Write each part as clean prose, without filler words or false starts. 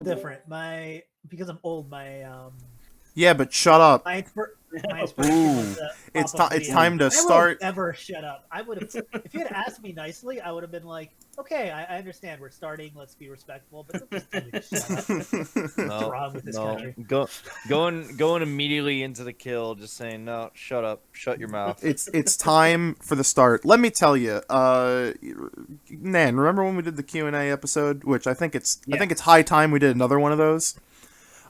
different. Because I'm old, Yeah, but shut up. my inspiration was It's time to start. I would never shut up. I would have, if you had asked me nicely, I would have been like, okay, I understand we're starting. Let's be respectful. But don't just tell me to shut up. What's wrong with this country? Going immediately into the kill, just saying no. Shut up. Shut your mouth. It's time for the start. Let me tell you, Nan, remember when we did the Q&A episode? Which I think it's high time we did another one of those.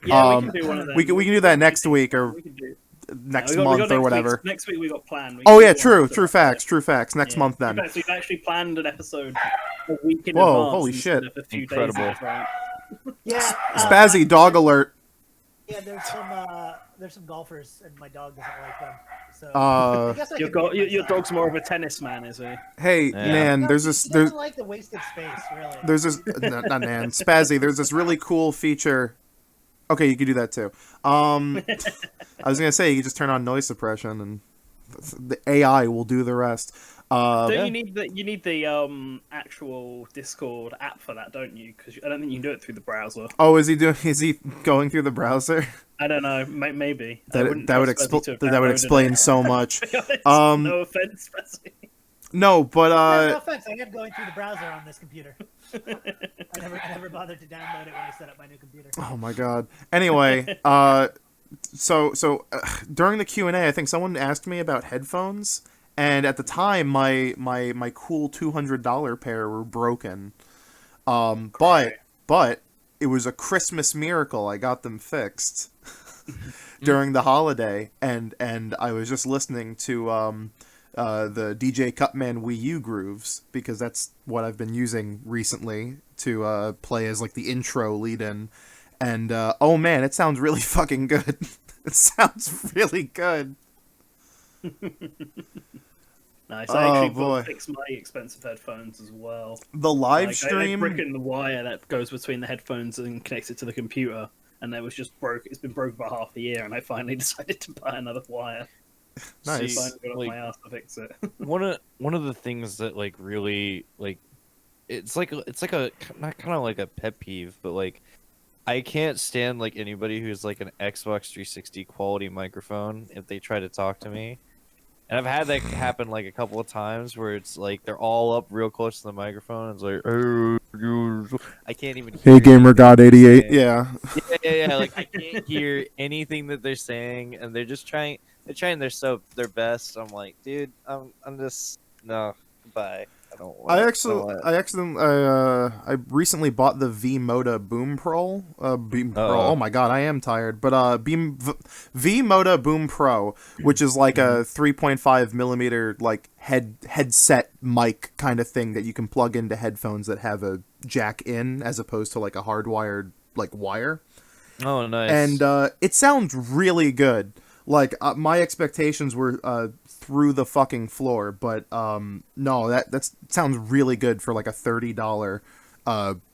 Yeah, we can do one of them. We can do that next week or next month or whatever. Next week we got planned. Oh yeah, true facts. Next month then. In fact, we've actually planned an episode a week in Whoa, advance. holy shit. A few Incredible. days in advance. Yeah. Spazzy, dog alert. Yeah, there's some golfers, and my dog doesn't like them. So Uh, I guess I Your, could make your myself. dog's more of a tennis man, is he? hey, Yeah. Nan, No, there's he this doesn't like the wasted space, really. there's this not Nan, Spazzy, there's this really cool feature. Okay, you can do that too. I was gonna say you can just turn on noise suppression and the AI will do the rest. Don't you need the actual Discord app for that, don't you? Because I don't think you can do it through the browser. Oh, is he going through the browser? I don't know. Maybe That would explain so much. no offense, Bessie. No, but No offense, I am going through the browser on this computer. I never bothered to download it when I set up my new computer. oh my god. Anyway, so during the Q&A, I think someone asked me about headphones, and at the time, my cool $200 pair were broken. But it was a Christmas miracle. I got them fixed during the holiday, and I was just listening to the DJ Cutman Wii U grooves because that's what I've been using recently to play as like the intro lead-in. And oh man, it sounds really fucking good. It sounds really good. Nice. I actually boy. fixed my expensive headphones as well. The live I stream. broke in the wire that goes between the headphones and connects it to the computer, and it was just broke. It's been broken for half a year, and I finally decided to buy another wire. Nice. So I finally got Like- my ass to fix it. One of the things that like really like it's like a not kind of like a pet peeve, but like I can't stand like anybody who's like an Xbox 360 quality microphone if they try to talk to me. And I've had that happen like a couple of times where it's like they're all up real close to the microphone. It's like, I can't even hear Hey, Gamer God 88. anything. Yeah. Yeah. Like I can't hear anything that they're saying, and they're just trying. They're trying their best. I'm like, dude, I'm just no. Bye. I don't want. I recently bought the V-Moda Boom Pro. Oh my god, I am tired. But V-Moda Boom Pro, which is like a 3.5 millimeter like headset mic kind of thing that you can plug into headphones that have a jack in as opposed to like a hardwired like wire. Oh, nice. And it sounds really good. Like my expectations were through the fucking floor, but no, that sounds really good for like a $30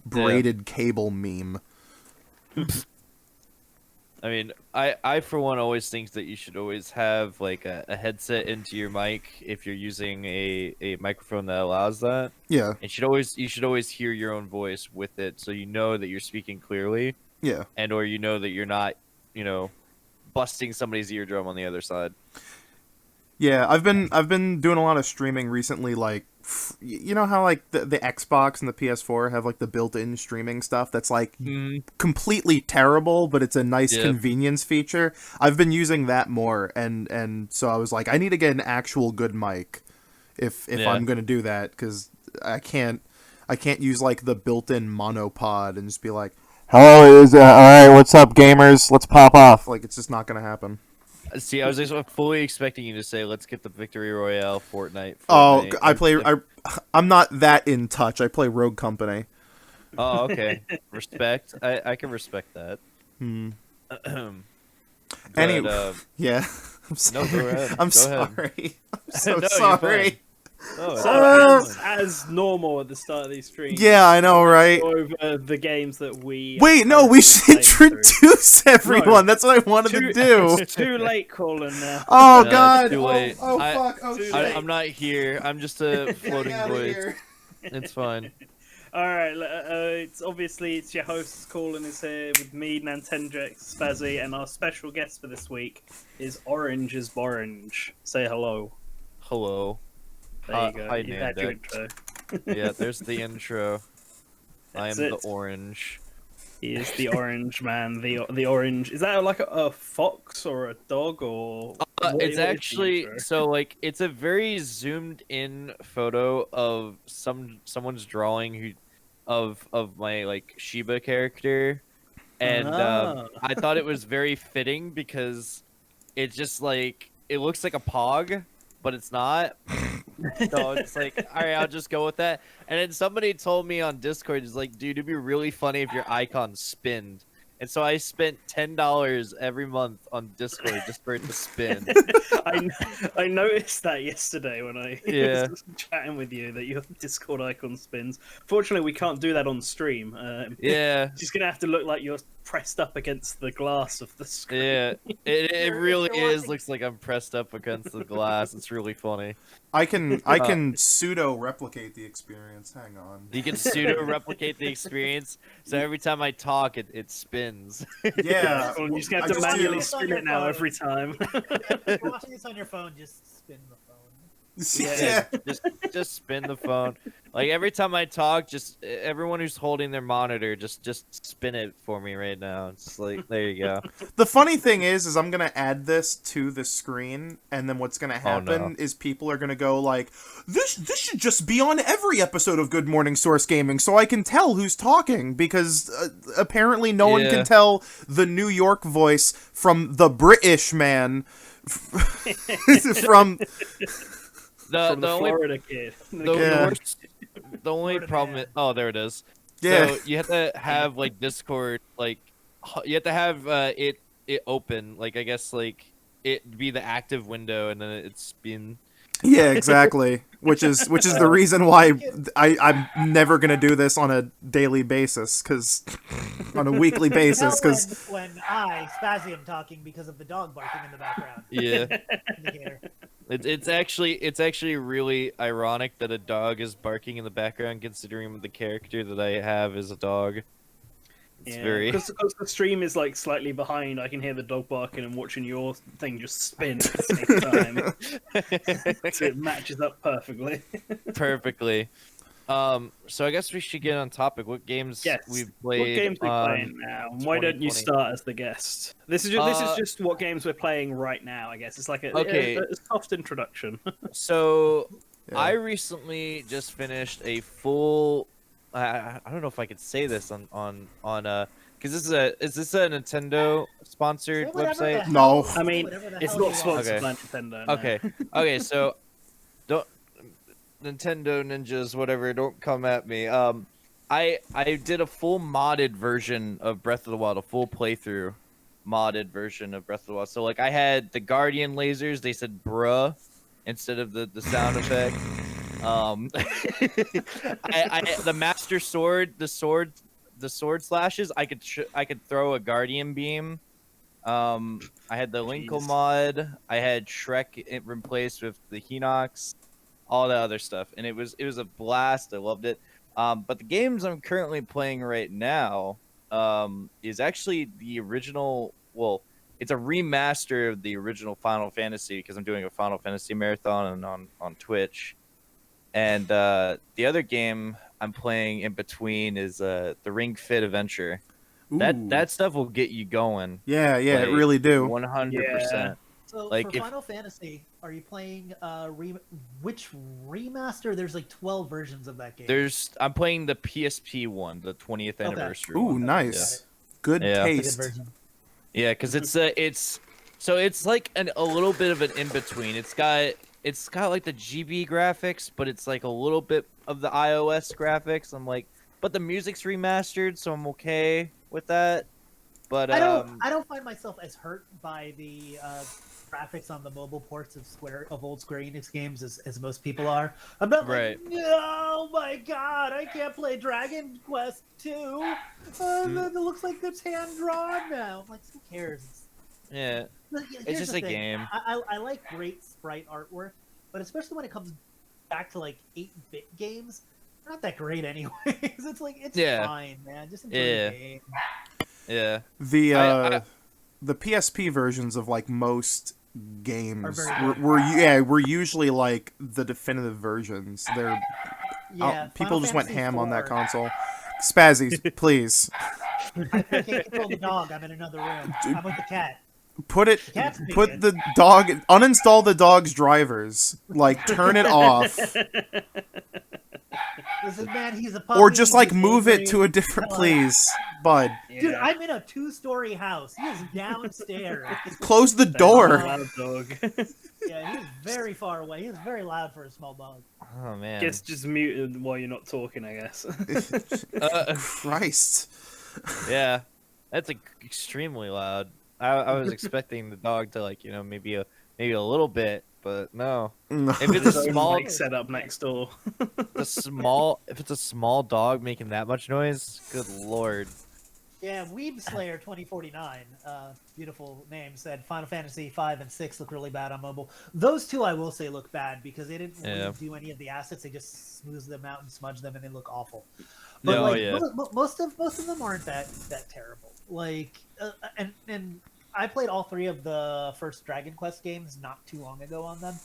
braided cable meme. I mean, I for one always think that you should always have like a headset into your mic if you're using a microphone that allows that. Yeah. You should always hear your own voice with it, so you know that you're speaking clearly. Yeah. And or you know that you're not, busting somebody's eardrum on the other side. Yeah, I've been doing a lot of streaming recently. Like, you know how like the Xbox and the PS4 have like the built-in streaming stuff that's like completely terrible, but it's a nice convenience feature. I've been using that more, and so I was like, I need to get an actual good mic if I'm gonna do that, because I can't use like the built-in monopod and just be like, hello, all right, what's up, gamers? Let's pop off. Like, it's just not gonna happen. See, I was just fully expecting you to say, "Let's get the Victory Royale Fortnite." Oh, I'm not that in touch. I play Rogue Company. Oh, okay. Respect. I can respect that. Anyway, yeah. I'm sorry. No, go ahead. I'm Go sorry. ahead. I'm so No, you're sorry. Oh, So as normal at the start of these streams. Yeah, I know, right? Go over the games that we. Wait, no, we should introduce everyone. That's what I wanted to do. It's too late, Colin. Now. Oh No, God! it's too late. Oh fuck! Oh shit! I'm not here. I'm just a floating outta voice. here. It's fine. Alright, it's your host Colin is here with me, Nintendrex, Spazzy, and our special guest for this week is Orange is Borange. Say hello. Hello. There you go. Hi, You've had your Nandex. intro. Yeah, there's the intro. I am That's the it. orange. He is the orange man. The orange. Is that like a fox or a dog or? What It's is the actually intro? so like it's a very zoomed in photo of someone's drawing of my like Shiba character, and Ah. I thought it was very fitting because it's just like it looks like a pog, but it's not. So it's like, all right, I'll just go with that. And then somebody told me on Discord, it's like, dude, it'd be really funny if your icon spinned. And so I spent $10 every month on Discord just for it to spin. I noticed that yesterday when I Yeah. was chatting with you that your Discord icon spins. Fortunately, we can't do that on stream. Yeah, Just gonna have to look like you're pressed up against the glass of the screen. yeah. It If really you're is. watching- Looks like I'm pressed up against the glass. It's really funny. I can pseudo replicate the experience. Hang on. You can pseudo replicate the experience, so every time I talk, it spins. Yeah. Well, you just have I to just manually do- spin it now every time. If you're watching this on your phone, just spin the phone. Yeah. just spin the phone. Like every time I talk, just everyone who's holding their monitor, just spin it for me right now. It's like there you go. The funny thing is I'm gonna add this to the screen, and then what's gonna happen no. is people are gonna go like, this should just be on every episode of Good Morning Source Gaming, so I can tell who's talking, because apparently no one Yeah. can tell the New York voice from the British man from. From the only Florida kid. Yeah. the only Florida problem man. is, oh, there it is. Yeah. So you have to have like Discord, like you have to have it open, like I guess like it be the active window, and then it's been Yeah, exactly. Which is the reason why I'm never gonna do this on a daily basis, because on a weekly basis, Tell because when I, Spazzy, am talking because of the dog barking in the background. yeah. Indicator. It's actually really ironic that a dog is barking in the background, considering the character that I have is a dog. It's very Because the stream is like slightly behind, I can hear the dog barking and watching your thing just spin at the same time. So it matches up perfectly. perfectly. So I guess we should get on topic. What games Yes. we've What played? games we on playing now? And why don't you 2020? start as the guest? This is just what games we're playing right now. I guess it's like Okay. a soft introduction. So Yeah. I recently just finished a full. I don't know if I could say this on because is this a Nintendo sponsored Say whatever the website? hell- No. I mean, whatever the it's hell not you sponsored Okay. by Nintendo. No. Okay, so don't Nintendo ninjas, whatever, don't come at me. I did a full modded version of Breath of the Wild, a full playthrough modded version of Breath of the Wild. So like I had the Guardian lasers, they said bruh instead of the sound effect. The Master Sword, the sword slashes, I could throw a Guardian beam. I had the Linkle Jeez. mod. I had Shrek replaced with the Hinox, all that other stuff, and it was a blast. I loved it. But the games I'm currently playing right now is actually the original. Well, it's a remaster of the original Final Fantasy because I'm doing a Final Fantasy marathon on Twitch. And the other game I'm playing in between is the Ring Fit Adventure. Ooh. That stuff will get you going. Yeah, it like, really do. 100%. So Like, for if- Final Fantasy, are you playing which remaster? There's like 12 versions of that game. I'm playing the PSP one, the 20th anniversary. Ooh, one. nice. Good Yeah. It's a good taste. version. Yeah, because it's like a little bit of an in between. It's got like the GB graphics, but it's like a little bit of the iOS graphics. I'm like, but the music's remastered, so I'm okay with that. But I don't find myself as hurt by the graphics on the mobile ports of old Square Enix games as most people are. I'm not Right. like, oh my god, I can't play Dragon Quest 2. It looks like it's hand drawn now. I'm like, who cares? yeah, Here's just the a thing. game. I like great sprite artwork, but especially when it comes back to like 8-bit games, not that great anyways. It's like it's Yeah. fine, man. Just enjoy Yeah. the game. Yeah. The PSP versions of like most games Are very good. were usually like the definitive versions. They're Yeah, people Final just went Fantasy ham on that 4. console. Spazzy, please I can't control the dog. I'm in another room. I'm with the cat. put it. The cat's Put speaking. the dog. Uninstall the dog's drivers. Like turn it off, Listen, man, he's a puppy. or just like he's move it angry. to a different Come on. please, bud. Dude, Yeah. I'm in a 2-story house. He is downstairs. Close the That's door. a loud dog. Yeah, he's very far away. He's very loud for a small dog. Oh man. Guess just muted while you're not talking, I guess. Christ. Yeah, that's extremely loud. I was expecting the dog to like maybe a little bit, but no. No. If it's a His own small, mic set up next door. if it's a small dog making that much noise, good lord. Yeah, Weeb Slayer 2049, beautiful name, said Final Fantasy 5 and 6 look really bad on mobile. Those two I will say look bad because they didn't really do any of the assets. They just smooth them out and smudge them, and they look awful. But most of them aren't that terrible. Like, and I played all 3 of the first Dragon Quest games not too long ago on them,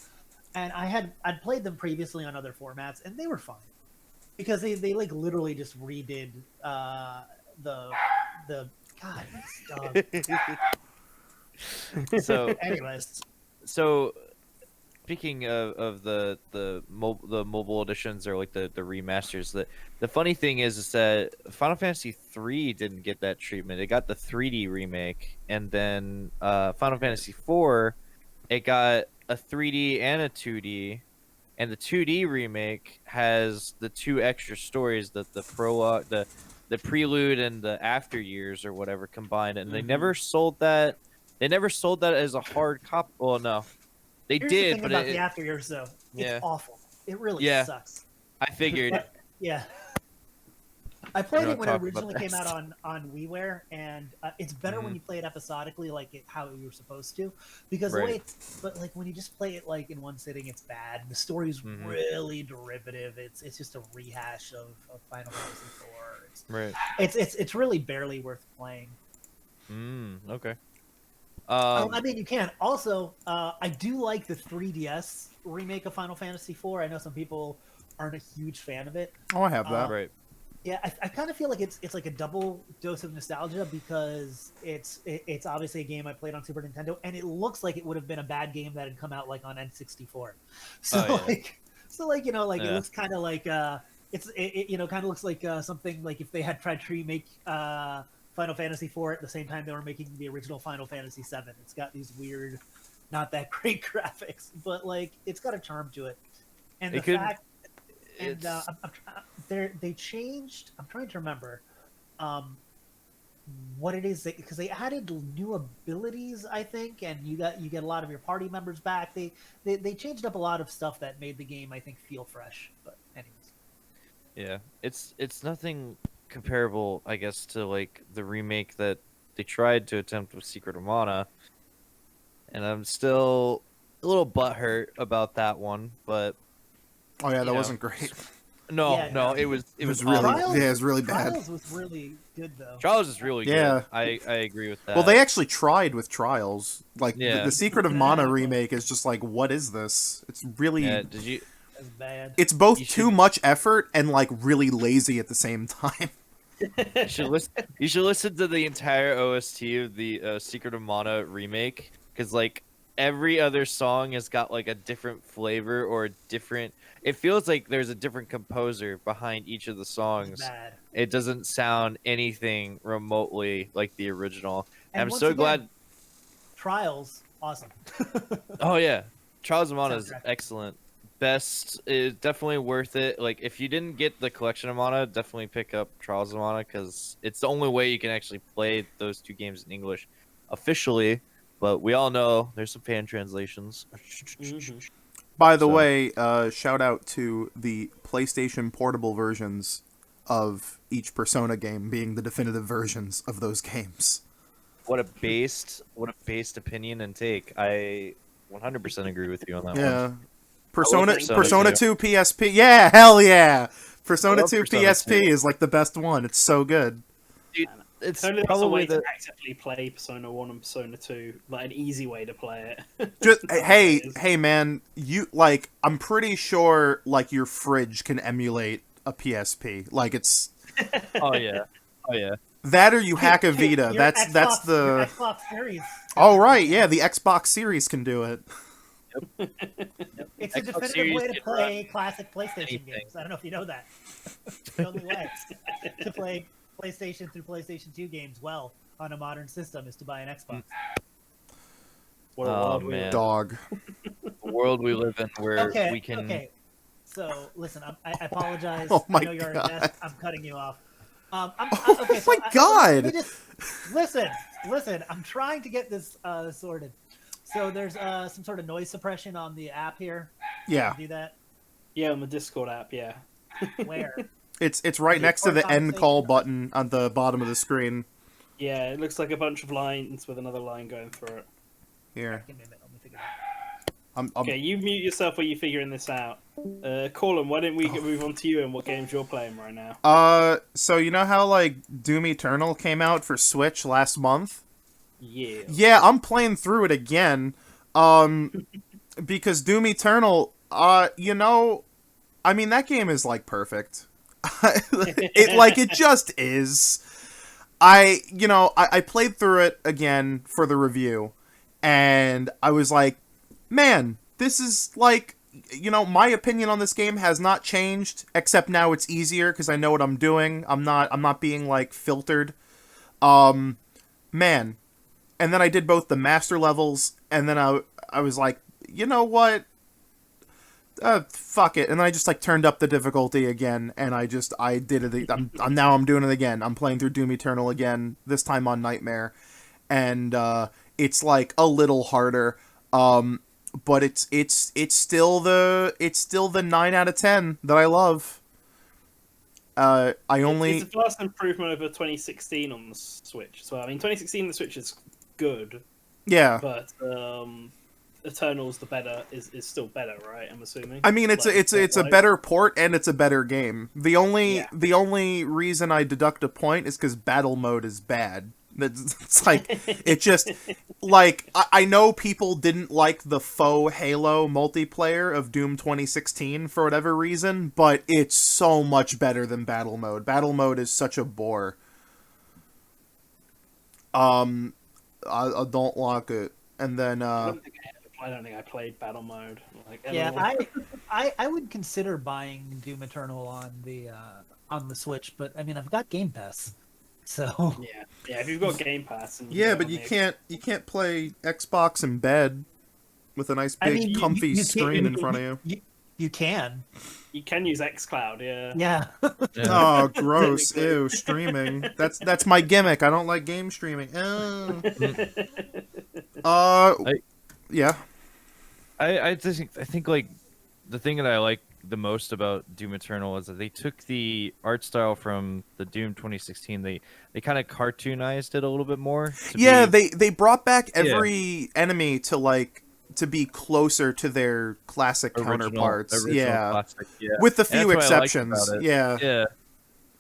and I'd played them previously on other formats, and they were fine because they like literally just redid the God, this dog. So Anyways, so speaking of the mobile editions or like the remasters, the funny thing is that Final Fantasy 3 didn't get that treatment. It got the 3D remake, and then Final Fantasy 4, it got a 3D and a 2D, and the 2D remake has the 2 extra stories, the prologue, the prelude and the after years or whatever combined, and they never sold that. They never sold that as a hard copy. Well, no, they here's did, the thing but about the after years though. It's Yeah. awful. It really Yeah. sucks. I figured. But, yeah. I played We're it when not it talking about originally came that. out on WiiWare, and it's better when you play it episodically, like how you were supposed to, because the way Right. but like when you just play it like in one sitting, it's bad. The story's really derivative. It's just a rehash of Final Fantasy 4. Right. It's really barely worth playing. Okay. I mean, you can. Also, I do like the 3DS remake of Final Fantasy IV. I know some people aren't a huge fan of it. Oh, I have that. Right. Yeah, I kind of feel like it's like a double dose of nostalgia because it's obviously a game I played on Super Nintendo, and it looks like it would have been a bad game that had come out like on N64. So it looks kind of like kind of looks like something like if they had tried to remake Final Fantasy IV at the same time they were making the original Final Fantasy VII. It's got these weird, not that great graphics, but like it's got a charm to it, and they changed. I'm trying to remember what it is because they added new abilities, I think, and you get a lot of your party members back. They changed up a lot of stuff that made the game, I think, feel fresh. But anyways, Yeah, it's nothing comparable, I guess, to like the remake that they tried to attempt with Secret of Mana, and I'm still a little butthurt about that one. But Oh yeah, that know. wasn't great. no, Yeah, no, no. it was really awful. yeah, it was really bad. Trials was really good though. Trials is really Yeah. good. I agree with that. Well, they actually tried with Trials. Like Yeah. the Secret of Mana remake is just like, what is this? It's really Did you? It was bad. it's both You too should- much effort and like really lazy at the same time. You should listen. You should listen to the entire OST of the Secret of Mana remake, because like every other song has got like a different flavor or a different. It feels like there's a different composer behind each of the It was songs. bad. It doesn't sound anything remotely like the original. And I'm once so again, glad. Trials, awesome. Oh yeah, Trials of Mana is Soundtrack. excellent. Best is definitely worth it. Like if you didn't get the collection of Mana, definitely pick up Trials of Mana because it's the only way you can actually play those 2 games in English officially. But we all know there's some fan translations. By the So- way, shout out to the PlayStation portable versions of each Persona game being the definitive versions of those games. What a based opinion and take. I 100% agree with you on that one. Yeah. Persona Persona Persona 2. 2 PSP. Yeah, hell yeah. Persona love 2 Persona PSP 2. is like the best one. It's so good. Dude, it's Only there's a way probably to actively play Persona 1 and Persona 2, like an easy way to play it. Just Nowadays. hey man, you like I'm pretty sure like your fridge can emulate a PSP. Like it's oh yeah, oh yeah. that or you hack a Vita. Your That's Xbox, the your Xbox Series. Oh right, yeah, the Xbox Series can do it. It's a Xbox definitive Series way to can play classic PlayStation anything. games. I don't know if you know that. The only way to play PlayStation through PlayStation 2 games well on a modern system is to buy an Xbox. What a Oh, world we man. live in. Dog. The world we live in where we can. Okay. So listen, I apologize. Oh my I know you're a God. guest. I'm cutting you off. Oh Okay, my God. let me just listen. I'm trying to get this sorted. So there's some sort of noise suppression on the app here. Yeah. Do that. Yeah, on the Discord app, yeah. Where? It's right Yeah, next to the end conversation. call button on the bottom of the screen. Yeah, it looks like a bunch of lines with another line going through it. Here. Give me a minute. Let me figure it out. I'm Okay, you mute yourself while you're figuring this out. Colin, why don't we move on to you and what games you're playing right now? So you know how like Doom Eternal came out for Switch last month? Yeah. Yeah, I'm playing through it again. Because Doom Eternal, you know, I mean that game is like perfect. It just is. I played through it again for the review, and I was like, man, this is like, my opinion on this game has not changed, except now it's easier because I know what I'm doing. I'm not being like filtered. Man. And then I did both the master levels, and then I was like, you know what? Fuck it. And then I just like turned up the difficulty again, and I did it. I'm doing it again. I'm playing through Doom Eternal again, this time on Nightmare, and it's like a little harder. But it's still the 9 out of 10 that I love. It's a vast improvement over 2016 on the Switch. So I mean, 2016 on the Switch is good, yeah. but Eternals is still better, right? I'm assuming. I mean, it's a better port and it's a better game. The only reason I deduct a point is because battle mode is bad. It's like it just like I know people didn't like the faux Halo multiplayer of Doom 2016 for whatever reason, but it's so much better than battle mode. Battle mode is such a bore. I don't like it. And then I don't think I played battle mode. Like, Yeah, I would consider buying Doom Eternal on the Switch, but I mean I've got Game Pass, so yeah. If you've got Game Pass, and yeah, but you can't play Xbox in bed with a nice big comfy you screen in front of you. You can. You can use XCloud, yeah. Yeah. Oh, gross! Ew, streaming. That's my gimmick. I don't like game streaming. Yeah. I think like the thing that I like the most about Doom Eternal is that they took the art style from the Doom 2016. They kind of cartoonized it a little bit more. They brought back every enemy to be closer to their classic counterparts. Classic, With a And few that's what I liked exceptions. about it. Yeah.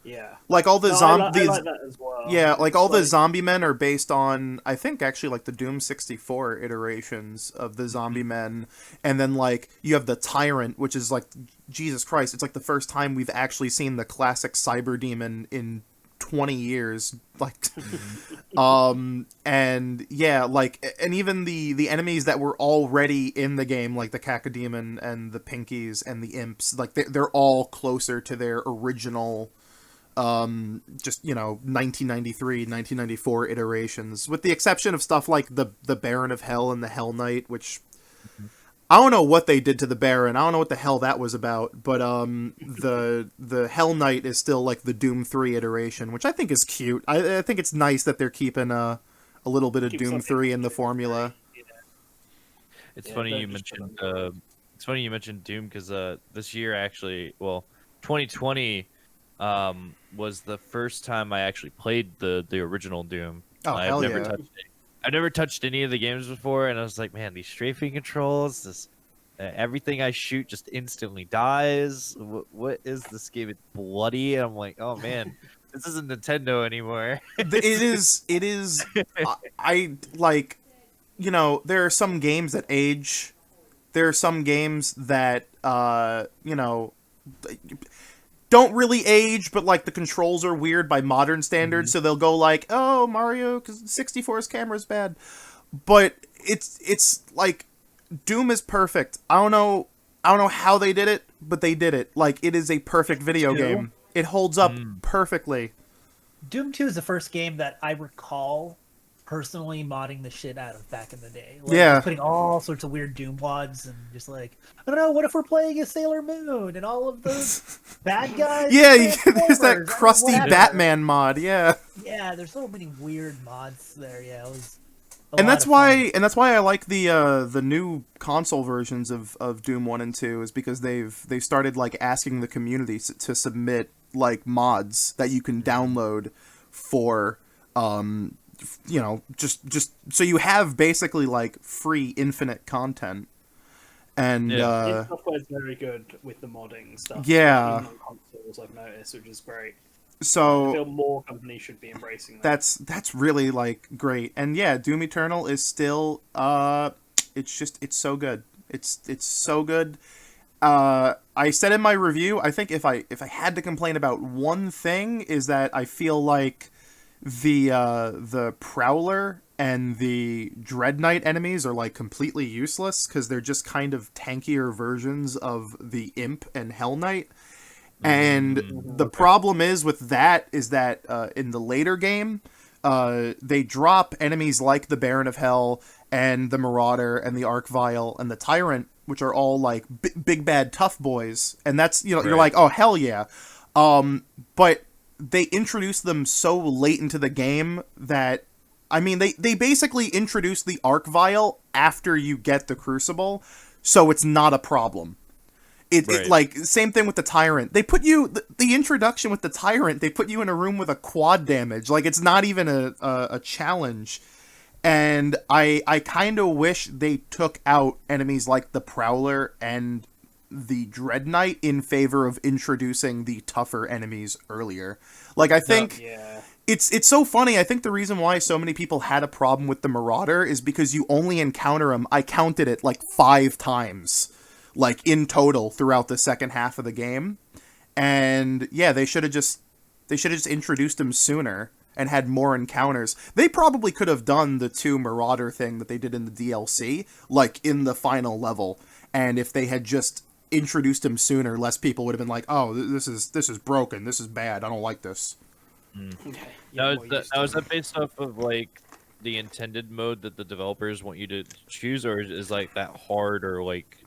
Yeah. Like all the I like that as well. Yeah, like It's all the zombie men are based on, I think, actually, like the Doom 64 iterations of the zombie men, and then like you have the Tyrant, which is like Jesus Christ. It's like the first time we've actually seen the classic cyber demon in 20 years. Like, and yeah, like, and even the enemies that were already in the game, like the Cacodemon and the Pinkies and the Imps, like they're all closer to their original. 1993, 1994 iterations, with the exception of stuff like the Baron of Hell and the Hell Knight, which I don't know what they did to the Baron. I don't know what the hell that was about, but the Hell Knight is still like the Doom 3 iteration, which I think is cute. I think it's nice that they're keeping a little bit of Doom 3 in the formula. It's funny you mentioned. It's funny you mentioned Doom because this year actually, 2020. Was the first time I actually played the original Doom. Oh, hell I've never touched any of the games before, and I was like, man, these strafing controls, everything I shoot just instantly dies. What is this game? It's bloody, and I'm like, oh man, this isn't Nintendo anymore. It is. It is. I like. You know, there are some games that age. There are some games that you know, don't really age, but like the controls are weird by modern standards, so they'll go like, "Oh, Mario, because 64's camera's bad." But it's like Doom is perfect. I don't know how they did it, but they did it. Like, it is a perfect video game. It holds up perfectly. Doom 2 is the first game that I recall personally modding the shit out of back in the day. Like, Yeah. putting all sorts of weird Doom mods and just like, I don't know, what if we're playing as Sailor Moon and all of those bad guys? Yeah, and there's that Transformers? crusty What happened? Batman mod. Yeah. Yeah, there's so many weird mods there. Yeah, it was. And that's why I like the new console versions of Doom 1 and 2, is because they've started like asking the community to submit like mods that you can download for you know, just so you have basically like free infinite content. And Software's very good with the modding stuff. Yeah. Even on consoles, I've noticed, which is great. I so feel more companies should be embracing that. that's really like great. And yeah, Doom Eternal is still it's so good. It's so good. I said in my review, I think if I had to complain about one thing, is that I feel like the Prowler and the Dread Knight enemies are like completely useless, because they're just kind of tankier versions of the Imp and Hell Knight. And the problem is with that is that in the later game, they drop enemies like the Baron of Hell and the Marauder and the Archvile and the Tyrant, which are all like big bad tough boys, and that's, you know, you're like, oh hell yeah. But they introduce them so late into the game that, I mean, they basically introduce the Archvile after you get the Crucible, so it's not a problem. It like, same thing with the Tyrant. They put you, the introduction with the Tyrant, they put you in a room with a quad damage. Like, it's not even a challenge. And I kind of wish they took out enemies like the Prowler and the Dread Knight in favor of introducing the tougher enemies earlier. Like, I think it's so funny. I think the reason why so many people had a problem with the Marauder is because you only encounter him, I counted it, like 5 times. Like, in total throughout the second half of the game. And yeah, they should have just introduced him sooner and had more encounters. They probably could have done the 2 Marauder thing that they did in the DLC, like in the final level. And if they had just introduced him sooner, less people would have been like, "Oh, this is broken. This is bad. I don't like this." Now, is that based off of like the intended mode that the developers want you to choose, or is like that hard, or like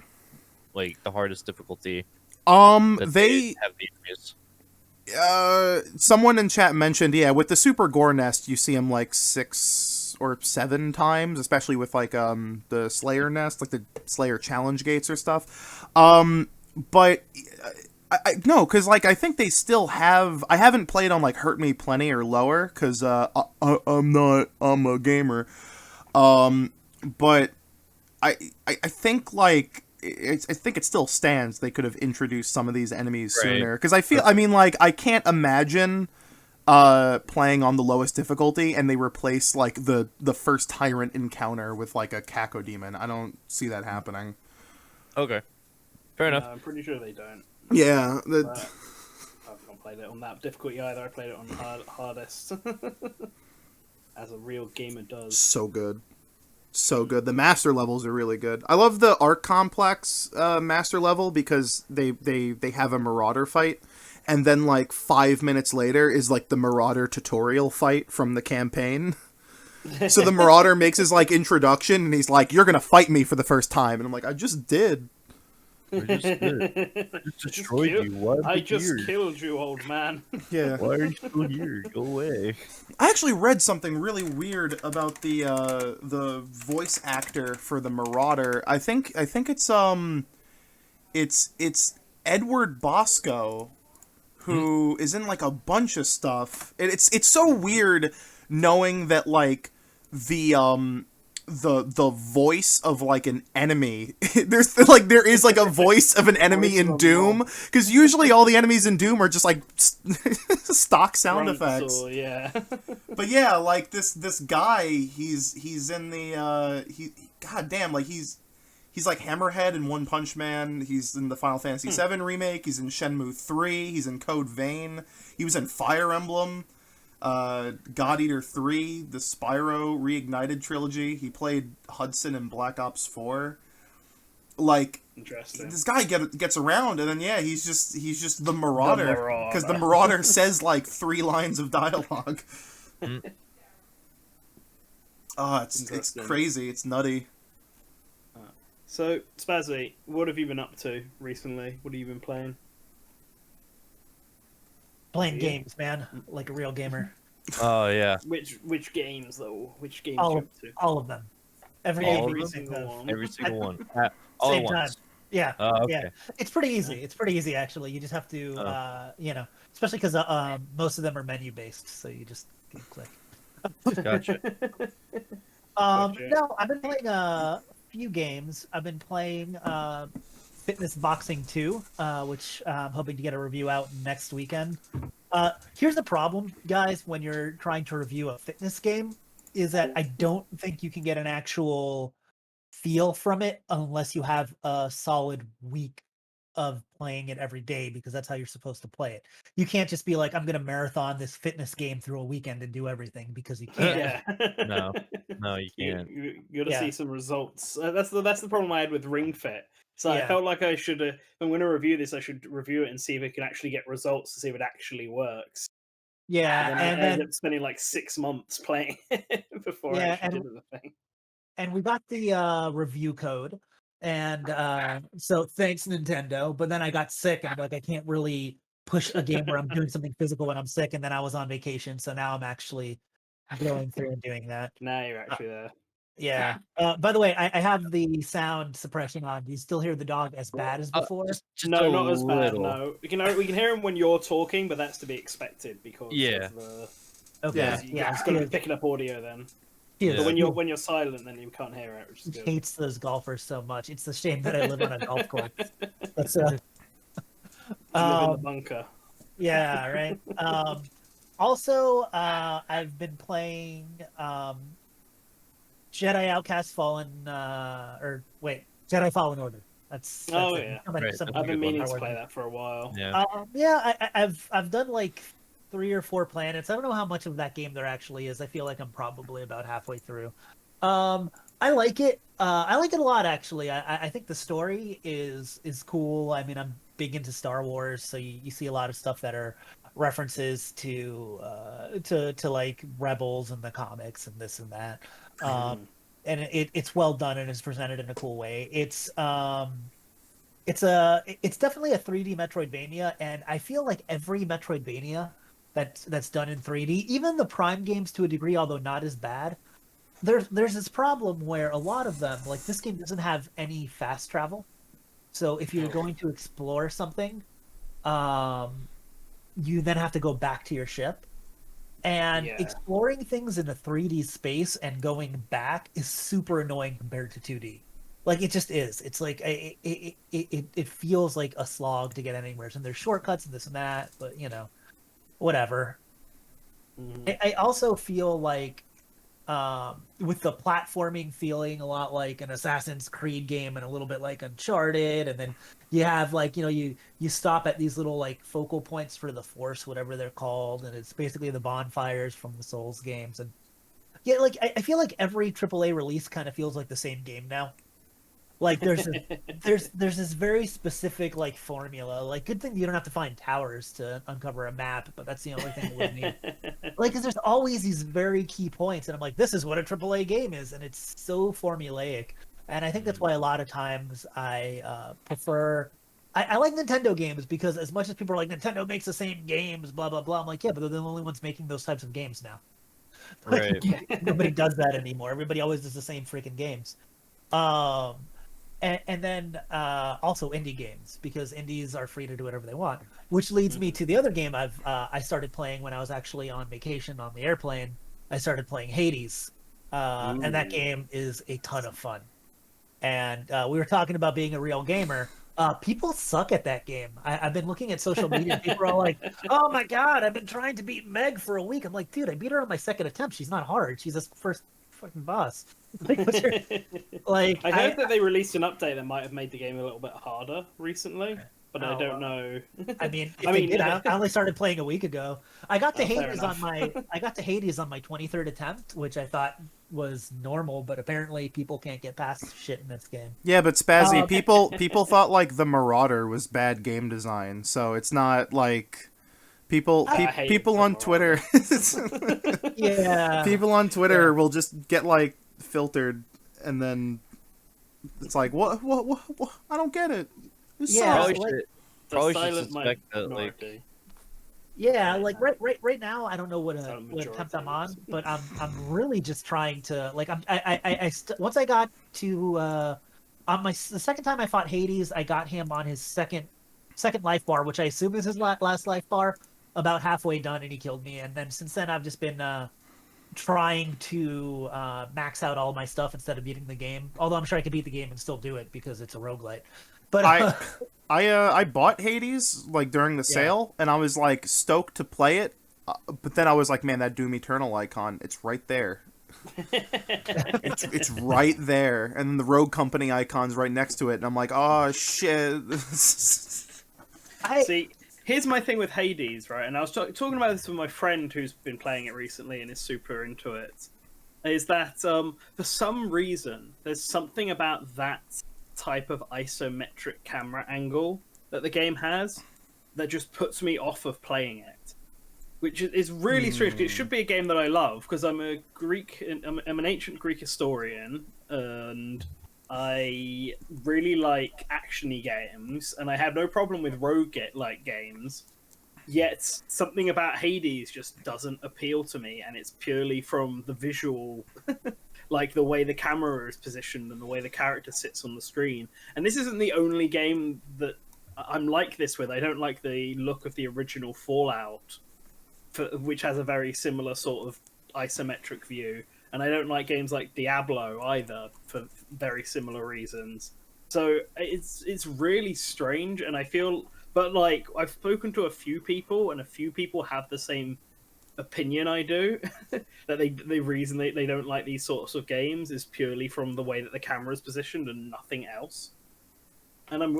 the hardest difficulty? They have the enemies? Someone in chat mentioned, yeah, with the Super Gore Nest, you see him like 6 or 7 times, especially with like the Slayer Nest, like the Slayer Challenge Gates or stuff. But I no, because like I think they still have. I haven't played on like Hurt Me Plenty or lower, because I'm a gamer. But I think like. I think it still stands. They could have introduced some of these enemies sooner, because I mean, like, I can't imagine playing on the lowest difficulty and they replace like the first Tyrant encounter with like a Cacodemon. I don't see that happening. Okay, fair enough. I'm pretty sure they don't. Yeah, I've not played it on that difficulty either. I played it on hardest, as a real gamer does. So good. So good. The master levels are really good. I love the Arc Complex master level, because they have a Marauder fight, and then like 5 minutes later is like the Marauder tutorial fight from the campaign. So the Marauder makes his like introduction, and he's like, "You're gonna fight me for the first time," and I'm like, "I just did." I just destroyed you. I just killed you, old man. Yeah. Why are you still here? Go away. I actually read something really weird about the voice actor for the Marauder. I think it's Edward Bosco, who is in like a bunch of stuff. It's so weird knowing that like the the voice of like an enemy. there is like a voice of an enemy in Doom, because usually all the enemies in Doom are just like stock sound Grunts effects. or, yeah. But yeah, like this guy, he's in the god damn, like he's like Hammerhead in One Punch Man. He's in the Final Fantasy VII remake. He's in Shenmue 3. He's in Code Vein. He was in Fire Emblem, God Eater 3, the Spyro Reignited trilogy. He played Hudson in Black Ops 4. Like, Interesting. this guy gets around, and then yeah, he's just the Marauder, Marauder. because the Marauder says like 3 lines of dialogue. Oh, it's crazy. It's nutty. So, Spazzy, what have you been up to recently? What have you been playing? Playing games, man, like a real gamer. Oh yeah. Which games though? Which games All you of, up to? all of them. Every All game of you Every think single of. one. Every single one. All Same at time. once. Yeah. Okay. Yeah. It's pretty easy. It's pretty easy actually. You just have to, especially because most of them are menu based, so you just can click. Gotcha. Gotcha. No, I've been playing a few games. I've been playing Fitness Boxing 2, which I'm hoping to get a review out next weekend. Here's the problem, guys, when you're trying to review a fitness game, is that I don't think you can get an actual feel from it unless you have a solid week of playing it every day, because that's how you're supposed to play it. You can't just be like, I'm going to marathon this fitness game through a weekend and do everything, because you can't. Yeah. No, you can't. You gotta Yeah. see some results. That's the problem I had with Ring Fit. So I Yeah. felt like I should, if I'm going to review this, I should review it and see if it can actually get results to see if it actually works. Yeah, And and I ended then up spending like 6 months playing it before I Yeah, actually did the thing. and we got the review code, and so thanks Nintendo. But then I got sick, and I'm like, I can't really push a game where I'm doing something physical when I'm sick, and then I was on vacation, so now I'm actually going through and doing that. Now you're actually there. Yeah. By the way, I have the sound suppression on. Do you still hear the dog as bad as before? Just No, a not as bad. little. No, we can hear him when you're talking, but that's to be expected because Yeah. of the, Okay. Yeah. Yeah. it's going to be picking up audio then. He But Yeah. when you're silent, then you can't hear it, which is good. hates those golfers so much. It's a shame that I live on a golf course. That's You live in the um, bunker. yeah, right. Also, I've been playing Jedi Outcast Fallen, Jedi Fallen Order. That's Oh, it. yeah. Right, I've been meaning to Order. play that for a while. Yeah. I've done like 3 or 4 planets. I don't know how much of that game there actually is. I feel like I'm probably about halfway through. I like it. I like it a lot actually. I think the story is cool. I mean, I'm big into Star Wars, so you see a lot of stuff that are references to like Rebels and the comics and this and that. And it's well done and is presented in a cool way. It's definitely a 3D Metroidvania, and I feel like every Metroidvania that's done in 3D, even the Prime games to a degree, although not as bad, there's this problem where a lot of them, like this game, doesn't have any fast travel. So if you're going to explore something, you then have to go back to your ship. And Yeah. exploring things in a 3D space and going back is super annoying compared to 2D. Like it just is. It's like it feels like a slog to get anywhere. And there's shortcuts and this and that, but whatever. I also feel like with the platforming feeling a lot like an Assassin's Creed game and a little bit like Uncharted, and then you have like you stop at these little like focal points for the Force, whatever they're called, and it's basically the bonfires from the Souls games. And yeah, like I feel like every AAA release kind of feels like the same game now. Like there's this very specific like formula. Like good thing you don't have to find towers to uncover a map, but that's the only thing that would need. Like, because there's always these very key points, and I'm like, this is what a AAA game is, and it's so formulaic. And I think that's why a lot of times I prefer. I like Nintendo games because as much as people are like Nintendo makes the same games, blah blah blah, I'm like, yeah, but they're the only ones making those types of games now. Like, Right. nobody does that anymore. Everybody always does the same freaking games. And then also indie games, because indies are free to do whatever they want, which leads me to the other game I started playing when I was actually on vacation on the airplane. I started playing Hades, and that game is a ton of fun. And we were talking about being a real gamer. People suck at that game. I've been looking at social media. And people are all like, "Oh my god, I've been trying to beat Meg for a week." I'm like, dude, I beat her on my second attempt. She's not hard. She's this first fucking boss. Like, what's your, like I heard that they released an update that might have made the game a little bit harder recently, but I don't know. I mean, if they did, I only started playing a week ago. I got to Hades on my 23rd attempt, which I thought was normal, but apparently people can't get past shit in this game. Yeah, but Spazzy, people thought like the Marauder was bad game design, so it's not like people on Twitter. Yeah, people on Twitter will just get like filtered, and then it's like what I don't get it. This sucks. Probably should silent suspect that, minority. Yeah, like right now, I don't know what attempt I'm on, but I'm really just trying to like once I got to on the second time I fought Hades, I got him on his second life bar, which I assume is his last life bar, about halfway done, and he killed me. And then since then, I've just been trying to max out all my stuff instead of beating the game. Although I'm sure I could beat the game and still do it because it's a roguelite. But I bought Hades like during the sale, and I was like stoked to play it, but then I was like, man, that Doom Eternal icon, it's right there. it's right there, and then the Rogue Company icon's right next to it, and I'm like, oh shit. See, here's my thing with Hades, right? And I was talking about this with my friend who's been playing it recently and is super into it. Is that for some reason there's something about that type of isometric camera angle that the game has that just puts me off of playing it, which is really strange. It should be a game that I love because I'm an ancient Greek historian and I really like actiony games, and I have no problem with rogue-like games. Yet something about Hades just doesn't appeal to me, and it's purely from the visual. Like the way the camera is positioned and the way the character sits on the screen. And this isn't the only game that I'm like this with. I don't like the look of the original Fallout, which has a very similar sort of isometric view. And I don't like games like Diablo either, for very similar reasons. So it's really strange, and I feel... But, like, I've spoken to a few people, and a few people have the same opinion I do, that the reason they don't like these sorts of games is purely from the way that the camera is positioned and nothing else. And I'm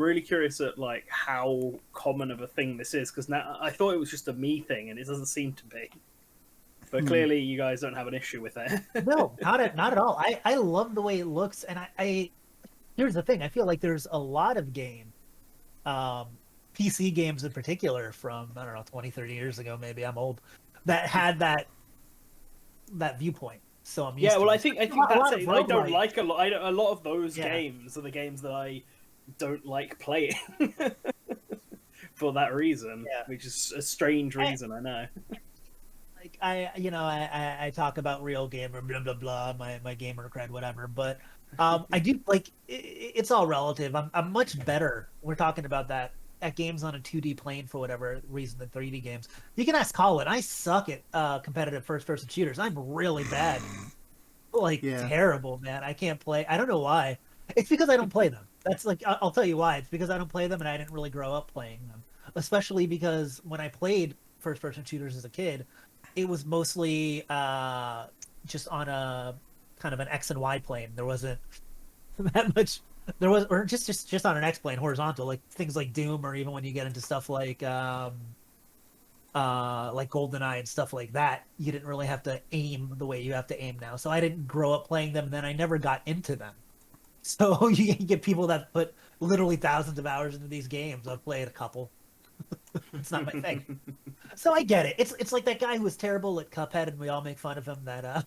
really curious at like how common of a thing this is, because now I thought it was just a me thing and it doesn't seem to be, but clearly you guys don't have an issue with it. No, not at all. I love the way it looks, and I here's the thing, I feel like there's a lot of PC games in particular from, I don't know, 20, 30 years ago, maybe, I'm old, that had that viewpoint. So I'm used to I it. think that's it. I don't like a lot of those games are the games that I don't like playing for that reason, which is a strange reason, I know. Like I talk about real gamer, blah blah blah, my gamer cred, whatever, but I do like it's all relative. I'm much better. We're talking about that at games on a 2D plane for whatever reason than 3D games. You can ask Colin. I suck at competitive first-person shooters. I'm really bad, terrible, man. I can't play. I don't know why. It's because I don't play them. That's like I'll tell you why. It's because I don't play them, and I didn't really grow up playing them. Especially because when I played first-person shooters as a kid, it was mostly just on a kind of an X and Y plane. There wasn't that much. There was, or just on an X plane, horizontal, like things like Doom, or even when you get into stuff like GoldenEye and stuff like that, you didn't really have to aim the way you have to aim now. So I didn't grow up playing them, and then I never got into them. So you get people that put literally thousands of hours into these games. I've played a couple. It's not my thing. So I get it. It's like that guy who was terrible at Cuphead, and we all make fun of him. That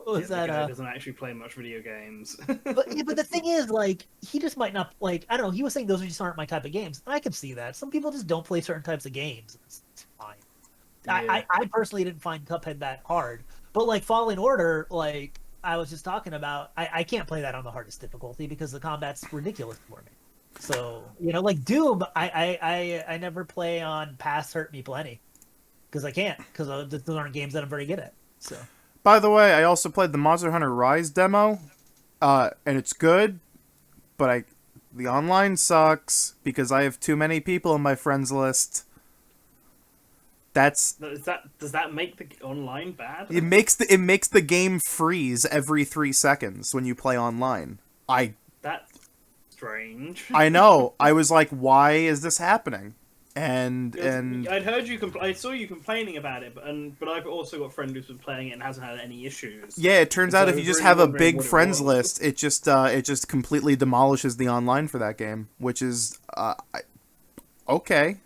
the guy doesn't actually play much video games. but the thing is, like, he just might not, like, I don't know, he was saying those just aren't my type of games. And I can see that. Some people just don't play certain types of games. It's fine. Yeah. I personally didn't find Cuphead that hard. But, like, Fallen Order, like, I was just talking about, I can't play that on the hardest difficulty because the combat's ridiculous for me. So, like Doom, I never play on Pass Hurt Me Plenty. Because I can't. Because those aren't games that I'm very good at. So... By the way, I also played the Monster Hunter Rise demo, and it's good, but the online sucks because I have too many people on my friends list. Does that make the online bad? it makes the game freeze every 3 seconds when you play online. That's strange. I know. I was like, why is this happening? And I'd heard you. I saw you complaining about it, but I've also got a friend who's been playing it and hasn't had any issues. yeah, it turns So out I if you was just really have a wondering big what it friends was. list, it just completely demolishes the online for that game, which is okay.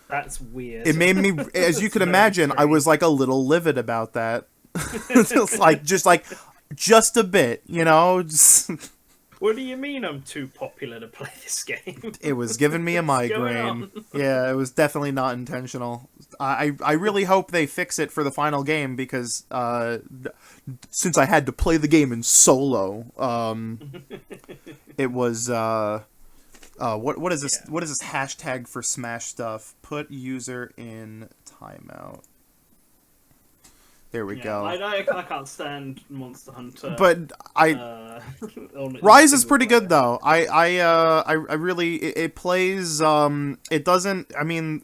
That's weird. It made me, as you It's could very imagine, I strange. was like a little livid about that. Just a bit, you know. What do you mean I'm too popular to play this game? It was giving me a What's going migraine. on? Yeah, it was definitely not intentional. I really hope they fix it for the final game because since I had to play the game in solo, it was what is this? Yeah. What is this hashtag for Smash stuff? Put user in timeout. There we go. I can't stand Monster Hunter. But on Rise is single pretty player. good though. I really it plays it doesn't, I mean,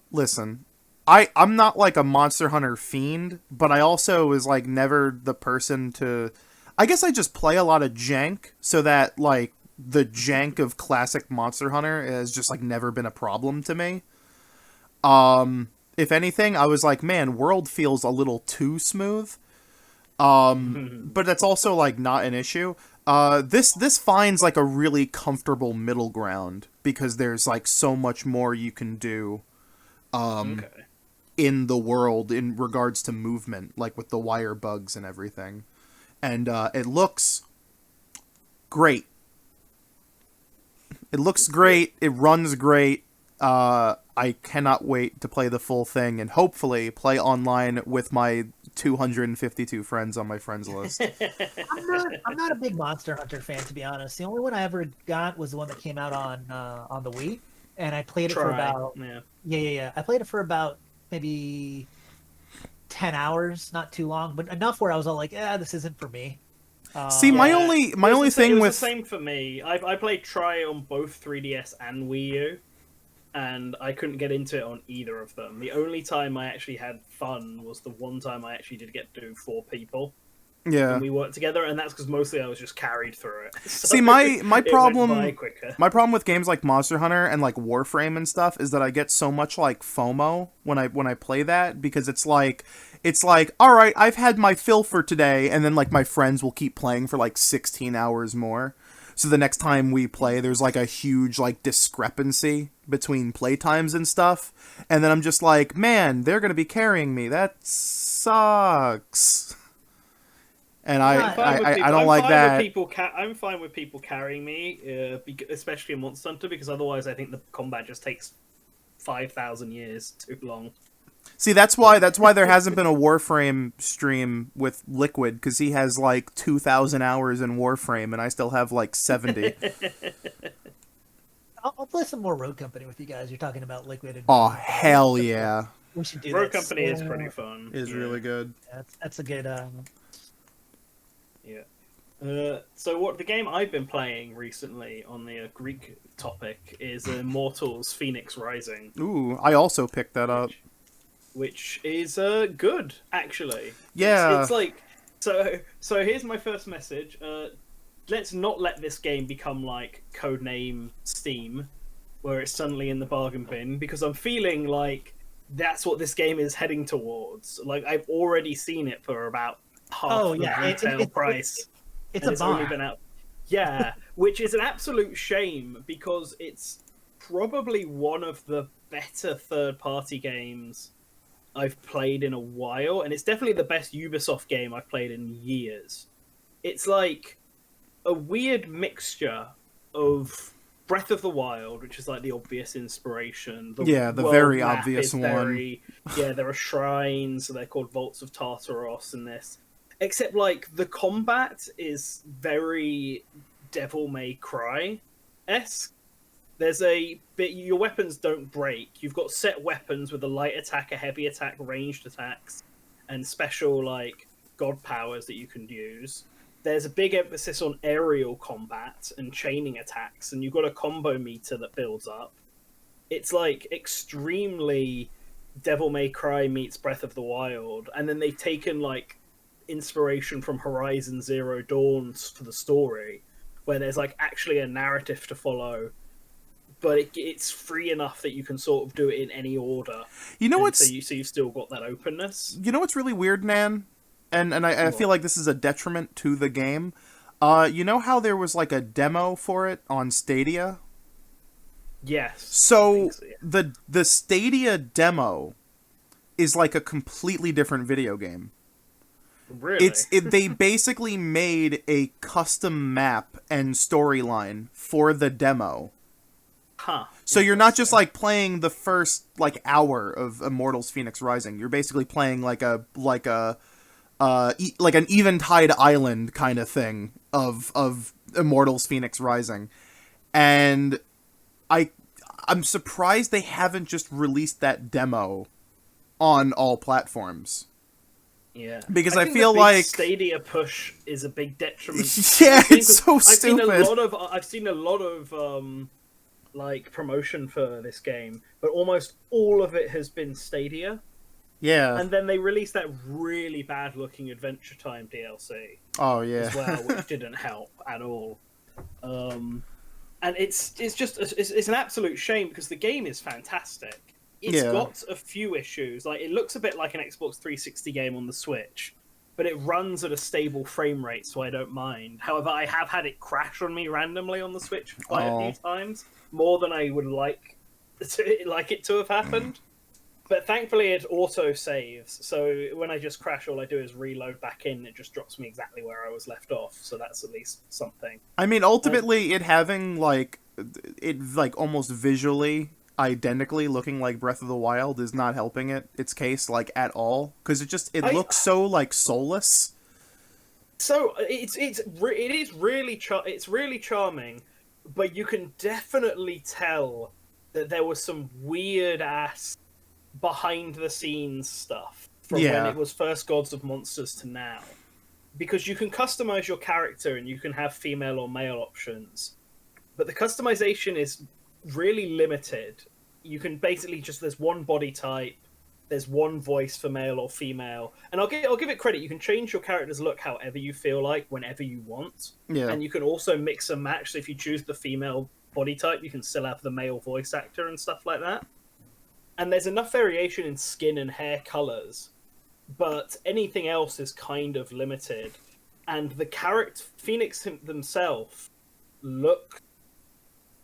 listen. I'm not like a Monster Hunter fiend, but I also was like never the person to, I guess I just play a lot of jank so that like the jank of classic Monster Hunter has just like never been a problem to me. If anything, I was like, man, world feels a little too smooth. But that's also like not an issue. This finds like a really comfortable middle ground because there's like so much more you can do Okay. in the world in regards to movement, like with the wire bugs and everything. And it looks great. It looks great. It runs great. I cannot wait to play the full thing and hopefully play online with my 252 friends on my friends list. I'm not a big Monster Hunter fan, to be honest. The only one I ever got was the one that came out on the Wii, and I played it for about yeah. I played it for about maybe 10 hours, not too long, but enough where I was all like, this isn't for me. See, my only thing it was with the same for me. I played Try on both 3DS and Wii U, and I couldn't get into it on either of them. The only time I actually had fun was the one time I actually did get to do 4 people. yeah. And we worked together, and that's because mostly I was just carried through it. So See, my it went problem by quicker. my problem with games like Monster Hunter and like Warframe and stuff is that I get so much like FOMO when I play that because it's like all right, I've had my fill for today, and then like my friends will keep playing for like 16 hours more. So the next time we play, there's like a huge like discrepancy between playtimes and stuff, and then I'm just like, man, they're gonna be carrying me. That sucks. And I don't like that. I'm fine with people carrying me, especially in Monster Hunter, because otherwise I think the combat just takes 5,000 years too long. See, that's why there hasn't been a Warframe stream with Liquid, because he has like 2,000 hours in Warframe, and I still have like 70. I'll play some more Road Company with you guys. You're talking about Liquid. And Oh, hell yeah. we should do Road that. Company is pretty fun. Is really good. Yeah, that's a good. Yeah. So what the game I've been playing recently on the Greek topic is Immortals: Fenyx Rising. Ooh, I also picked that up. Which is good, actually. Yeah. It's like so. Here's my first message. Let's not let this game become like Codename Steam, where it's suddenly in the bargain bin, because I'm feeling like that's what this game is heading towards. Like I've already seen it for about half the retail price. It's and a it's only bomb. been out. Yeah, which is an absolute shame because it's probably one of the better third-party games I've played in a while, and it's definitely the best Ubisoft game I've played in years. It's like a weird mixture of Breath of the Wild, which is like the obvious inspiration. The world very map obvious is one. Yeah, there are shrines, they're called Vaults of Tartaros in this. Except, like, the combat is very Devil May Cry-esque. There's a bit... Your weapons don't break. You've got set weapons with a light attack, a heavy attack, ranged attacks. and special like god powers that you can use. There's a big emphasis on aerial combat and chaining attacks, and you've got a combo meter that builds up. It's like extremely Devil May Cry meets Breath of the Wild, and then they've taken like inspiration from Horizon Zero Dawn for the story, where there's like actually a narrative to follow, but it's free enough that you can sort of do it in any order. You know what's... So you've still got that openness. You know what's really weird, Nan? And I feel like this is a detriment to the game. You know how there was like a demo for it on Stadia? Yes. So the Stadia demo is like a completely different video game. Really? They basically made a custom map and storyline for the demo. Huh. So you're not just like playing the first like hour of Immortals Fenyx Rising. You're basically playing like an Eventide Island kind of thing of Immortals Fenyx Rising. And I'm surprised they haven't just released that demo on all platforms. Yeah, because I think feel the big like Stadia push is a big detriment. Yeah, it's so stupid. I've seen a lot of like promotion for this game, but almost all of it has been Stadia. Yeah, and then they released that really bad looking Adventure Time DLC. Oh yeah, as well, which didn't help at all. And it's just it's an absolute shame because the game is fantastic. It's got a few issues. Like, it looks a bit like an Xbox 360 game on the Switch, but it runs at a stable frame rate, so I don't mind. However, I have had it crash on me randomly on the Switch quite a few times, more than I would like it to have happened. But thankfully, it auto saves, so when I just crash, all I do is reload back in. It just drops me exactly where I was left off. So that's at least something. I mean, ultimately, it having almost visually identically looking like Breath of the Wild is not helping its case at all, because it looks so soulless. So it's really charming, but you can definitely tell that there was some weird ass behind the scenes stuff from when it was first Gods of Monsters to now, because you can customize your character and you can have female or male options, but the customization is really limited. You can basically there's one body type, there's one voice for male or female, and I'll give it credit. You can change your character's look however you feel like, whenever you want. Yeah. And you can also mix and match. So if you choose the female body type, you can still have the male voice actor and stuff like that. And there's enough variation in skin and hair colors, but anything else is kind of limited. And the character Fenyx themselves look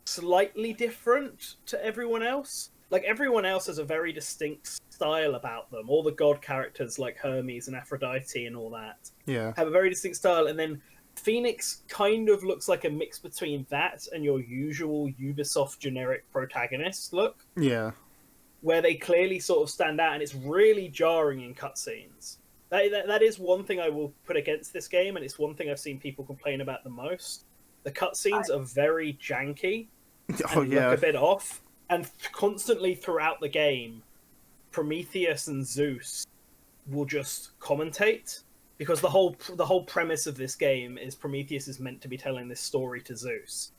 slightly different to everyone else. Like, everyone else has a very distinct style about them. All the god characters like Hermes and Aphrodite and all that have a very distinct style, and then Fenyx kind of looks like a mix between that and your usual Ubisoft generic protagonist look. Yeah. Where they clearly sort of stand out, and it's really jarring in cutscenes. That is one thing I will put against this game, and it's one thing I've seen people complain about the most. The cutscenes are very janky and look a bit off, and constantly throughout the game, Prometheus and Zeus will just commentate, because the whole premise of this game is Prometheus is meant to be telling this story to Zeus.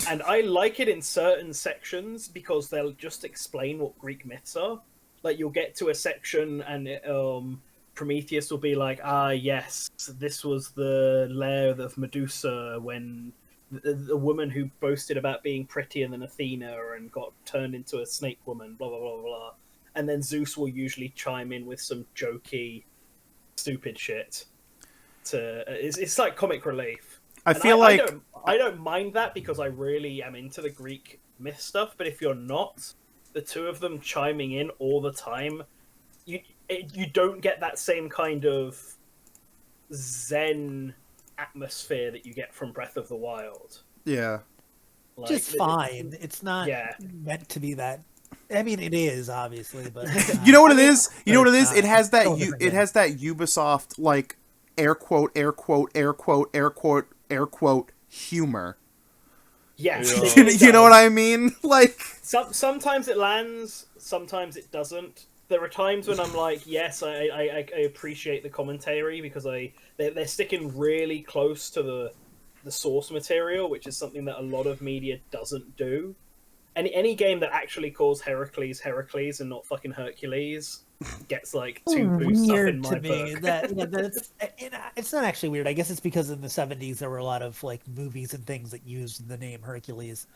And I like it in certain sections because they'll just explain what Greek myths are. Like, you'll get to a section and Prometheus will be like, yes, this was the lair of Medusa when the woman who boasted about being prettier than Athena and got turned into a snake woman, blah, blah, blah, blah. And then Zeus will usually chime in with some jokey, stupid shit. It's like comic relief. I feel like I don't mind that because I really am into the Greek myth stuff. But if you're not, the two of them chiming in all the time, you don't get that same kind of zen atmosphere that you get from Breath of the Wild. Yeah, just fine. It's not meant to be that. I mean, it is obviously, but you know what it is. You know what it is. It has that. It has that Ubisoft air quote, air quote, air quote, air quote, air quote humor. Yes, you know what I mean? Like, sometimes it lands, sometimes it doesn't. there are times when I'm like, yes, I appreciate the commentary because they're sticking really close to the source material, which is something that a lot of media doesn't do. Any game that actually calls Heracles Heracles and not fucking Hercules gets like 2 boosts up in Weird my to me book. that's it's not actually weird. I guess it's because in the 70s there were a lot of like movies and things that used the name Hercules.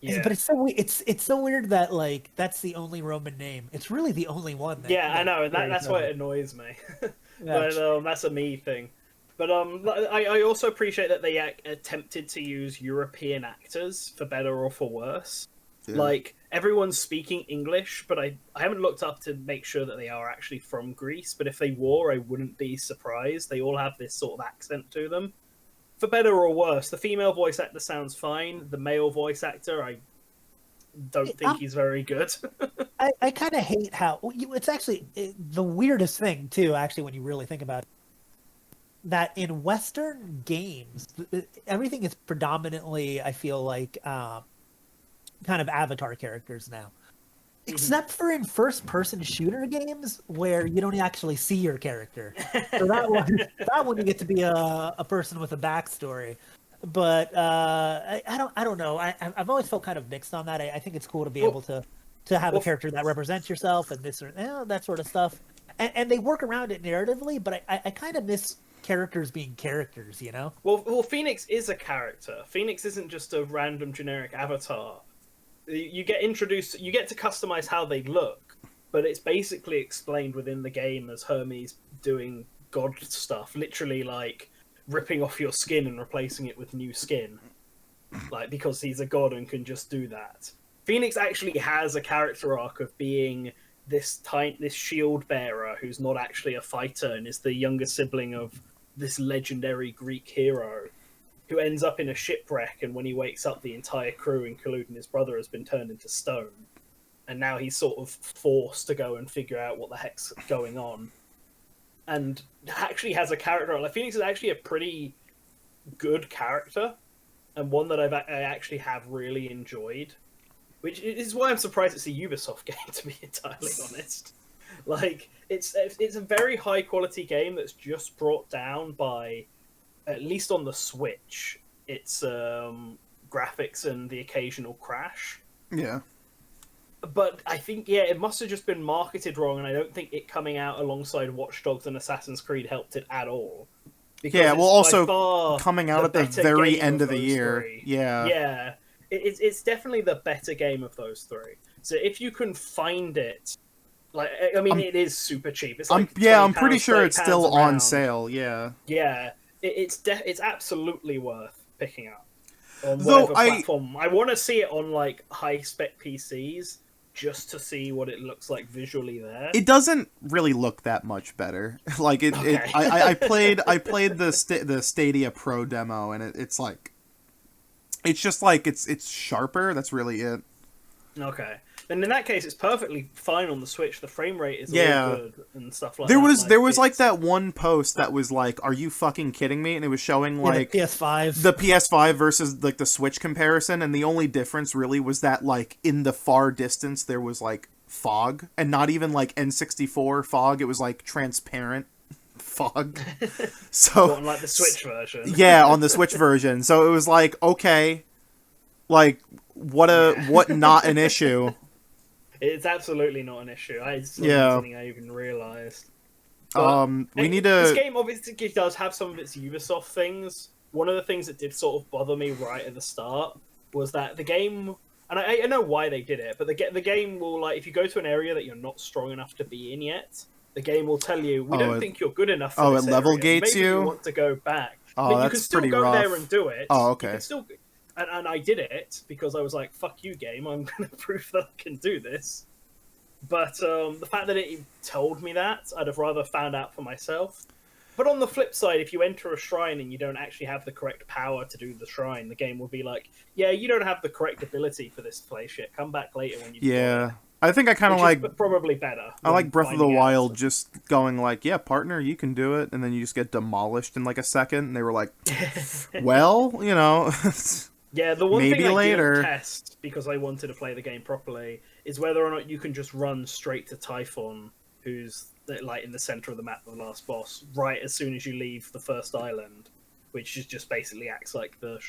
Yeah. But it's so weird that like that's the only Roman name. It's really the only one. I know, and that's why it annoys me. But that's a me thing. But I also appreciate that they attempted to use European actors for better or for worse. Yeah. Like everyone's speaking English, but I haven't looked up to make sure that they are actually from Greece. But if they were, I wouldn't be surprised. They all have this sort of accent to them. For better or worse, the female voice actor sounds fine. The male voice actor, I don't think he's very good. I kind of hate how it's actually the weirdest thing too. Actually, when you really think about it, that in Western games, everything is predominantly, I feel like, kind of avatar characters now. Except for in first-person shooter games where you don't actually see your character. So that one you get to be a person with a backstory. But I don't know. I've always felt kind of mixed on that. I think it's cool to be able to have a character that represents yourself and this or that sort of stuff. And they work around it narratively, but I kind of miss characters being characters, you know? Well, Fenyx is a character. Fenyx isn't just a random generic avatar. You get introduced, you get to customize how they look, but it's basically explained within the game as Hermes doing god stuff, literally like ripping off your skin and replacing it with new skin, like because he's a god and can just do that. Fenyx actually has a character arc of being this shield bearer who's not actually a fighter and is the younger sibling of this legendary Greek hero who ends up in a shipwreck, and when he wakes up, the entire crew, including his brother, has been turned into stone. And now he's sort of forced to go and figure out what the heck's going on. And actually has a character. Like, Fenyx is actually a pretty good character, and one that I actually have really enjoyed. Which is why I'm surprised it's a Ubisoft game, to be entirely honest. Like, it's a very high-quality game that's just brought down by, at least on the Switch, it's graphics and the occasional crash. Yeah. But I think, it must have just been marketed wrong, and I don't think it coming out alongside Watch Dogs and Assassin's Creed helped it at all. Because also coming out at the very end of the year. Three. Yeah. Yeah. It's definitely the better game of those three. So if you can find it, like, I mean, it is super cheap. It's like I'm pretty sure it's still on sale. Yeah. Yeah. It's absolutely worth picking up on whatever platform. I want to see it on like high spec PCs just to see what it looks like visually there. It doesn't really look that much better. Like I played the Stadia Pro demo, and it's like it's just like it's sharper. That's really it. Okay. Then in that case, it's perfectly fine on the Switch. The frame rate is all good and stuff like that. There was like that one post that was like, "Are you fucking kidding me?" And it was showing like the PS5, the PS5 versus like the Switch comparison, and the only difference really was that like in the far distance there was like fog, and not even like N64 fog. It was like transparent fog. So on like the Switch version. Yeah, on the Switch version. So it was like, okay, like what not an issue. It's absolutely not an issue. It's not something I even realized. We need to. This game obviously does have some of its Ubisoft things. One of the things that did sort of bother me right at the start was that the game, and I know why they did it, but the game will, like, if you go to an area that you're not strong enough to be in yet, the game will tell you, we don't think you're good enough for this it level area. gates Maybe you? you want to go back. Oh, I mean, you that's can still pretty go rough. there and do it. Oh, okay. You can still, and I did it because I was like, fuck you, game, I'm going to prove that I can do this. But the fact that it told me that, I'd have rather found out for myself. But on the flip side, if you enter a shrine and you don't actually have the correct power to do the shrine, the game will be like, yeah, you don't have the correct ability for this place yet. Come back later when you do it. I think I kind of like... probably better. I like Breath of the Wild just going like, yeah, partner, you can do it. And then you just get demolished in like a second. And they were like, well, you know... Yeah, the one Maybe thing I later. didn't test because I wanted to play the game properly is whether or not you can just run straight to Typhon, who's like in the center of the map, the last boss, right as soon as you leave the first island, which is just basically acts like the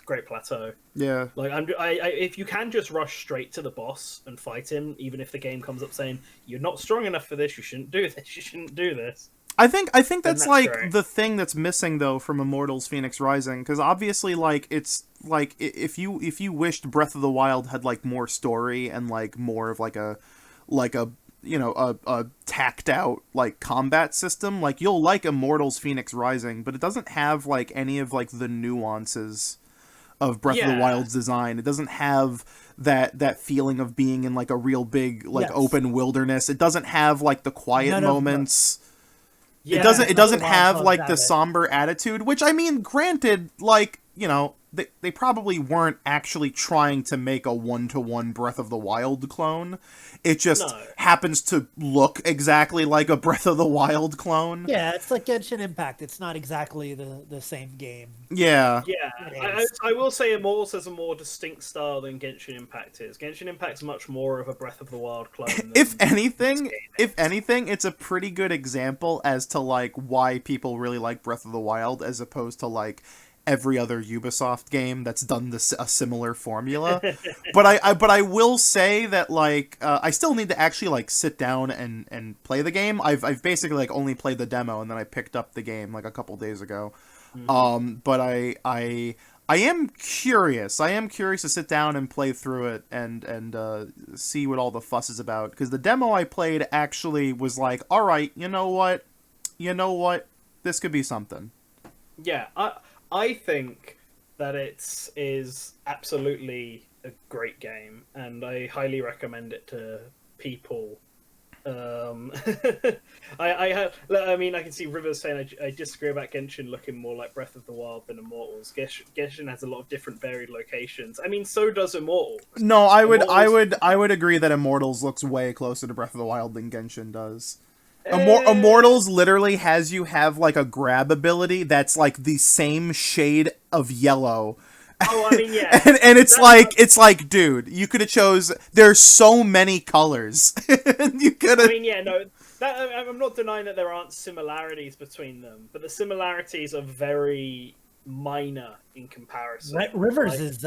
Great Plateau. Yeah. Like if you can just rush straight to the boss and fight him, even if the game comes up saying you're not strong enough for this, you shouldn't do this, you shouldn't do this. I think that's like great. the thing that's missing though from Immortals Fenyx Rising, because obviously like it's like if you wished Breath of the Wild had like more story and like more of like a you know a tacked out like combat system, like you'll like Immortals Fenyx Rising, but it doesn't have like any of like the nuances of Breath of the Wild's design. It doesn't have that feeling of being in like a real big like open wilderness. It doesn't have like the quiet moments. Yeah, it doesn't have Wild like have the it. somber attitude, which I mean, granted, like, you know, they probably weren't actually trying to make a one-to-one Breath of the Wild clone. It just happens to look exactly like a Breath of the Wild clone. Yeah, it's like Genshin Impact. It's not exactly the same game. Yeah. Yeah, I will say Immortals has a more distinct style than Genshin Impact is. Genshin Impact's much more of a Breath of the Wild clone. If anything, it's a pretty good example as to like why people really like Breath of the Wild as opposed to like every other Ubisoft game that's done a similar formula. but I will say that like I still need to actually like sit down and play the game. I've basically like only played the demo and then I picked up the game like a couple days ago. But I am curious. I am curious to sit down and play through it and see what all the fuss is about, because the demo I played actually was like, all right, you know what, this could be something. Yeah, I think that it is absolutely a great game, and I highly recommend it to people. I mean, I can see Rivers saying I disagree about Genshin looking more like Breath of the Wild than Immortals. Genshin has a lot of different varied locations. I mean, so does Immortals. No, I would agree that Immortals looks way closer to Breath of the Wild than Genshin does. Immortals literally has you have like a grab ability that's like the same shade of yellow. Oh, I mean, yeah. and it's like, dude, you could have chose. There's so many colors. You could have. I mean, yeah, no. I'm not denying that there aren't similarities between them, but the similarities are very minor in comparison. Rivers is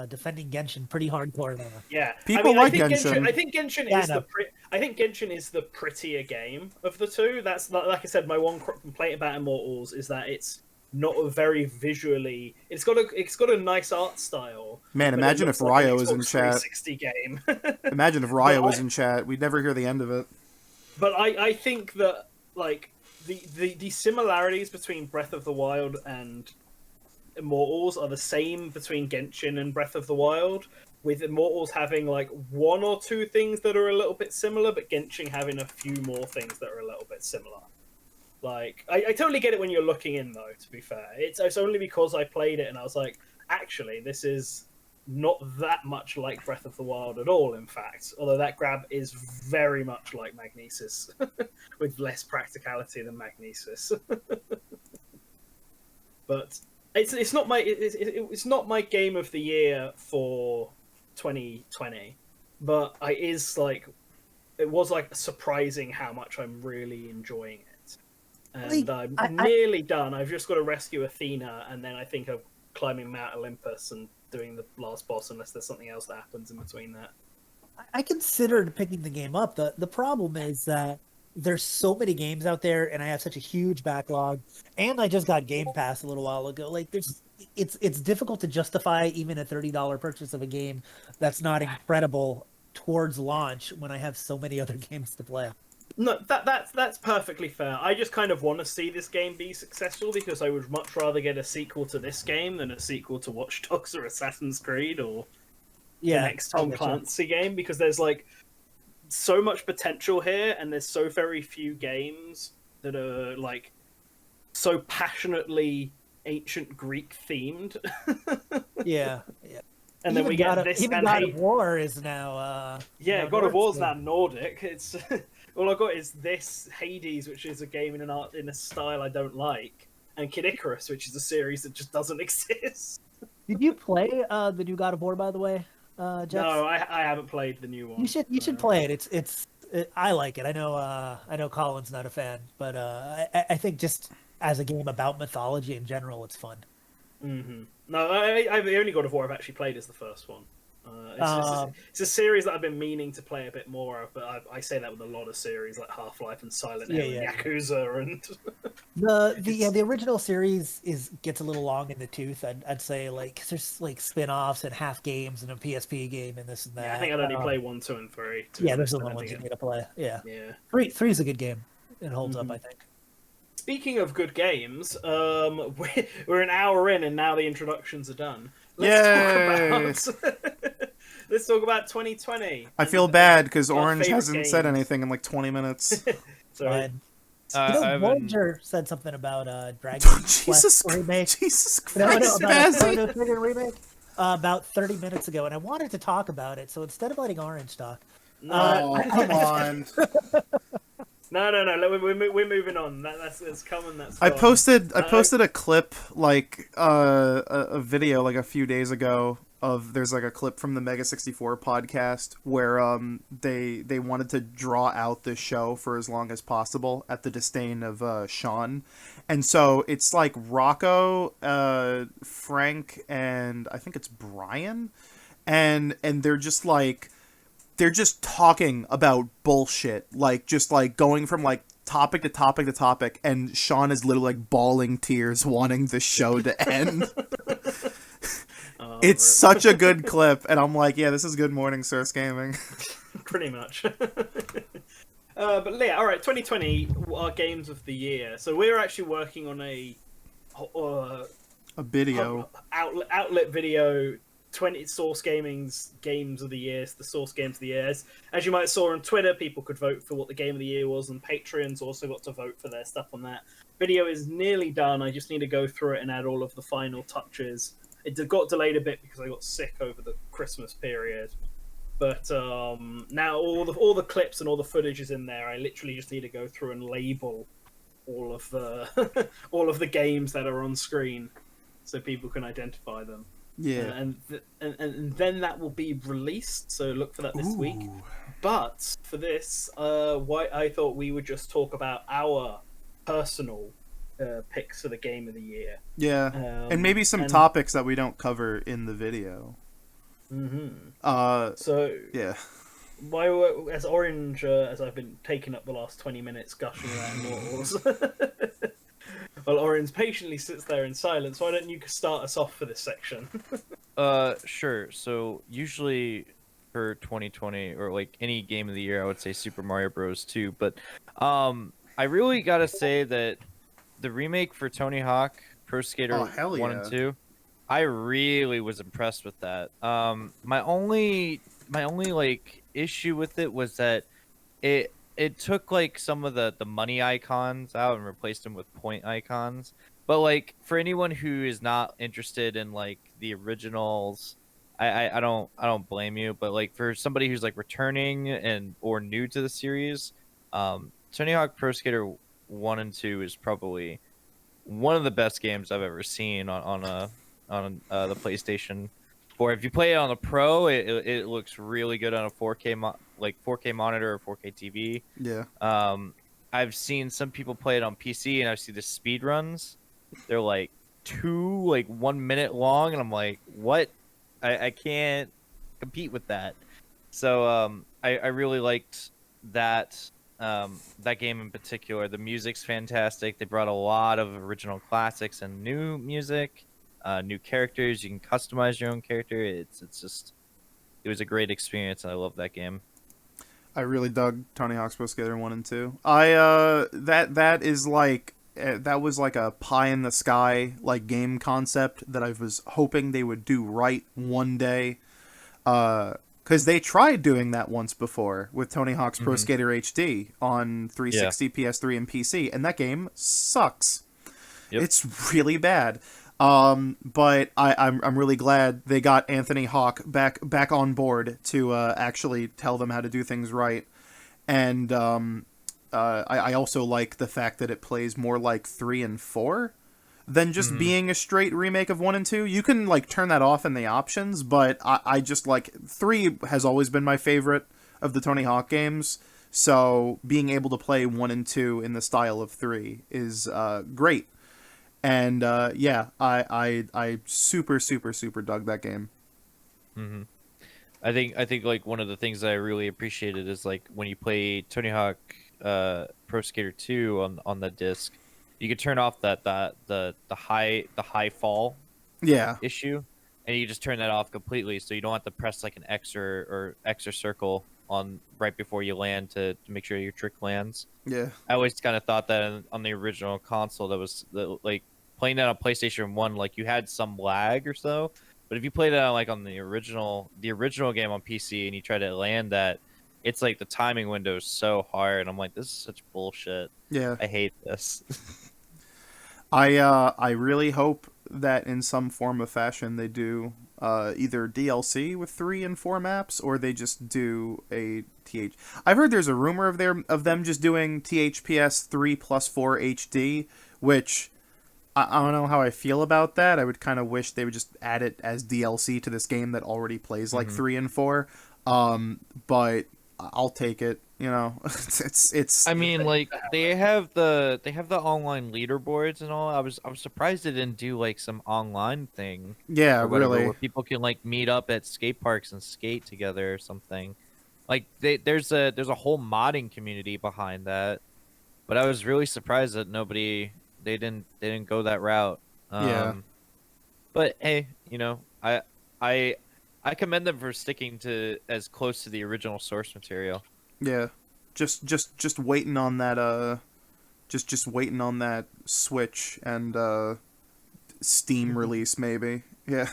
defending Genshin pretty hardcore now. Yeah, people like Genshin. I think Genshin is the prettier game of the two. That's like I said. My one complaint about Immortals is that it's not a very visually. It's got a nice art style. Man, imagine if Ryo was in chat. 360 game. Imagine if Ryo was in chat. We'd never hear the end of it. But I think that like the similarities between Breath of the Wild and Immortals are the same between Genshin and Breath of the Wild, with Immortals having like one or two things that are a little bit similar, but Genshin having a few more things that are a little bit similar. Like, I totally get it when you're looking in, though, to be fair. It's only because I played it and I was like, actually, this is not that much like Breath of the Wild at all, in fact. Although that grab is very much like Magnesis, with less practicality than Magnesis. But it's not my game of the year for 2020, but it was like surprising how much I'm really enjoying it. And I'm nearly done. I've just got to rescue Athena, and then I think I'm climbing Mount Olympus and doing the last boss, unless there's something else that happens in between that. I considered picking the game up. The problem is that there's so many games out there, and I have such a huge backlog. And I just got Game Pass a little while ago. Like, it's difficult to justify even a $30 purchase of a game that's not incredible towards launch when I have so many other games to play. No, that's perfectly fair. I just kind of want to see this game be successful, because I would much rather get a sequel to this game than a sequel to Watch Dogs or Assassin's Creed or the next Tom Clancy game, because there's like so much potential here, and there's so very few games that are like so passionately ancient Greek themed. Yeah. And then we get this. Even God of War is now. God of War's now Nordic. It's all I got is this Hades, which is a game in a style I don't like, and Kid Icarus, which is a series that just doesn't exist. Did you play the new God of War, by the way, Jex? No, I haven't played the new one. You should play it. I like it. I know Colin's not a fan, but I think just as a game about mythology in general, it's fun. Mm-hmm. No, the only God of War I've actually played is the first one. It's a series that I've been meaning to play a bit more of, but I say that with a lot of series like Half-Life and Silent Hill and Yakuza and the original series gets a little long in the tooth. I'd say, like, 'cause there's like spin-offs and half games and a PSP game and this and that. Yeah, I think I'd only play 1, 2, and 3. There's the ones you need to play. Yeah. 3 is a good game. It holds up, I think. Speaking of good games, we're an hour in and now the introductions are done. Let's talk about 2020. I feel bad because Orange hasn't said anything in like 20 minutes. Sorry. Boranger said something about Dragon Quest remake. Jesus Christ, about a Chrono Trigger remake about 30 minutes ago, and I wanted to talk about it. So instead of letting Orange talk, come on. No. We're moving on. That's coming. That's. I posted a clip, like a video like a few days ago of there's like a clip from the Mega 64 podcast where they wanted to draw out this show for as long as possible at the disdain of Sean, and so it's like Rocco, Frank, and I think it's Brian, and they're just like. They're just talking about bullshit, like just like going from like topic to topic to topic, and Sean is literally like bawling tears, wanting the show to end. It's such a good clip, and I'm like, yeah, this is good morning, Source Gaming. Pretty much. But yeah, all right, 2020 our games of the year. So we're actually working on a video outlet video. 20 Source Gaming's games of the year, the Source games of the year. As you might have saw on Twitter, people could vote for what the game of the year was, and Patreons also got to vote for their stuff on that. Video is nearly done. I just need to go through it and add all of the final touches. It got delayed a bit because I got sick over the Christmas period. But now all the clips and all the footage is in there. I literally just need to go through and label all of the all of the games that are on screen so people can identify them. Yeah, and then that will be released. So look for that this week. But for this, I thought we would just talk about our personal picks for the game of the year. Yeah, and maybe some topics that we don't cover in the video. Mm-hmm. So yeah. As Orange, as I've been taking up the last 20 minutes gushing about Immortals. Well, Orange patiently sits there in silence. Why don't you start us off for this section? Sure. So usually for 2020 or like any game of the year, I would say Super Mario Bros. 2. But I really gotta say that the remake for Tony Hawk Pro Skater 1 and 2, I really was impressed with that. My only like issue with it was that it took like some of the money icons out and replaced them with point icons. But like for anyone who is not interested in like the originals, I don't blame you. But like for somebody who's like returning or new to the series, Tony Hawk Pro Skater 1 and 2 is probably one of the best games I've ever seen on the PlayStation 4. If you play it on the Pro, it looks really good on a 4K 4K monitor or 4K TV. Yeah. I've seen some people play it on PC, and I've seen the speed runs. They're like 1 minute long, and I'm like, what? I can't compete with that. So I really liked that game in particular. The music's fantastic. They brought a lot of original classics and new music, new characters. You can customize your own character. It was a great experience, and I love that game. I really dug Tony Hawk's Pro Skater 1 and 2. That was like a pie in the sky like game concept that I was hoping they would do right one day. Because they tried doing that once before with Tony Hawk's Pro Skater HD on 360, PS3, and PC, and that game sucks. Yep. It's really bad. But I'm really glad they got Anthony Hawk back on board to actually tell them how to do things right. And I also like the fact that it plays more like 3 and 4. than just being a straight remake of 1 and 2. You can like turn that off in the options, but I just like 3 has always been my favorite of the Tony Hawk games. So being able to play 1 and 2 in the style of 3 is great. And yeah, I super dug that game. Mm-hmm. I think like one of the things that I really appreciated is like when you play Tony Hawk Pro Skater 2 on the disc, you could turn off the high fall issue, and you just turn that off completely, so you don't have to press like an X or circle on right before you land to make sure your trick lands. Yeah, I always kind of thought that on the original console, that was like playing that on PlayStation 1, like you had some lag or so. But if you played it on, like on the original game on PC and you try to land that, it's like the timing window is so hard. I'm like, this is such bullshit. yeah. I hate this. I really hope that in some form of fashion they do either DLC with 3 and 4 maps, or they just do a TH. I've heard there's a rumor of them just doing THPS 3+4 HD, which I don't know how I feel about that. I would kind of wish they would just add it as DLC to this game that already plays like 3 and 4. But I'll take it. You know, it's. I mean, like they have the online leaderboards and all. I was surprised they didn't do like some online thing. Yeah, or whatever, really. where people can like meet up at skate parks and skate together or something. Like there's a whole modding community behind that. But I was really surprised that they didn't go that route. Yeah. But hey, you know, I commend them for sticking to as close to the original source material. Yeah, just waiting on that. Just waiting on that Switch and Steam release, maybe. Yeah.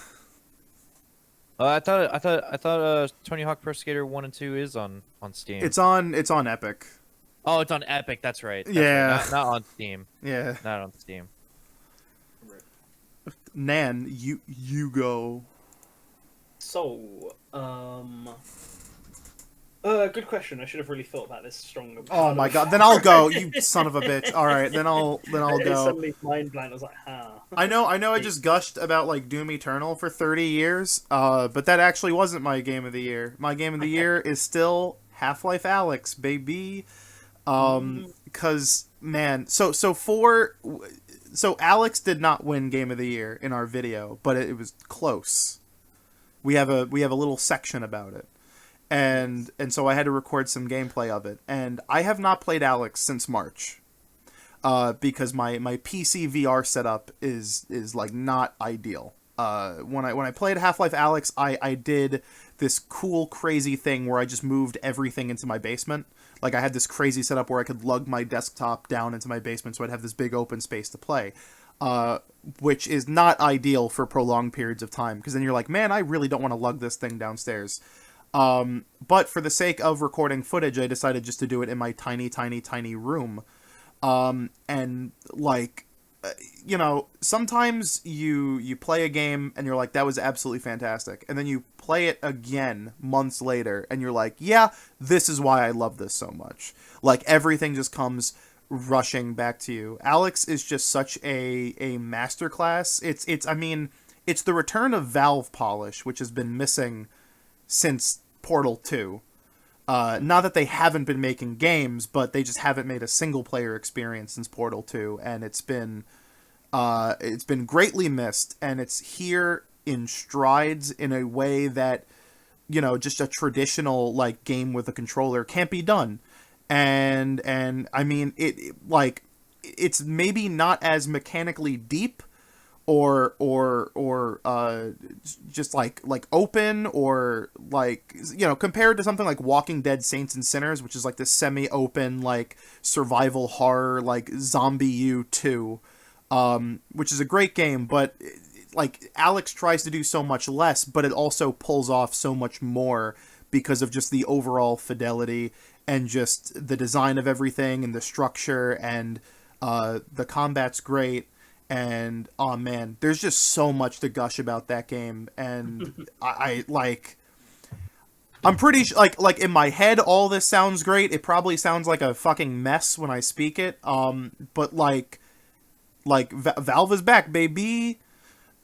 I thought Tony Hawk Pro Skater 1 and 2 is on Steam. It's on Epic. Oh, it's on Epic. That's right. Yeah. Right. Not on Steam. Yeah. Not on Steam. Nan, you go. So, good question. I should have really thought about this stronger. Oh my god, then I'll go, you son of a bitch. Alright, then I'll go. Suddenly mind blank. I was like, I know I just gushed about like Doom Eternal for 30 years, but that actually wasn't my game of the year. My game of the year is still Half-Life Alyx, baby. Cause man, so Alyx did not win game of the year in our video, but it was close. We have a little section about it. And so I had to record some gameplay of it. And I have not played Alyx since March. Because my PC VR setup is like not ideal. When I played Half-Life Alyx, I did this cool crazy thing where I just moved everything into my basement. Like I had this crazy setup where I could lug my desktop down into my basement so I'd have this big open space to play. Which is not ideal for prolonged periods of time, because then you're like, man, I really don't want to lug this thing downstairs. But for the sake of recording footage, I decided just to do it in my tiny room. And like, you know, sometimes you play a game and you're like, that was absolutely fantastic. And then you play it again months later and you're like, yeah, this is why I love this so much. Like everything just comes rushing back to you. Alyx is just such a masterclass. It's the return of Valve polish, which has been missing since Portal 2. Not that they haven't been making games, but they just haven't made a single player experience since Portal 2, and it's been greatly missed, and it's here in strides in a way that, you know, just a traditional like game with a controller can't be done. And I mean it's maybe not as mechanically deep or just like open, or like, you know, compared to something like Walking Dead Saints and Sinners, which is like this semi-open like survival horror like Zombie 2, which is a great game, but like Alyx tries to do so much less, but it also pulls off so much more because of just the overall fidelity and just the design of everything and the structure, and the combat's great. And oh man, there's just so much to gush about that game, and I'm pretty like in my head all this sounds great. It probably sounds like a fucking mess when I speak it, but like Like Valve is back, baby.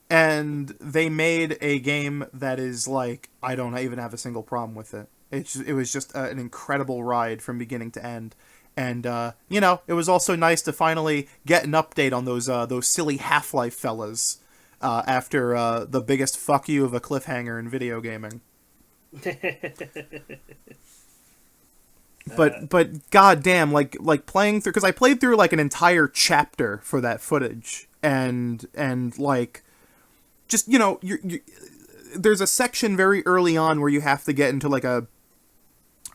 And they made a game that is like, I don't even have a single problem with it. It was just an incredible ride from beginning to end. And you know, it was also nice to finally get an update on those silly Half-Life fellas after the biggest fuck you of a cliffhanger in video gaming. But goddamn, like playing through, because I played through like an entire chapter for that footage, and like, just, you know, there's a section very early on where you have to get into like a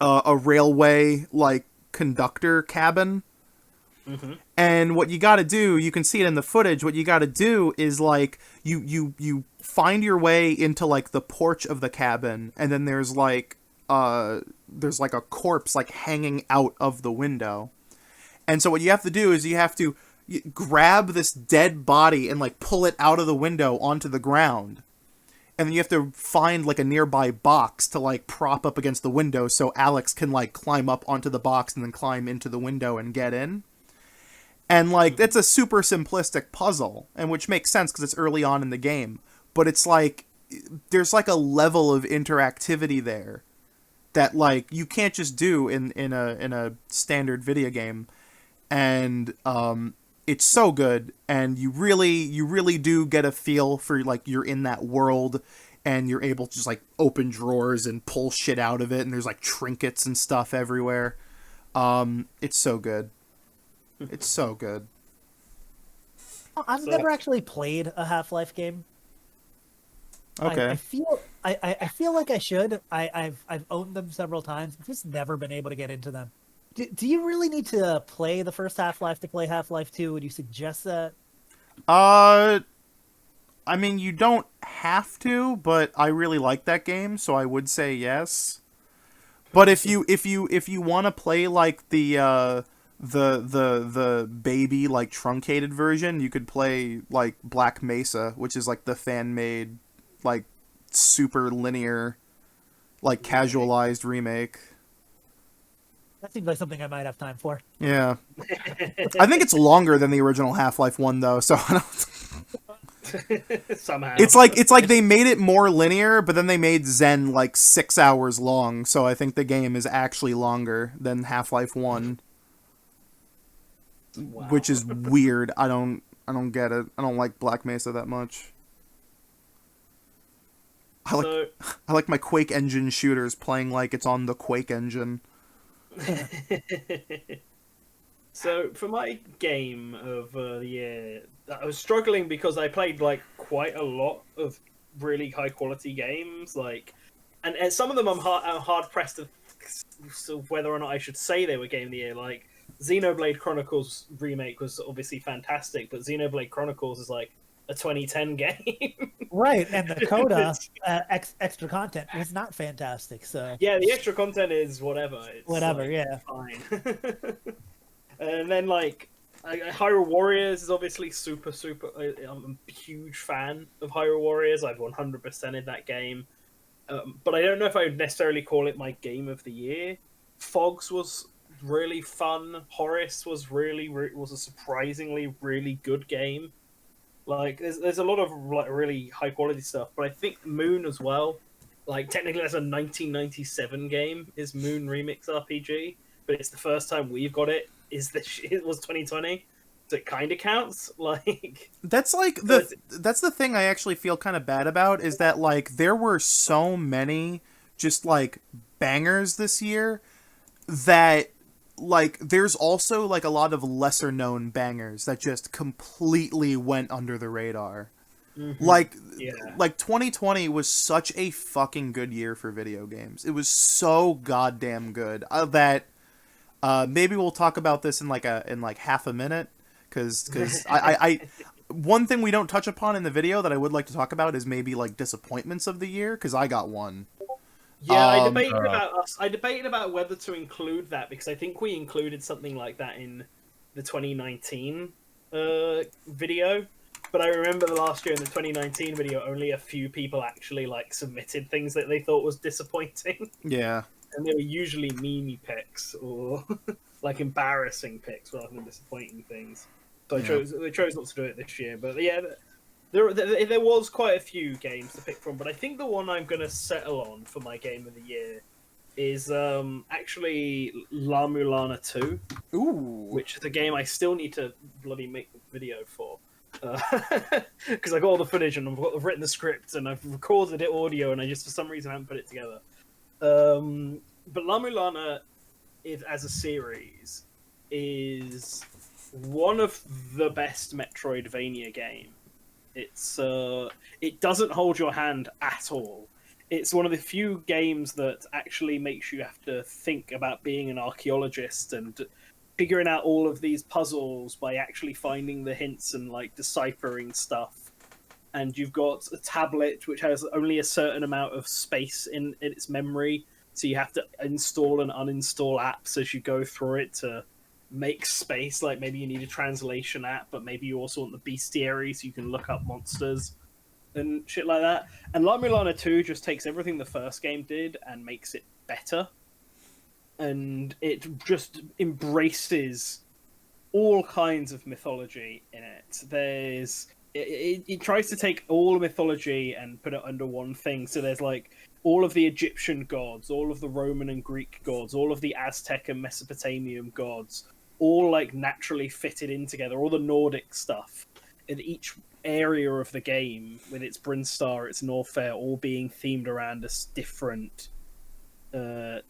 railway like conductor cabin. Mm-hmm. And what you got to do, you can see it in the footage, what you got to do is like you find your way into like the porch of the cabin, and then there's like a corpse like hanging out of the window. And so what you have to do is you have to grab this dead body and like pull it out of the window onto the ground. And then you have to find like a nearby box to like prop up against the window so Alex can like climb up onto the box and then climb into the window and get in. And like, it's a super simplistic puzzle, and which makes sense because it's early on in the game. But it's like, there's like a level of interactivity there that like you can't just do in a standard video game. And it's so good, and you really do get a feel for like you're in that world, and you're able to just like open drawers and pull shit out of it, and there's like trinkets and stuff everywhere. It's so good. It's so good. I've never actually played a Half-Life game. Okay. I feel like I should. I've owned them several times. I've just never been able to get into them. Do you really need to play the first Half-Life to play Half-Life 2? Would you suggest that? I mean, you don't have to, but I really like that game, so I would say yes. But if you want to play like the baby like truncated version, you could play like Black Mesa, which is like the fan-made like super linear like casualized remake. That seems like something I might have time for. Yeah. I think it's longer than the original Half-Life 1 though, so I don't... Somehow. It's like they made it more linear, but then they made Zen like 6 hours long, so I think the game is actually longer than Half-Life 1. Wow. Which is weird. I don't get it. I don't like Black Mesa that much. I like my Quake engine shooters playing like it's on the Quake engine. So for my game of the year, I was struggling because I played like quite a lot of really high quality games, like, and some of them I'm hard pressed to whether or not I should say they were game of the year. Like Xenoblade Chronicles remake was obviously fantastic, but Xenoblade Chronicles is like a 2010 game. Right, and the Coda extra content was not fantastic. So yeah, the extra content is whatever. It's whatever, like, yeah. fine. And then like Hyrule Warriors is obviously super. I'm a huge fan of Hyrule Warriors. I've 100%ed that game, but I don't know if I would necessarily call it my game of the year. Fogs was really fun. Horace was was a surprisingly really good game. Like there's a lot of like really high quality stuff, but I think Moon as well. Like technically that's a 1997 game, is Moon Remix RPG, but it's the first time we've got it. It was 2020, so it kind of counts. Like that's like that's the thing I actually feel kind of bad about, is that like there were so many just like bangers this year that like there's also like a lot of lesser known bangers that just completely went under the radar. Mm-hmm. Like 2020 was such a fucking good year for video games. It was so goddamn good that maybe we'll talk about this in like half a minute, because I one thing we don't touch upon in the video that I would like to talk about is maybe like disappointments of the year, because I got one. Yeah, I debated about whether to include that, because I think we included something like that in the 2019 video. But I remember the last year in the 2019 video, only a few people actually like submitted things that they thought was disappointing. Yeah. And they were usually meme picks or like embarrassing picks rather than disappointing things. So Yeah. they chose not to do it this year. But yeah, there was quite a few games to pick from. But I think the one I'm going to settle on for my game of the year is actually La Mulana 2, Ooh. which is a game I still need to bloody make the video for. Because I got all the footage and I've written the script and I've recorded it audio and I just for some reason haven't put it together. But La Mulana, as a series, is one of the best Metroidvania game. It doesn't hold your hand at all. It's one of the few games that actually makes you have to think about being an archaeologist and figuring out all of these puzzles by actually finding the hints and like deciphering stuff. And you've got a tablet which has only a certain amount of space in its memory, so you have to install and uninstall apps as you go through it to make space. Like maybe you need a translation app, but maybe you also want the bestiary so you can look up monsters and shit like that. And La Mulana 2 just takes everything the first game did and makes it better. And it just embraces all kinds of mythology in it. It tries to take all mythology and put it under one thing. So there's like all of the Egyptian gods, all of the Roman and Greek gods, all of the Aztec and Mesopotamian gods, all like naturally fitted in together, all the Nordic stuff. In each area of the game, with its Brinstar, its Norfair, all being themed around a different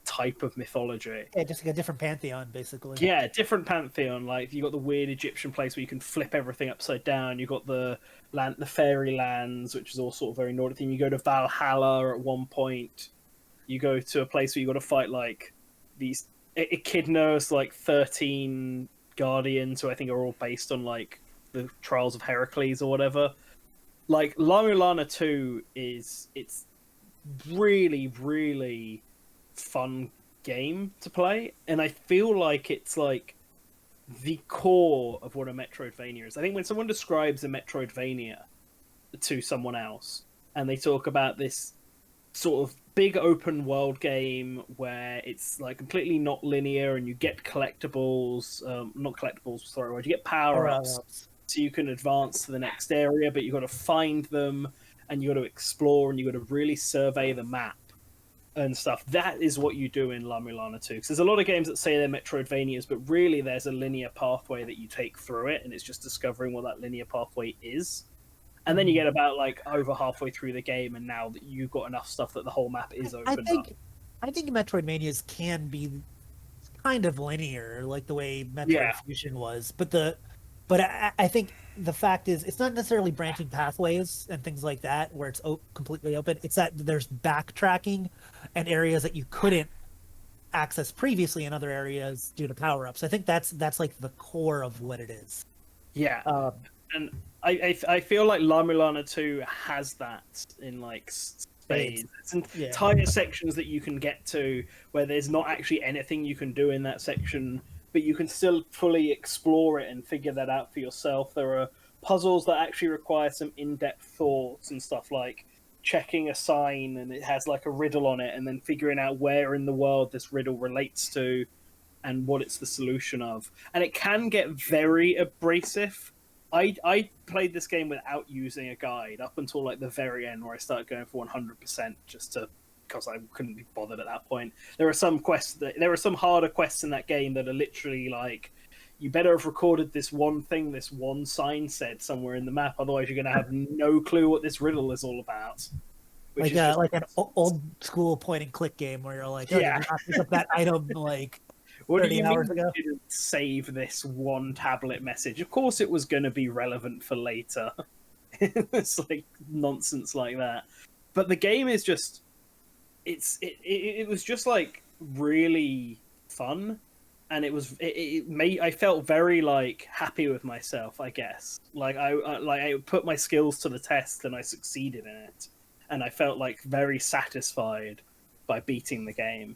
type of mythology. Yeah, just like a different pantheon, basically. Yeah, different pantheon. Like you got the weird Egyptian place where you can flip everything upside down. You got the fairy lands, which is all sort of very Nordic theme. You go to Valhalla at one point. You go to a place where you got to fight like these Echidna's like 13 guardians, who I think are all based on like the Trials of Heracles or whatever. Like La Mulana 2 it's really, really fun game to play, and I feel like it's like the core of what a Metroidvania is. I think when someone describes a Metroidvania to someone else and they talk about this sort of big open world game where it's like completely not linear and you get collectibles, not collectibles, sorry, you get power-ups so you can advance to the next area, but you've got to find them and you've got to explore and you've got to really survey the map and stuff. That is what you do in La Mulana 2. Because there's a lot of games that say they're Metroidvanias, but really there's a linear pathway that you take through it, and it's just discovering what that linear pathway is. And then you get about like over halfway through the game, and now that you've got enough stuff that the whole map is opened up. I think Metroidvanias can be kind of linear, like the way Metroid Fusion was. But I think the fact is, it's not necessarily branching pathways and things like that where it's completely open. It's that there's backtracking and areas that you couldn't access previously in other areas due to power-ups. I think that's like the core of what it is. Yeah, and I feel like La Mulana 2 has that in like spades. It's entire sections that you can get to where there's not actually anything you can do in that section, but you can still fully explore it and figure that out for yourself. There are puzzles that actually require some in-depth thoughts and stuff, like checking a sign and it has like a riddle on it and then figuring out where in the world this riddle relates to and what it's the solution of. And it can get very abrasive. I played this game without using a guide up until like the very end, where I started going for 100% because I couldn't be bothered at that point. There are some harder quests in that game that are literally like, you better have recorded this one thing this one sign said somewhere in the map, otherwise you're going to have no clue what this riddle is all about. Like an old school point and click game where you're like, oh, yeah, did you not pick up that item like what 30 do you hours mean ago? You didn't save this one tablet message? Of course it was going to be relevant for later. It's like nonsense like that. But the game is just, it was just like really fun, and I felt very like happy with myself, I guess. Like I put my skills to the test and I succeeded in it, and I felt like very satisfied by beating the game.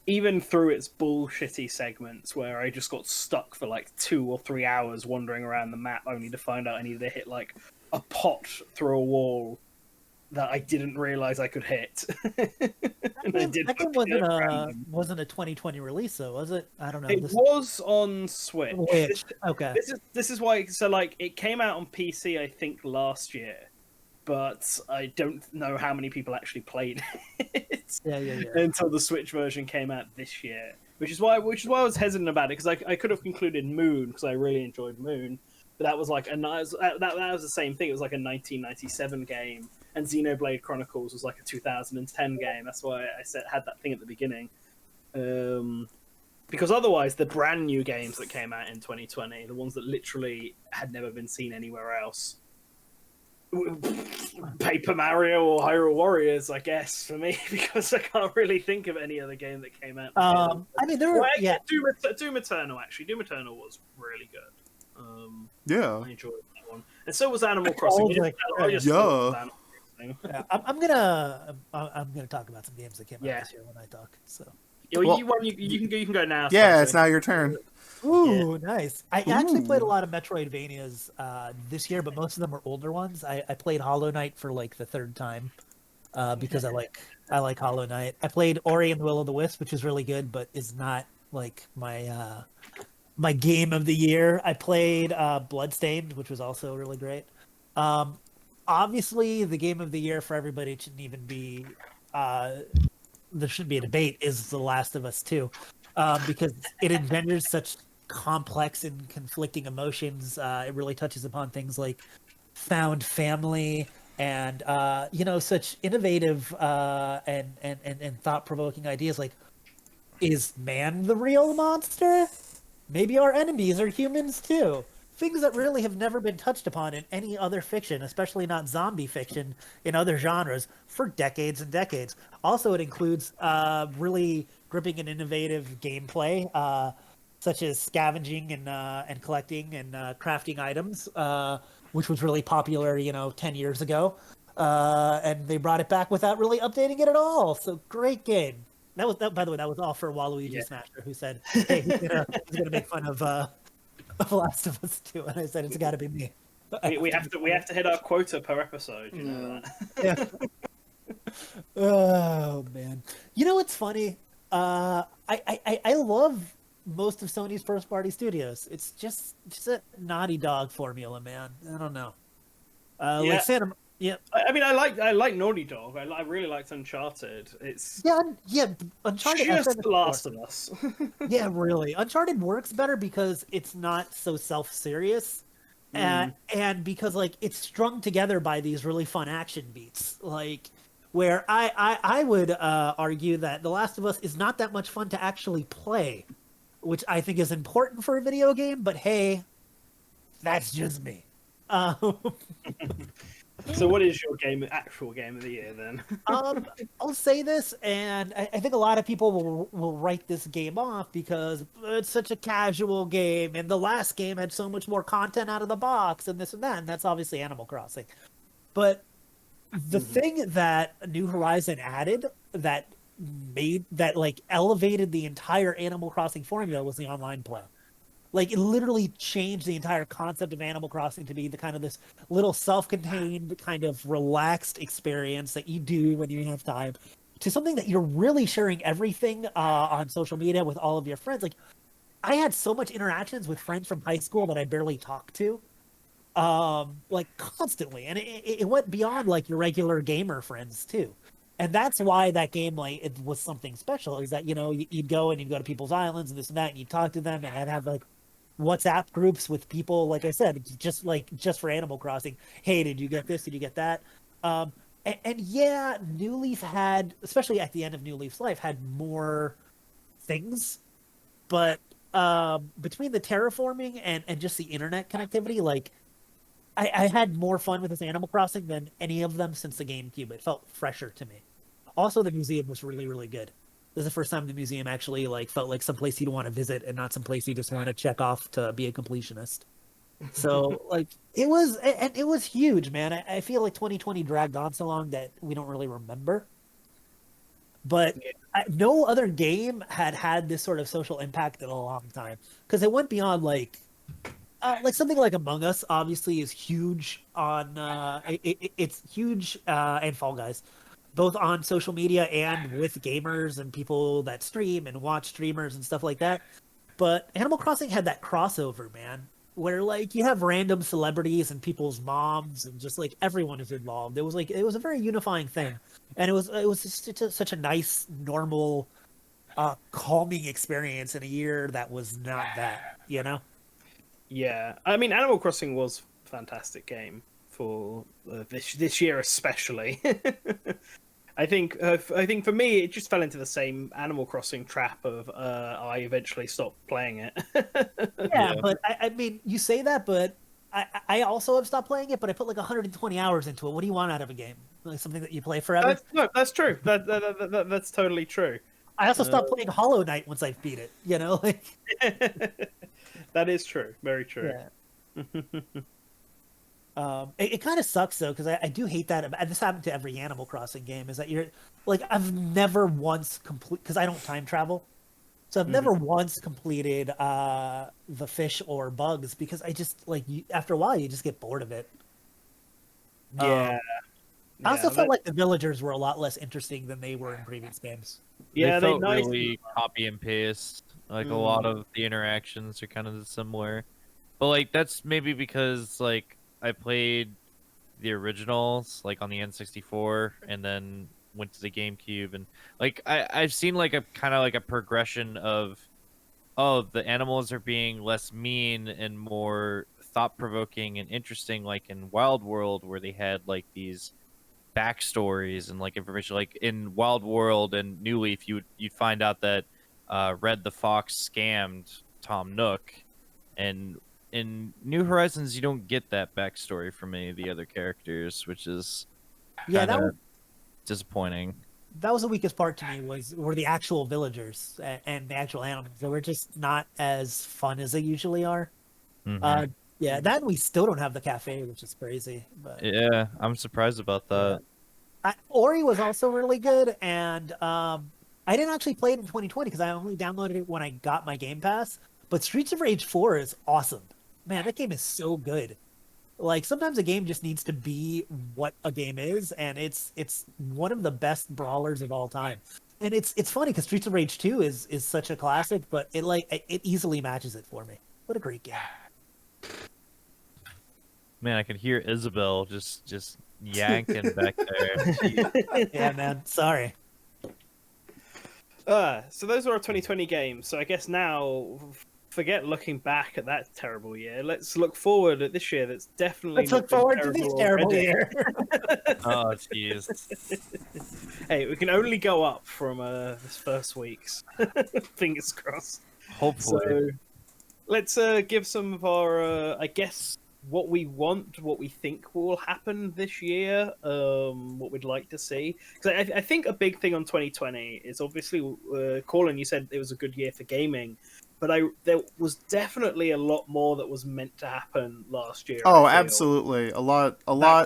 Even through its bullshitty segments where I just got stuck for like 2 or 3 hours wandering around the map only to find out I needed to hit like a pot through a wall that I didn't realize I could hit. And I did That game hook it at wasn't a 2020 release, though, was it? I don't know. It was on Switch. Switch. Okay. This is why. So like, it came out on PC, I think, last year, but I don't know how many people actually played it Yeah. until the Switch version came out this year. Which is why I was hesitant about it, because I could have concluded Moon, because I really enjoyed Moon, but that was like that was the same thing. It was like a 1997 game, and Xenoblade Chronicles was like a 2010 game. That's why I had that thing at the beginning. Because otherwise, the brand new games that came out in 2020, the ones that literally had never been seen anywhere else, Paper Mario or Hyrule Warriors, I guess, for me, because I can't really think of any other game that came out. I mean, there were Doom Eternal, actually. Doom Eternal was really good. Yeah. I enjoyed that one, and so was Animal Crossing. I'm gonna talk about some games that came out this year when I talk. So you can go now. Yeah, it's now your turn. Ooh, nice. I actually played a lot of Metroidvanias this year, but most of them are older ones. I played Hollow Knight for like the third time because I like Hollow Knight. I played Ori and the Will of the Wisp, which is really good, but is not like my my game of the year. I played Bloodstained, which was also really great. Obviously, the game of the year for everybody shouldn't even be. There shouldn't be a debate. Is The Last of Us 2, because it engenders such complex and conflicting emotions. It really touches upon things like found family and such innovative and thought-provoking ideas like, is man the real monster? Maybe our enemies are humans too. Things that really have never been touched upon in any other fiction, especially not zombie fiction in other genres, for decades and decades. Also, it includes really gripping and innovative gameplay, such as scavenging and collecting and crafting items, which was really popular, 10 years ago. And they brought it back without really updating it at all. So great game. By the way, that was all for Waluigi Smasher, who said, "Hey, he's gonna make fun of Last of Us 2," and I said, "It's got to be me." We have to hit our quota per episode. You know that. Yeah. Oh man, what's funny? I love most of Sony's first party studios. It's just a Naughty Dog formula, man. I don't know. Like Santa. Yeah, I mean, I like Naughty Dog. I really liked Uncharted. It's Uncharted. Just The Last of Us. Yeah, really. Uncharted works better because it's not so self-serious, and because like it's strung together by these really fun action beats. Like where I would argue that The Last of Us is not that much fun to actually play, which I think is important for a video game. But hey, that's just me. So what is your actual game of the year then? I'll say this, and I think a lot of people will write this game off because it's such a casual game, and the last game had so much more content out of the box, and this and that, and that's obviously Animal Crossing. But the thing that New Horizon added that elevated the entire Animal Crossing formula was the online play. Like, it literally changed the entire concept of Animal Crossing to be the kind of this little self-contained kind of relaxed experience that you do when you have time, to something that you're really sharing everything on social media with all of your friends. Like, I had so much interactions with friends from high school that I barely talked to, like constantly. And it went beyond like your regular gamer friends too. And that's why that game, like, it was something special, is that, you'd go to people's islands and this and that, and you'd talk to them, and I'd have like WhatsApp groups with people, like I said, just for Animal Crossing. Hey, did you get this? Did you get that? And yeah, New Leaf had, especially at the end of New Leaf's life, had more things, but between the terraforming and just the internet connectivity, like I had more fun with this Animal Crossing than any of them since the GameCube. It felt fresher to me. Also, the museum was really, really good. This is the first time the museum actually felt like someplace you'd want to visit and not someplace you just want to check off to be a completionist. So it was huge, man. I feel like 2020 dragged on so long that we don't really remember. But no other game had this sort of social impact in a long time, because it went beyond like something like Among Us obviously is huge on it's huge and Fall Guys, both on social media and with gamers and people that stream and watch streamers and stuff like that. But Animal Crossing had that crossover, man, where like you have random celebrities and people's moms and just like everyone is involved. It was a very unifying thing, and it was just such a nice, normal, calming experience in a year that was not that, you know. Yeah, I mean, Animal Crossing was a fantastic game for this year especially. I think for me it just fell into the same Animal Crossing trap of I eventually stopped playing it. Yeah, but I mean, you say that, but I also have stopped playing it. But I put like 120 hours into it. What do you want out of a game? Like something that you play forever? That's true. That's totally true. I also stopped playing Hollow Knight once I beat it. You know, like That is true. Very true. yeah. It kind of sucks though because I do hate that. This happened to every Animal Crossing game. Is that you're like I've never once complete because I don't time travel, so I've never once completed the fish or bugs because I just like after a while you just get bored of it. Yeah. I also felt like the villagers were a lot less interesting than they were in previous games. Yeah, they felt really copy and paste. Like a lot of the interactions are kind of similar, but like that's maybe because like I played the originals like on the N64 and then went to the GameCube, and like I've seen like a kind of like a progression of the animals are being less mean and more thought-provoking and interesting, like in Wild World where they had like these backstories and like information. Like in Wild World and New Leaf you'd find out that Red the Fox scammed Tom Nook, and in New Horizons you don't get that backstory from any of the other characters, which is That was disappointing. that was the weakest part to me were the actual villagers and the actual animals. They were just not as fun as they usually are. That we still don't have the cafe, which is crazy. But Yeah, I'm surprised about that. Ori was also really good, and I didn't actually play it in 2020 because I only downloaded it when I got my Game Pass. But Streets of Rage 4 is awesome. Man, that game is so good. Like sometimes a game just needs to be what a game is, and it's one of the best brawlers of all time. And it's funny because Streets of Rage 2 is such a classic, but it easily matches it for me. What a great game. Man, I can hear Isabel just yanking back there. Yeah, man. Sorry. So those are our 2020 games. So I guess now, forget looking back at that terrible year. Let's look forward at this year. That's definitely Let's look forward to this terrible year. Oh, jeez. Hey, we can only go up from this first week's. Fingers crossed. Hopefully. So, let's give some of our, I guess, what we want, what we think will happen this year, what we'd like to see. Because I think a big thing on 2020 is obviously, Colin, you said it was a good year for gaming, but there was definitely a lot more that was meant to happen last year. Oh, absolutely. A lot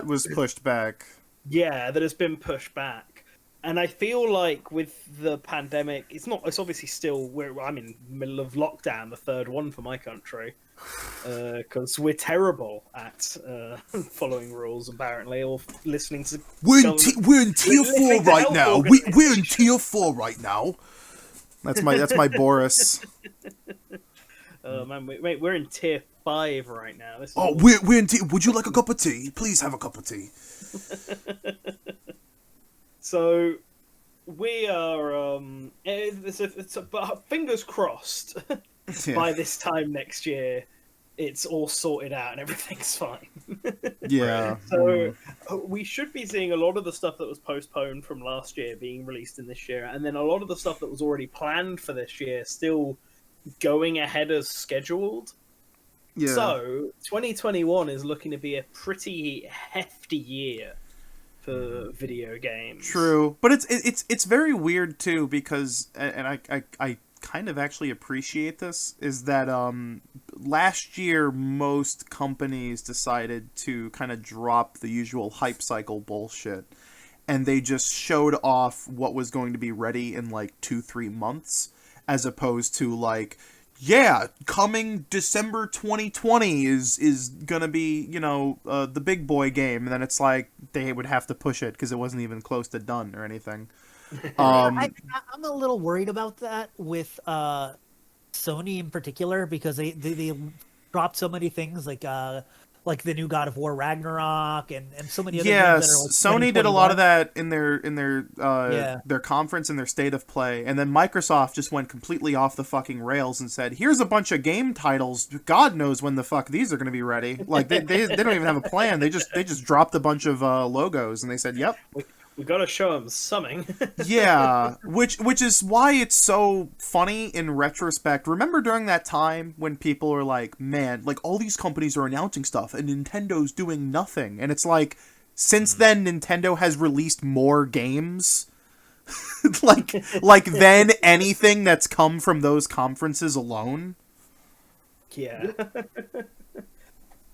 was pushed back. Yeah, that has been pushed back. And I feel like with the pandemic, it's obviously still, I'm in the middle of lockdown, the third one for my country. Because we're terrible at following rules, apparently, or listening to. We're in tier 4 right now. We're in tier 4 right now. That's my Boris. Man, we're in tier 5 right now. We're in tier. Would you like a cup of tea? Please have a cup of tea. So we are. Fingers crossed. Yeah. By this time next year, it's all sorted out and everything's fine. Yeah. So we should be seeing a lot of the stuff that was postponed from last year being released in this year, and then a lot of the stuff that was already planned for this year still going ahead as scheduled. Yeah. So 2021 is looking to be a pretty hefty year for video games. True, but it's very weird too because, and I kind of actually appreciate this, is that last year most companies decided to kind of drop the usual hype cycle bullshit, and they just showed off what was going to be ready in like 2-3 months, as opposed to like, yeah, coming December 2020 is gonna be, you know, the big boy game, and then it's like they would have to push it because it wasn't even close to done or anything. I'm a little worried about that with Sony in particular, because they dropped so many things like the new God of War Ragnarok and so many other games that are like Sony did a lot of 2021. that in their conference and their state of play, and then Microsoft just went completely off the fucking rails and said, "Here's a bunch of game titles. God knows when the fuck these are going to be ready." Like they don't even have a plan. They just dropped a bunch of logos and they said, "Yep." We got to show them something. Yeah, which is why it's so funny in retrospect. Remember during that time when people are like, "Man, like all these companies are announcing stuff and Nintendo's doing nothing," and it's like, since then Nintendo has released more games, like than anything that's come from those conferences alone. Yeah.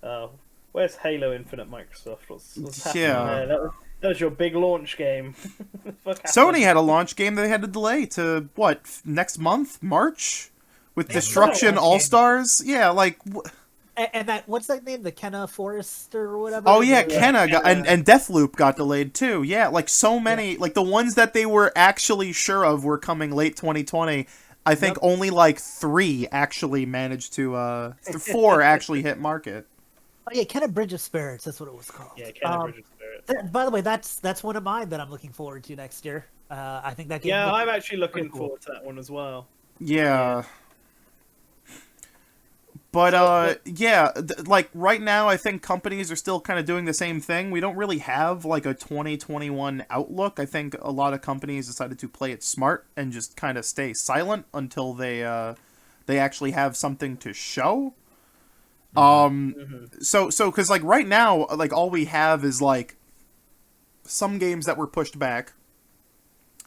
Oh, where's Halo Infinite, Microsoft? What's happening Yeah. there? That was your big launch game. Fuck happened? Sony had a launch game that they had to delay to what, next month, March, with Yeah, Destruction launch All game. Stars. Yeah, like. And that, what's that name? The Kenna Forrester or whatever? Oh yeah, The- Kenna got, and Deathloop got delayed too. Yeah, like so many, like the ones that they were actually sure of were coming late 2020. I think Yep. only like 3 actually managed to 4 actually hit market. Oh yeah, Kenna Bridge of Spirits. That's what it was called. Yeah, Kenna Bridge of Spirits. By the way, that's one of mine that I'm looking forward to next year. I think that game. Yeah, looks I'm actually looking pretty cool. forward to that one as well. Yeah. But yeah, like right now I think companies are still kind of doing the same thing. We don't really have like a 2021 outlook. I think a lot of companies decided to play it smart and just kind of stay silent until they actually have something to show. So cuz like right now like all we have is like some games that were pushed back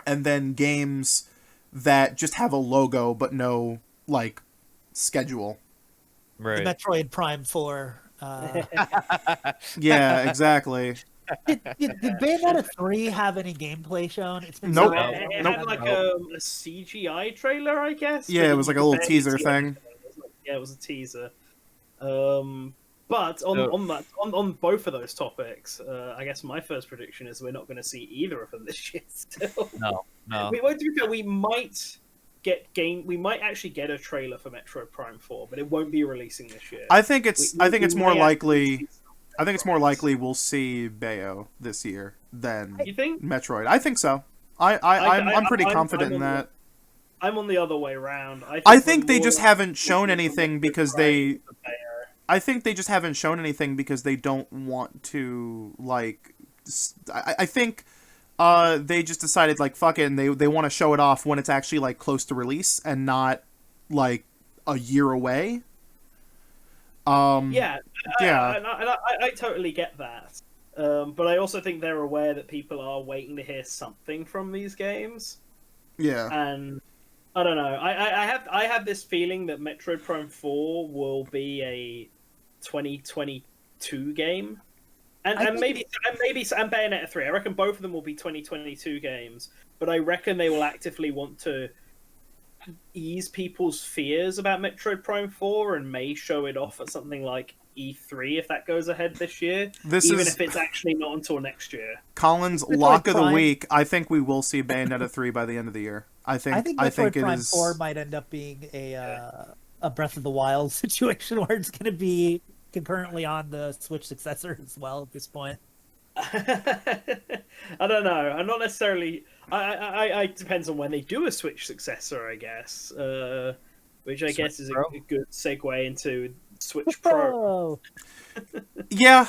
and then games that just have a logo but no like schedule. Right. The Metroid Prime 4. Yeah, exactly. Did Bayonetta 3 have any gameplay shown? It's been Nope. so long. It Nope. had like a CGI trailer, I guess. Yeah, but it was like a you little could teaser barely see thing. anything. Yeah, it was a teaser. But on both of those topics, I guess my first prediction is we're not going to see either of them this year. Still, No. to be fair, we might actually get a trailer for Metroid Prime 4, but it won't be releasing this year. I think it's We more might likely. actually see I think it's more likely we'll see Bayo this year than You think? Metroid. I think so. I'm pretty I'm confident in on that. I'm on the other way around. I think they we're just more haven't shown likely anything to because Prime they. than Bayo. I think they just haven't shown anything because they don't want to like. I think they just decided like fuck it, and they want to show it off when it's actually like close to release and not like a year away. Yeah, yeah. I totally get that. But I also think they're aware that people are waiting to hear something from these games, Yeah. and I don't know. I have this feeling that Metroid Prime 4 will be a 2022 game, and maybe Bayonetta 3. I reckon both of them will be 2022 games, but I reckon they will actively want to ease people's fears about Metroid Prime 4 and may show it off at something like E3 if that goes ahead this year, even if it's actually not until next year. Colin's Metroid lock of the Prime- week. I think we will see Bayonetta 3 by the end of the year. I think Metroid it Prime is 4 might end up being a Breath of the Wild situation where it's going to be concurrently on the Switch successor as well at this point. I don't know. I'm not necessarily. I depends on when they do a Switch successor, I guess. Which I guess is a good segue into Switch Pro. Oh, Yeah.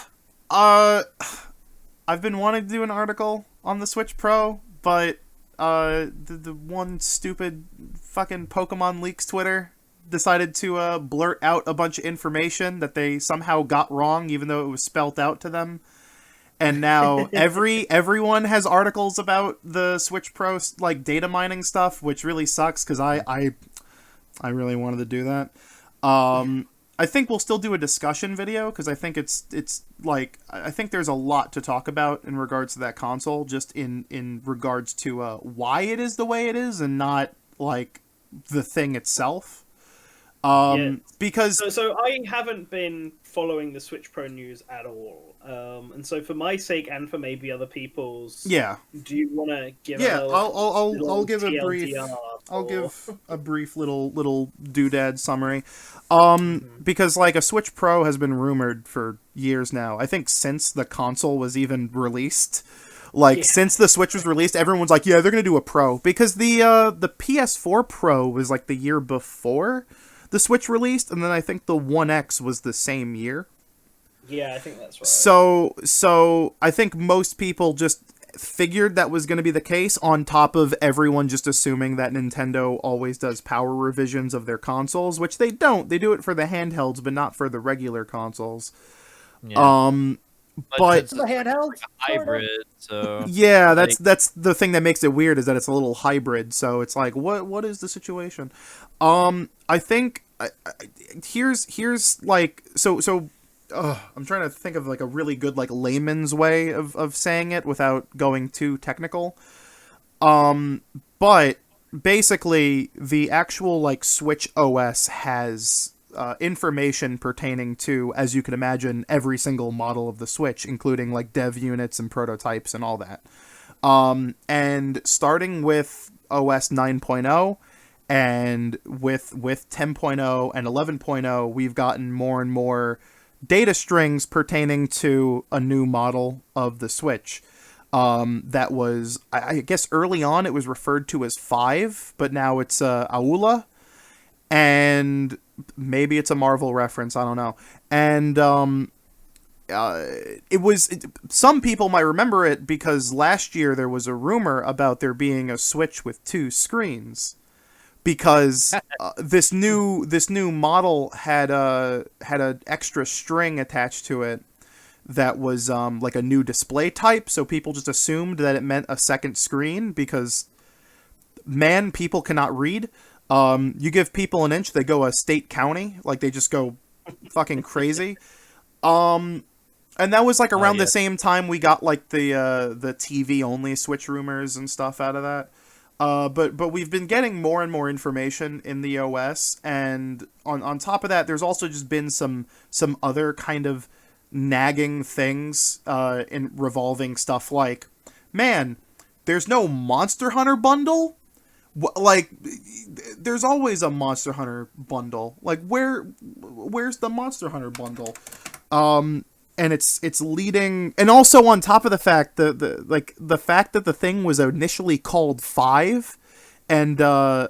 I've been wanting to do an article on the Switch Pro, but the one stupid fucking Pokemon Leaks Twitter decided to blurt out a bunch of information that they somehow got wrong, even though it was spelt out to them. And now everyone has articles about the Switch Pro like data mining stuff, which really sucks because I really wanted to do that. I think we'll still do a discussion video because I think it's like I think there's a lot to talk about in regards to that console, just in regards to why it is the way it is and not like the thing itself. Yeah. Because So I haven't been following the Switch Pro news at all. And so for my sake and for maybe other people's, yeah, do you want to give a yeah, I'll little give a brief. TLDR I'll or... give a brief little doodad summary. Mhm. Because like a Switch Pro has been rumored for years now. I think since the console was even released. Like Yeah. since the Switch was released, everyone's like, "Yeah, they're gonna do a Pro," because the PS4 Pro was like the year before the Switch released, and then I think the One X was the same year. Yeah, I think that's right. So I think most people just figured that was going to be the case, on top of everyone just assuming that Nintendo always does power revisions of their consoles, which they don't. They do it for the handhelds, but not for the regular consoles. Yeah. But The handheld like a hybrid, so yeah, like, that's the thing that makes it weird, is that it's a little hybrid. So it's like, what is the situation? I think here's like so. I'm trying to think of like a really good like layman's way of saying it without going too technical. But basically, the actual like Switch OS has information pertaining to, as you can imagine, every single model of the Switch, including like dev units and prototypes and all that. And starting with OS 9.0 and with 10.0 and 11.0, we've gotten more and more data strings pertaining to a new model of the Switch. That was, I guess early on it was referred to as 5, but now it's Aula. And maybe it's a Marvel reference, I don't know. And some people might remember it because last year there was a rumor about there being a Switch with 2 screens, because this new model had an extra string attached to it that was like a new display type, so people just assumed that it meant a second screen because, man, people cannot read. You give people an inch, they go a state county, like they just go fucking crazy. And that was like around the same time we got like the TV only Switch rumors and stuff out of that. But we've been getting more and more information in the OS, and on top of that, there's also just been some other kind of nagging things in revolving stuff like, man, there's no Monster Hunter bundle. Like, there's always a Monster Hunter bundle. Like, where's the Monster Hunter bundle? And it's leading, and also on top of the fact the fact that the thing was initially called 5, and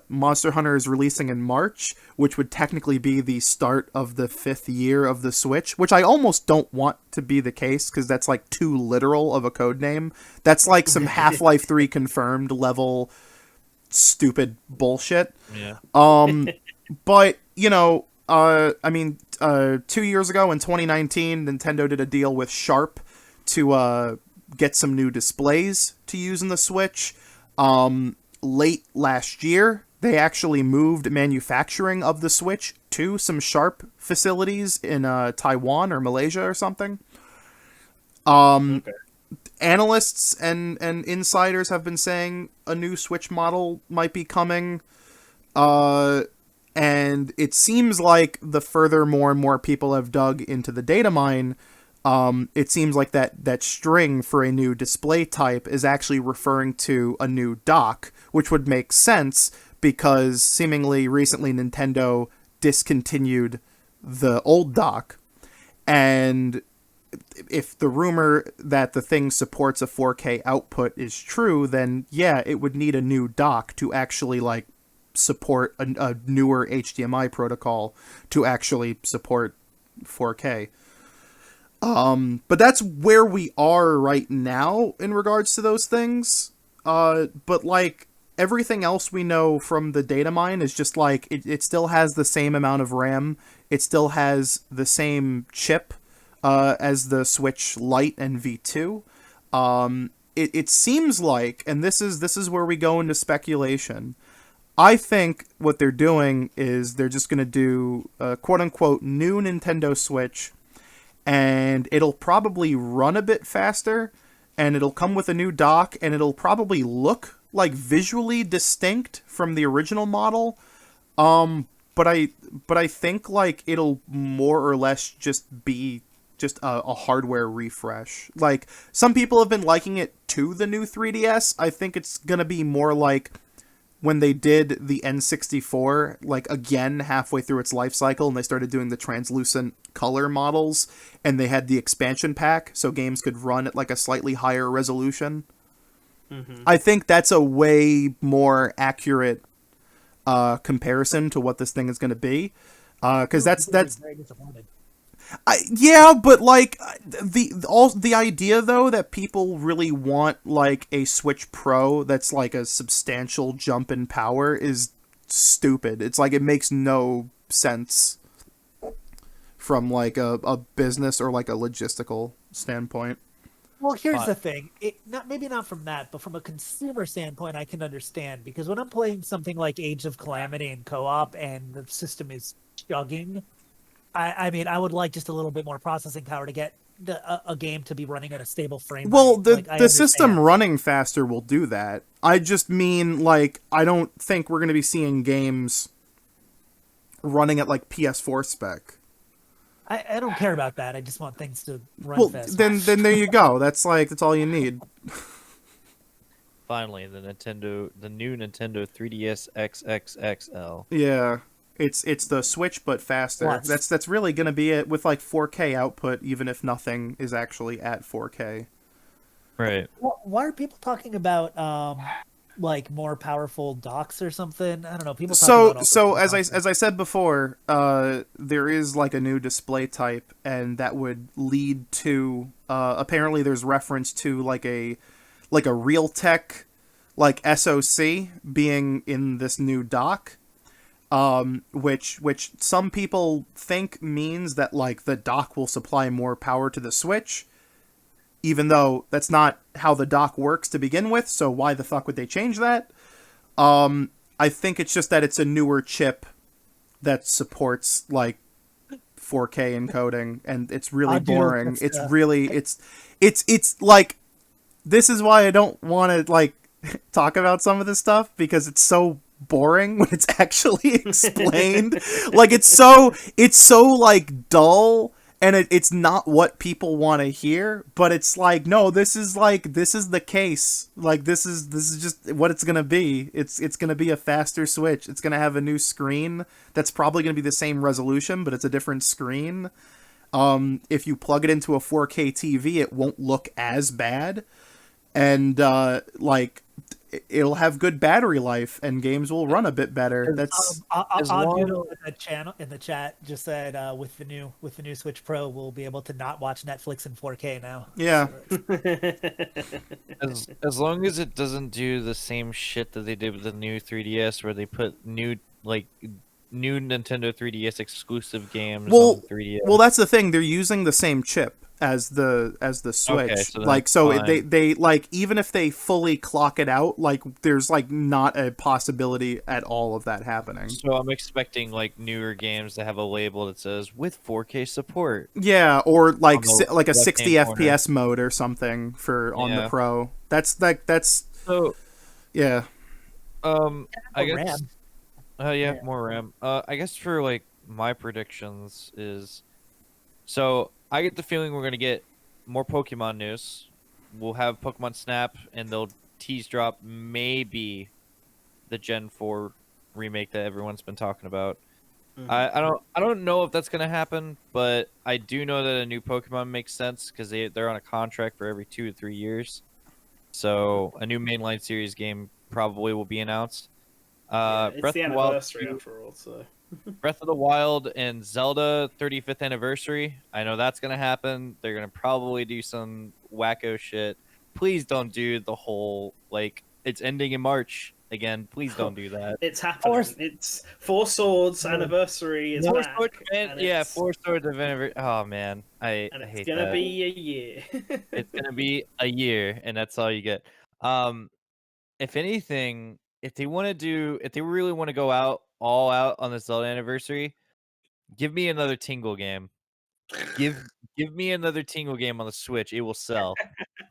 Monster Hunter is releasing in March, which would technically be the start of the 5th year of the Switch, which I almost don't want to be the case because that's like too literal of a code name. That's like some Half-Life 3 confirmed level stupid bullshit. yeah. But you know, I mean, 2 years ago in 2019, Nintendo did a deal with Sharp to get some new displays to use in the Switch. Late last year, they actually moved manufacturing of the Switch to some Sharp facilities in Taiwan or Malaysia or something. Okay. Analysts and insiders have been saying a new Switch model might be coming. And it seems like the further more and more people have dug into the data mine, it seems like that string for a new display type is actually referring to a new dock, which would make sense because seemingly recently Nintendo discontinued the old dock. And if the rumor that the thing supports a 4K output is true, then yeah, it would need a new dock to actually like support a newer HDMI protocol to actually support 4K. But that's where we are right now in regards to those things. But like everything else we know from the data mine is just like it still has the same amount of RAM. It still has the same chip as the Switch Lite and V2. It seems like, and this is where we go into speculation, I think what they're doing is they're just going to do a quote-unquote new Nintendo Switch, and it'll probably run a bit faster, and it'll come with a new dock, and it'll probably look like visually distinct from the original model. but I think like it'll more or less just be just a hardware refresh. Like some people have been liking it to the new 3DS. I think it's gonna be more like when they did the N64, like again halfway through its life cycle, and they started doing the translucent color models, and they had the expansion pack, so games could run at like a slightly higher resolution. Mm-hmm. I think that's a way more accurate comparison to what this thing is going to be, because that's very disappointed. yeah, but like the idea though that people really want like a Switch Pro that's like a substantial jump in power is stupid. It's like it makes no sense from like a business or like a logistical standpoint. Well, here's But- the thing. Maybe not from that, but from a consumer standpoint, I can understand because when I'm playing something like Age of Calamity in co-op and the system is chugging, I mean, I would like just a little bit more processing power to get a game to be running at a stable frame Well, rate. the Like, I the system understand. running faster will do that. I just mean like I don't think we're going to be seeing games running at like PS4 spec. I don't care about that. I just want things to run Well, fast. then there you go. That's all you need. Finally, the new Nintendo 3DS XXXL. Yeah. It's the Switch but faster. What? That's really going to be it with like 4K output even if nothing is actually at 4K. Right. Why are people talking about like more powerful docks or something? I don't know. People talk So about all sorts of as nonsense. I said before, there is like a new display type and that would lead to apparently there's reference to like a Realtek like SoC being in this new dock. Which some people think means that like the dock will supply more power to the Switch, even though that's not how the dock works to begin with. So why the fuck would they change that? I think it's just that it's a newer chip that supports like 4K encoding, and it's really Dude, boring. that's, It's really it's like this is why I don't want to like talk about some of this stuff because it's so boring when it's actually explained. Like it's so like dull and it's not what people want to hear, but it's like no, this is the case. Like this is just what it's going to be. It's going to be a faster Switch. It's going to have a new screen that's probably going to be the same resolution, but it's a different screen. If you plug it into a 4K TV, it won't look as bad. And like it'll have good battery life and games will run a bit better. That's as long- Audio in the chat just said with the new Switch Pro we'll be able to not watch Netflix in 4K now. yeah. As long as it doesn't do the same shit that they did with the new 3DS, where they put new Nintendo 3DS exclusive games Well, on 3DS. well, that's the thing. They're using the same chip as the Switch. Okay, so like that's so fine. they like even if they fully clock it out, like there's like not a possibility at all of that happening. So I'm expecting like newer games to have a label that says with 4K support. Yeah, or like On the like a left-hand 60 corner. FPS mode or something for on the Yeah. Pro. That's So yeah. I More guess. RAM. Yeah, Yeah. more RAM. I guess for like my predictions is, so I get the feeling we're gonna get more Pokemon news. We'll have Pokemon Snap, and they'll tease drop maybe the Gen 4 remake that everyone's been talking about. I don't know if that's gonna happen, but I do know that a new Pokemon makes sense because they're on a contract for every 2 to 3 years. So a new mainline series game probably will be announced. It's Breath the of the Wild anniversary 2 after all, so Breath of the Wild and Zelda 35th anniversary. I know that's gonna happen. They're gonna probably do some wacko shit. Please don't do the whole like it's ending in March again. Please don't do that. it's happening. Course. It's Four Swords Yeah. anniversary is Four back, Swords, and yeah, it's- Four Swords of anniversary. Oh man, I and it's hate gonna that. be a year. It's gonna be a year, and that's all you get. If anything, if they really want to go all out on the Zelda anniversary, give me another Tingle game. Give me another Tingle game on the Switch. It will sell,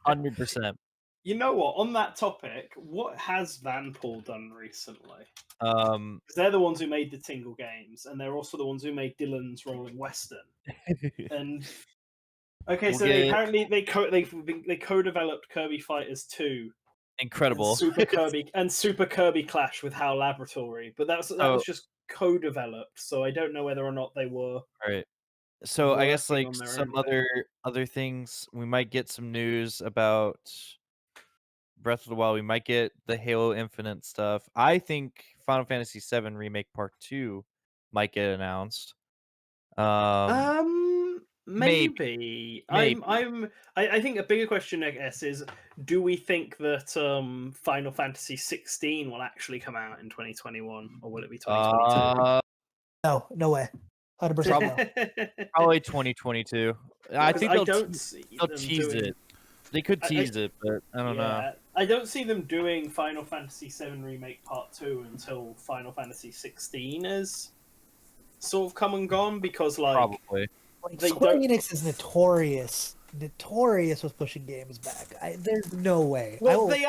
100%. You know what? On that topic, what has Vanpool done recently? Um, Because they're the ones who made the Tingle games, and they're also the ones who made Dylan's Rolling Western. And okay, We'll so they get- apparently they co-developed Kirby Fighters 2 incredible. and Super Kirby Clash with HAL Laboratory, but that was just co-developed, so I don't know whether or not they were. Right. So I guess working like on their some own thing. other things, we might get some news about Breath of the Wild. We might get the Halo Infinite stuff. I think Final Fantasy VII Remake Part 2 might get announced. Maybe. I think a bigger question, I guess, is do we think that Final Fantasy 16 will actually come out in 2021, or will it be 2022? No way. 100% no. Probably 2022. I think I don't see they'll them tease doing... it. They could tease it, but I don't know. I don't see them doing Final Fantasy VII Remake Part 2 until Final Fantasy 16 is sort of come and gone, because Probably. Like, They Square don't- Enix is notorious with pushing games back. There's no way. Well, they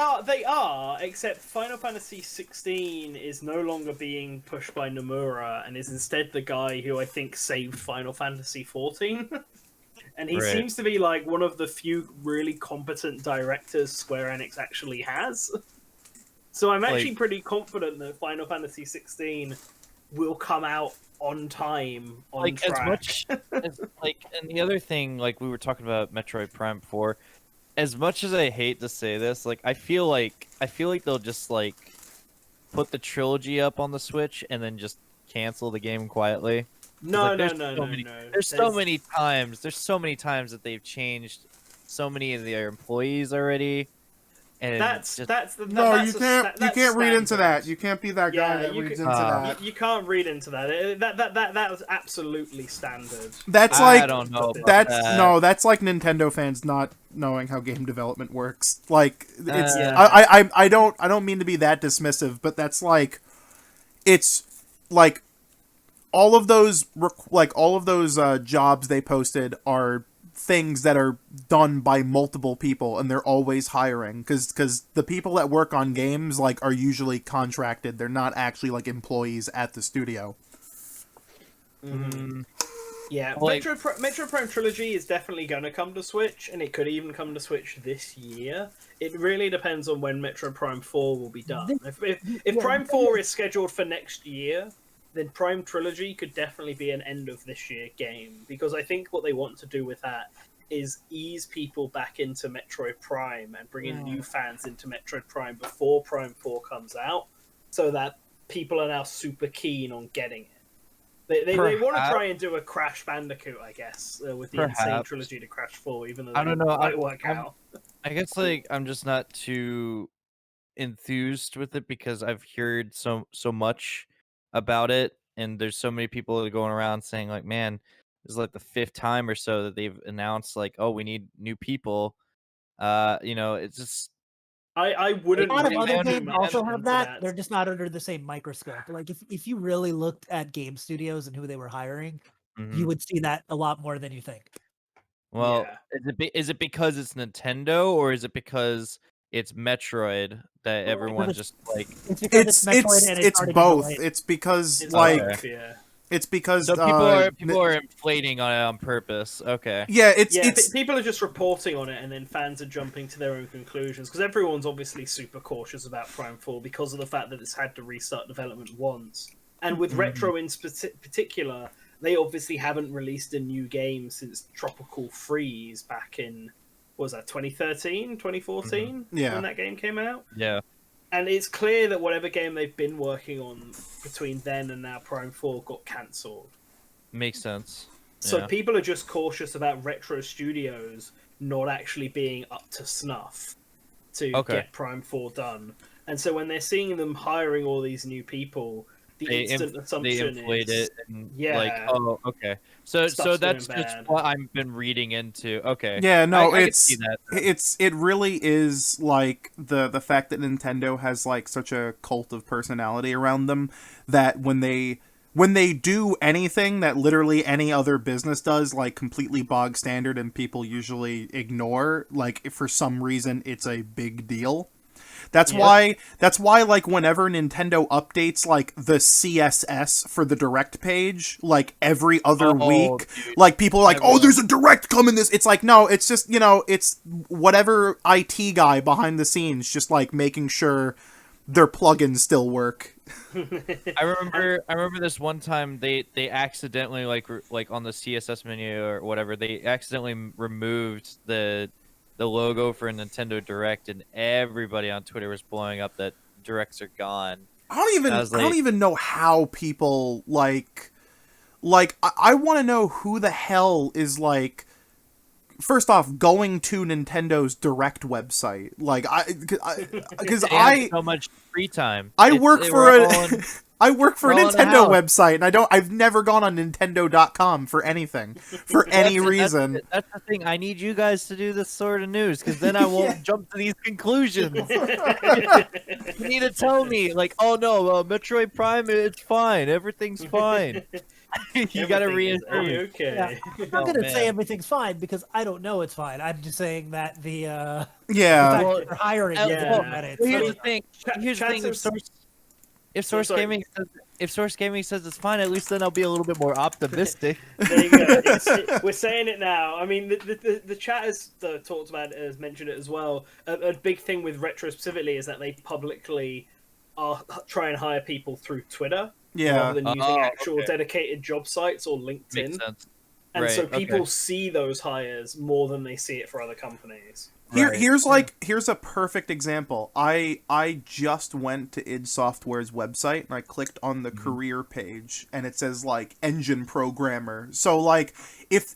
are, except Final Fantasy 16 is no longer being pushed by Nomura and is instead the guy who I think saved Final Fantasy 14. And he Right. seems to be like one of the few really competent directors Square Enix actually has. So I'm actually pretty confident that Final Fantasy 16 will come out on time, on track. As much as and the other thing, like we were talking about Metroid Prime before, as much as I hate to say this, like I feel like they'll just like put the trilogy up on the Switch and then just cancel the game quietly. No. There's so many times that they've changed so many of their employees already. And You can't read into that. You can't be that guy that reads into that. You can't read into that. That was absolutely standard. That's I like don't know about that's that. no, that's like Nintendo fans not knowing how game development works. Like it's Yeah. I don't mean to be that dismissive, but that's like it's like all of those jobs they posted are things that are done by multiple people, and they're always hiring because the people that work on games like are usually contracted. They're not actually like employees at the studio. Yeah, Like- Metro Prime Trilogy is definitely going to come to Switch, and it could even come to Switch this year. It really depends on when Metro Prime 4 will be done. If Prime 4 is scheduled for next year, then Prime Trilogy could definitely be an end of this year game, because I think what they want to do with that is ease people back into Metroid Prime and bring in new fans into Metroid Prime before Prime 4 comes out, so that people are now super keen on getting it. They want to try and do a Crash Bandicoot, I guess, with the Insane Trilogy to Crash 4, even though I don't know. it might work out. I guess like I'm just not too enthused with it because I've heard so much about it, and there's so many people that are going around saying like, man, this is like the 5th time or so that they've announced like, oh, we need new people. It's just I wouldn't. A lot of read other too games much also into have that. They're just not under the same microscope. Like if you really looked at game studios and who they were hiring, you would see that a lot more than you think. Well, Yeah. is it because it's Nintendo, or is it because it's Metroid that everyone just like? It's because it's Metroid and It's already both. delayed. It's because It's like both, yeah. it's because So people are inflating on it on purpose. Okay. yeah, People are just reporting on it, and then fans are jumping to their own conclusions, because everyone's obviously super cautious about Prime 4 because of the fact that it's had to restart development once. And with Retro in particular, they obviously haven't released a new game since Tropical Freeze back in, what was that, 2013, 2014? Yeah. When that game came out? Yeah. And it's clear that whatever game they've been working on between then and now Prime 4 got cancelled. Makes sense. So Yeah. people are just cautious about Retro Studios not actually being up to snuff to get Prime 4 done. And so when they're seeing them hiring all these new people, the instant assumption they inflate is... it and Yeah. like, oh, okay. So Stuff's that's going just bad. what I've been reading into. Okay. Yeah, no, I can see that. it really is like the fact that Nintendo has like such a cult of personality around them that when they when they do anything that literally any other business does, like completely bog standard and people usually ignore, like for some reason it's a big deal. That's why like whenever Nintendo updates like the CSS for the Direct page, like every other week, dude. like people are like, "Oh, there's a Direct coming this." It's like, no, it's just, it's whatever IT guy behind the scenes just like making sure their plugins still work. I remember this one time they accidentally like on the CSS menu or whatever, they accidentally removed the logo for Nintendo Direct, and everybody on Twitter was blowing up that Directs are gone. I don't even know how people like I want to know who the hell is like, first off, going to Nintendo's Direct website. Like because They have so much free time. I work for I work for a all in the Nintendo house. website, and I've never gone on Nintendo.com for anything, for any reason. That's the thing. I need you guys to do this sort of news, because then I won't jump to these conclusions. You need to tell me, like, oh no, Metroid Prime, it's fine, everything's fine. You gotta reassure me. Okay. Yeah. I'm not going to say everything's fine because I don't know it's fine. I'm just saying that the Yeah. fact that they're hiring yeah. Reddit. Well, here's So- the thing. Here's the thing. If Source sorry. Gaming says it's fine, at least then I'll be a little bit more optimistic. There you go. We're saying it now. I mean, the chat has talked about it, has mentioned it as well. A big thing with Retro specifically is that they publicly are try and hire people through Twitter Yeah. rather than using actual okay. dedicated job sites or LinkedIn. Makes sense. And Right, so people okay. see those hires more than they see it for other companies. Right. Here's a perfect example. I just went to id Software's website and I clicked on the career page and it says like engine programmer. So like if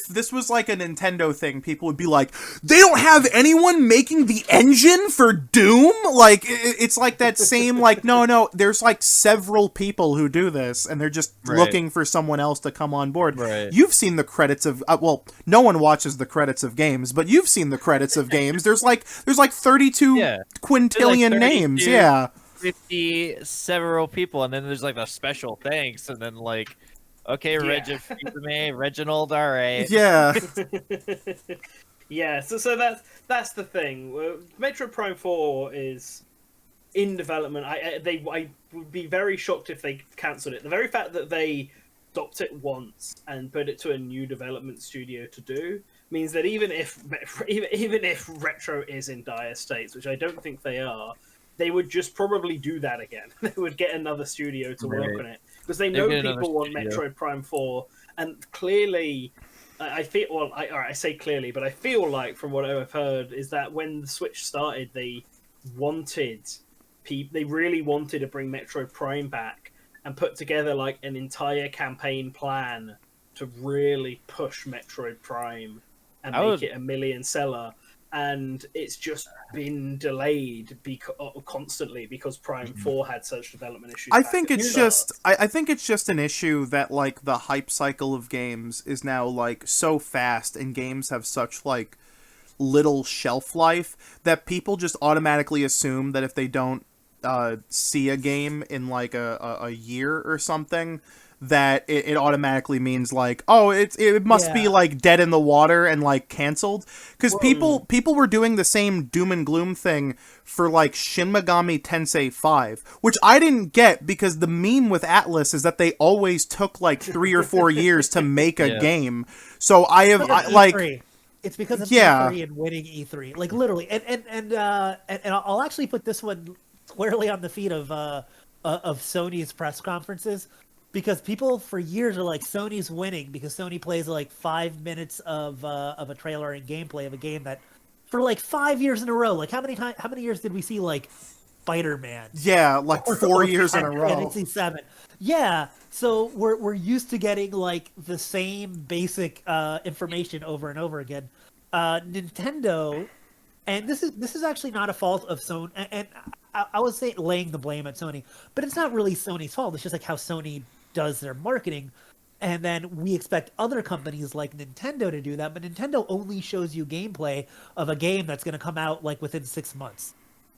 this was like a Nintendo thing, people would be like, they don't have anyone making the engine for Doom? Like, it's like that same, like, no, there's like several people who do this, and they're just looking for someone else to come on board. Right. You've seen the credits of, well, no one watches the credits of games, but you've seen the credits of games. There's like 32 quintillion names, 32, yeah. 50 several people, and then there's like a special thanks, and then like, okay, Reginald, all right. Yeah. Yeah, so that's the thing. Metroid Prime 4 is in development. I would be very shocked if they cancelled it. The very fact that they stopped it once and put it to a new development studio to do means that even if Retro is in dire states, which I don't think they are, they would just probably do that again. They would get another studio to work on it because they know people want Metroid Prime 4, and clearly, I feel I say clearly, but I feel like from what I've heard is that when the Switch started, they really wanted to bring Metroid Prime back and put together like an entire campaign plan to really push Metroid Prime and make it a million seller. And it's just been delayed constantly because Prime 4 had such development issues. I think it's just an issue that like the hype cycle of games is now like so fast, and games have such like little shelf life that people just automatically assume that if they don't see a game in like a year or something, that it automatically means like, oh, it must be like dead in the water and like canceled, because people were doing the same doom and gloom thing for like Shin Megami Tensei 5, which I didn't get, because the meme with Atlas is that they always took like 3 or 4 years to make a game. So it's because it's E3 and winning E3, like literally, and I'll actually put this one squarely on the feet of Sony's press conferences. Because people for years are like, Sony's winning because Sony plays like 5 minutes of a trailer and gameplay of a game that, for like 5 years in a row, like how many years did we see like Spider-Man? Yeah, like 4 years in a row. Fantasy 7. Yeah, so we're used to getting like the same basic information over and over again. Nintendo, and this is actually not a fault of Sony, and I would say laying the blame at Sony, but it's not really Sony's fault. It's just like how Sony does their marketing, and then we expect other companies like Nintendo to do that, but Nintendo only shows you gameplay of a game that's going to come out like within 6 months.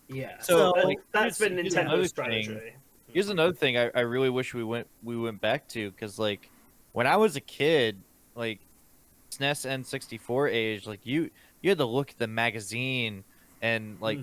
Yeah, so that's been Nintendo's strategy. Here's another thing I really wish we went back to, because like when I was a kid, like SNES N64 age, like you had to look at the magazine and like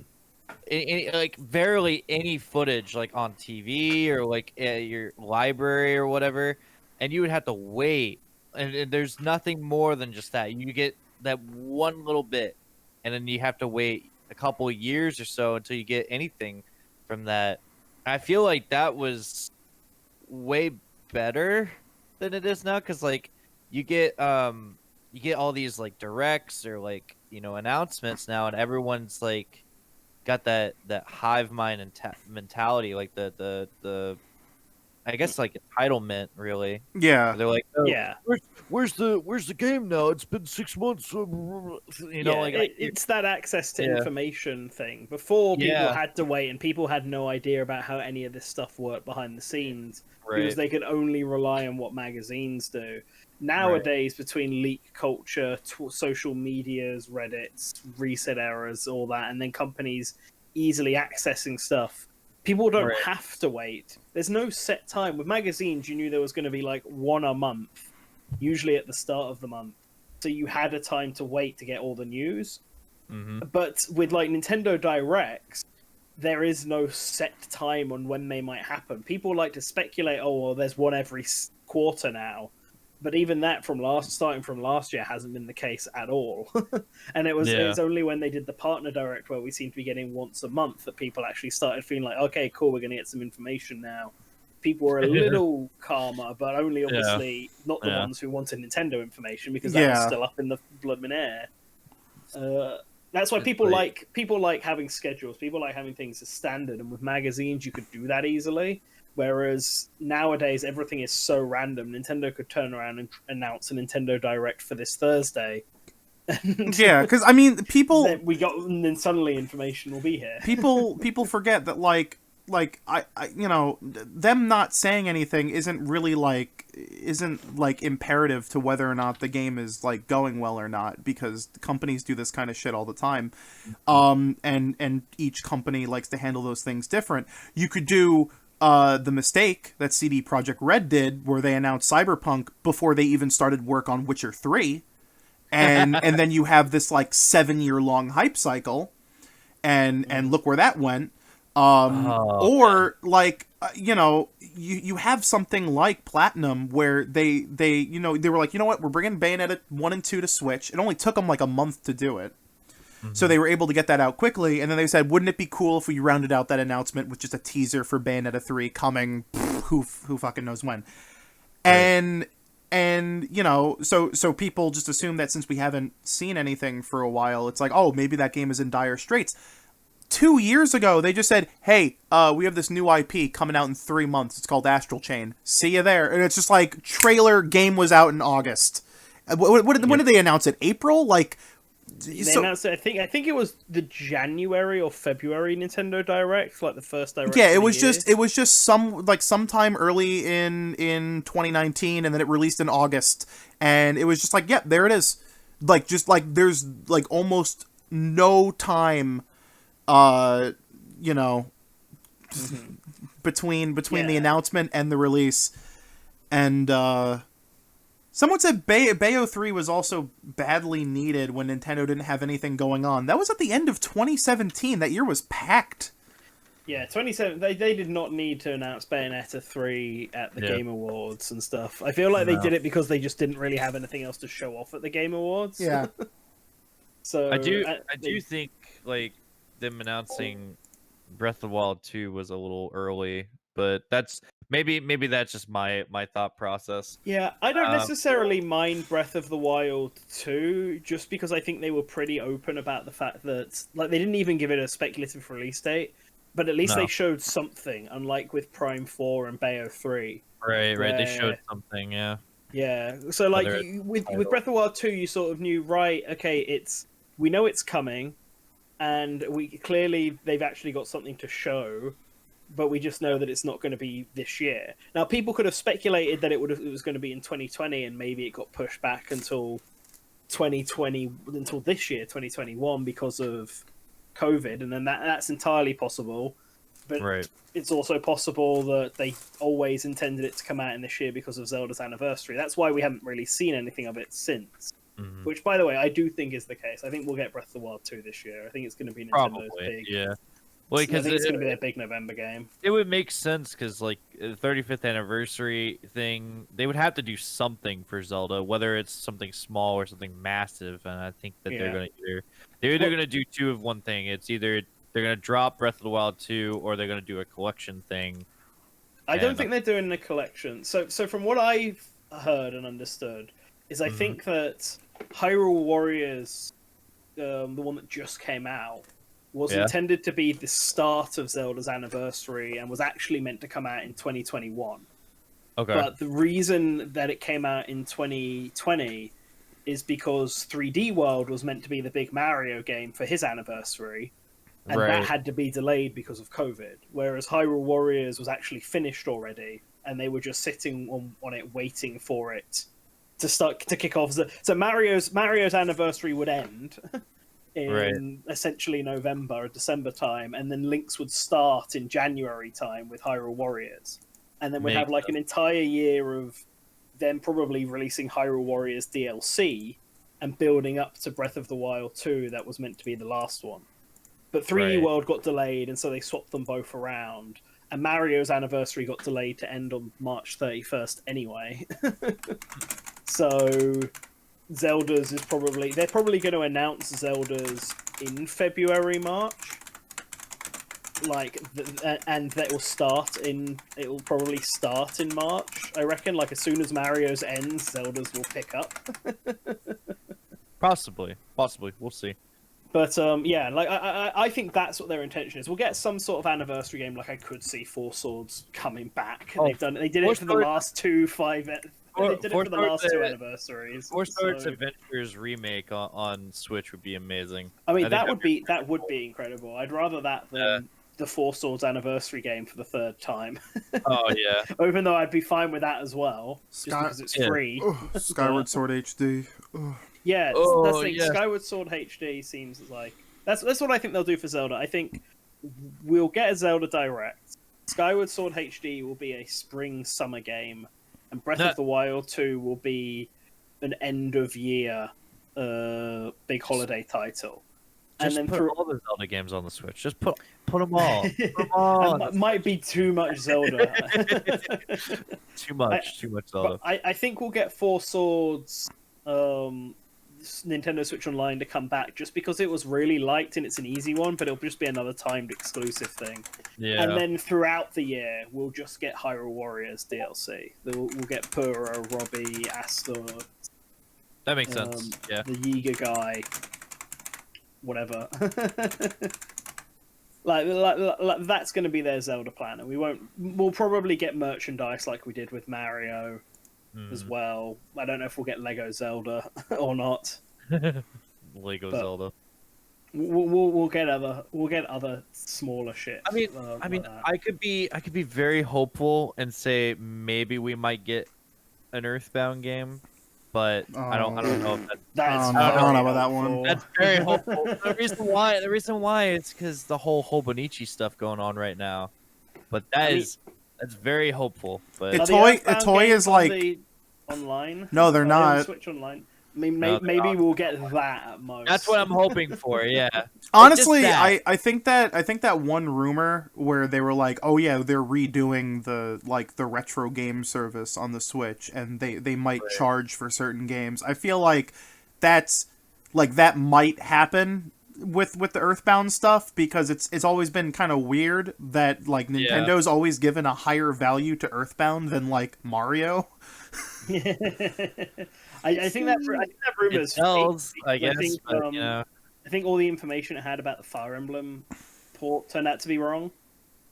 like barely any footage like on TV or like at your library or whatever, and you would have to wait, and there's nothing more than just that. You get that one little bit, and then you have to wait a couple of years or so until you get anything from that. I feel like that was way better than it is now, because like you get all these like directs or like announcements now, and everyone's like got that hive mind mentality, like the I guess like entitlement, really. Yeah. They're like, oh, Yeah. where's the game now? It's been 6 months. Like it's that access to Yeah. information thing. Before, people Yeah. had to wait, and people had no idea about how any of this stuff worked behind the scenes, Right. because they could only rely on what magazines do. Nowadays, between leak culture, social medias, Reddits, reset errors, all that, and then companies easily accessing stuff, people don't Right. have to wait. There's no set time. With magazines, you knew there was going to be like one a month, usually at the start of the month. So you had a time to wait to get all the news. Mm-hmm. But with like Nintendo Directs, there is no set time on when they might happen. People like to speculate, oh, well, there's one every quarter now. But even that, starting from last year, hasn't been the case at all. And it's only when they did the partner direct, where we seem to be getting once a month, that people actually started feeling like, okay, cool, we're going to get some information now. People were a little calmer, but only obviously not the ones who wanted Nintendo information, because that was still up in the blooming air. That's why people like having schedules. People like having things as standard, and with magazines, you could do that easily. Whereas nowadays, everything is so random. Nintendo could turn around and announce a Nintendo Direct for this Thursday. Yeah, because I mean, people and then suddenly information will be here. people forget that like I them not saying anything isn't imperative to whether or not the game is like going well or not, because companies do this kind of shit all the time, and each company likes to handle those things different. You could do the mistake that CD Projekt Red did, where they announced Cyberpunk before they even started work on Witcher 3, and then you have this like 7-year long hype cycle, and look where that went. Or like you have something like Platinum, where they were like, you know what, we're bringing Bayonetta 1 and 2 to Switch. It only took them like a month to do it. So they were able to get that out quickly, and then they said, wouldn't it be cool if we rounded out that announcement with just a teaser for Bayonetta 3 coming who fucking knows when. Right. And so people just assume that since we haven't seen anything for a while, it's like, oh, maybe that game is in dire straits. 2 years ago, they just said, hey, we have this new IP coming out in 3 months. It's called Astral Chain. See you there. And it's just like, trailer, game was out in August. When did they announce it? April? Like... They announced it, I think it was the January or February Nintendo Direct, like the first Direct. Yeah, it was just sometime early in 2019, and then it released in August, and it was just like, yep, there it is. Like, just like there's like almost no time, between the announcement and the release, and someone said Bayo 3 was also badly needed when Nintendo didn't have anything going on. That was at the end of 2017. That year was packed. Yeah, 27. They did not need to announce Bayonetta 3 at the Game Awards and stuff. I feel like they did it because they just didn't really have anything else to show off at the Game Awards. Yeah. So I do think like them announcing Breath of the Wild 2 was a little early, but that's maybe that's just my thought process. Yeah, I don't necessarily mind Breath of the Wild 2, just because I think they were pretty open about the fact that like they didn't even give it a speculative release date, but at least they showed something, unlike with Prime 4 and Bayo 3. Right, they showed something, yeah. Yeah, so like with Breath of the Wild 2, you sort of knew, right, okay, we know it's coming, and they've actually got something to show, but we just know that it's not going to be this year. Now, people could have speculated that it was going to be in 2020, and maybe it got pushed back until this year, 2021, because of COVID, and then that's entirely possible. but Right. it's also possible that they always intended it to come out in this year because of Zelda's anniversary. That's why we haven't really seen anything of it since. Mhm. Which, by the way, I do think is the case. I think we'll get Breath of the Wild 2 this year. I think it's going to be Nintendo's Probably. big. Yeah. Well, I because think it's going to be their big November game. it would make sense because like the 35th anniversary thing, they would have to do something for Zelda, whether it's something small or something massive. And I think that they're either going to do two of one thing. It's either they're going to drop Breath of the Wild 2 or they're going to do a collection thing. I don't think they're doing a collection. So from what I've heard and understood, is I think that Hyrule Warriors, the one that just came out, was intended to be the start of Zelda's anniversary and was actually meant to come out in 2021. Okay. But the reason that it came out in 2020 is because 3D World was meant to be the big Mario game for his anniversary, and that had to be delayed because of COVID. Whereas Hyrule Warriors was actually finished already, and they were just sitting on it waiting for it to kick off. So Mario's anniversary would end in essentially November or December time, and then Link's would start in January time with Hyrule Warriors, and then we'd have like an entire year of them probably releasing Hyrule Warriors DLC and building up to Breath of the Wild 2 that was meant to be the last one. But 3D World got delayed, and so they swapped them both around. And Mario's anniversary got delayed to end on March 31st anyway. So Zelda's is probably... They're probably going to announce Zelda's in February, March. And that will start in... It will probably start in March, I reckon. Like, as soon as Mario's ends, Zelda's will pick up. Possibly. We'll see. But yeah, like I think that's what their intention is. We'll get some sort of anniversary game. Like I could see Four Swords coming back. They did it for the last two anniversaries. Four Swords Adventures remake on Switch would be amazing. I mean, that would be incredible. I'd rather that than the Four Swords anniversary game for the third time. Oh yeah. Even though I'd be fine with that as well, just because it's free. Skyward Sword HD. Yeah, that's the thing. Skyward Sword HD seems like that's what I think they'll do for Zelda. I think we'll get a Zelda Direct. Skyward Sword HD will be a spring-summer game, and Breath of the Wild 2 will be an end-of-year big holiday title. Just and then put all the Zelda games on the Switch. Just put them all. Put them on. It might be too much Zelda. too much Zelda. I think we'll get Four Swords Nintendo Switch Online to come back just because it was really liked and it's an easy one, but it'll just be another timed exclusive thing. Yeah. And then throughout the year, we'll just get Hyrule Warriors DLC. We'll get Pura, Robbie, Astor. That makes sense. Yeah. The Yiga guy. Whatever. like that's going to be their Zelda plan, and we'll probably get merchandise like we did with Mario as well. I don't know if we'll get Lego Zelda or not. Zelda. We'll get other smaller shit. I mean, I could be very hopeful and say maybe we might get an Earthbound game, but I don't know if I don't know about that one. That's very hopeful. The reason why is because the whole Hobonichi stuff going on right now, but that's very hopeful. But Toy is like online. No, they're not. Switch Online. I mean, maybe we'll get that at most. That's what I'm hoping for. Yeah. Honestly, I think that one rumor where they were like, oh yeah, they're redoing the retro game service on the Switch, and they might charge for certain games. I feel like that might happen with the Earthbound stuff, because it's always been kind of weird that like Nintendo's always given a higher value to Earthbound than like Mario. I think that rumor is fake. I guess. I think all the information it had about the Fire Emblem port turned out to be wrong.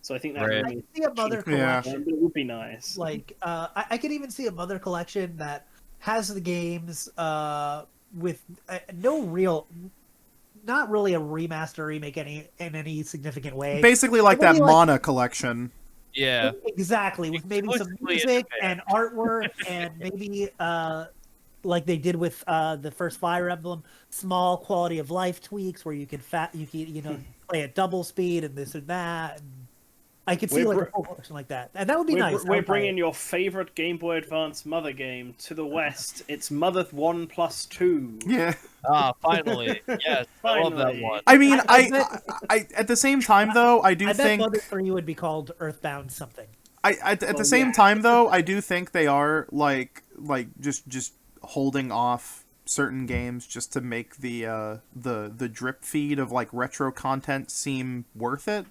So I think that I can see a Mother collection. It would be nice. Like I could even see a Mother collection that has the games with not really a remaster remake in any significant way. Basically like that Mana collection. Yeah. Exactly, with maybe some music and artwork and maybe like they did with the first Fire Emblem, small quality of life tweaks where you can play at double speed and this and that. I could see We're like br- a full collection like that, and that would be nice. I We're would buy bringing it. your favorite Game Boy Advance Mother game to the West. It's Mother 1+2. Yeah. Ah, finally. Yes, I love that Finally. one. I mean, I bet- I at the same time though, I do I bet think Mother 3 would be called Earthbound something. at the Well, same yeah. time though, I do think they are just holding off certain games just to make the drip feed of like retro content seem worth it.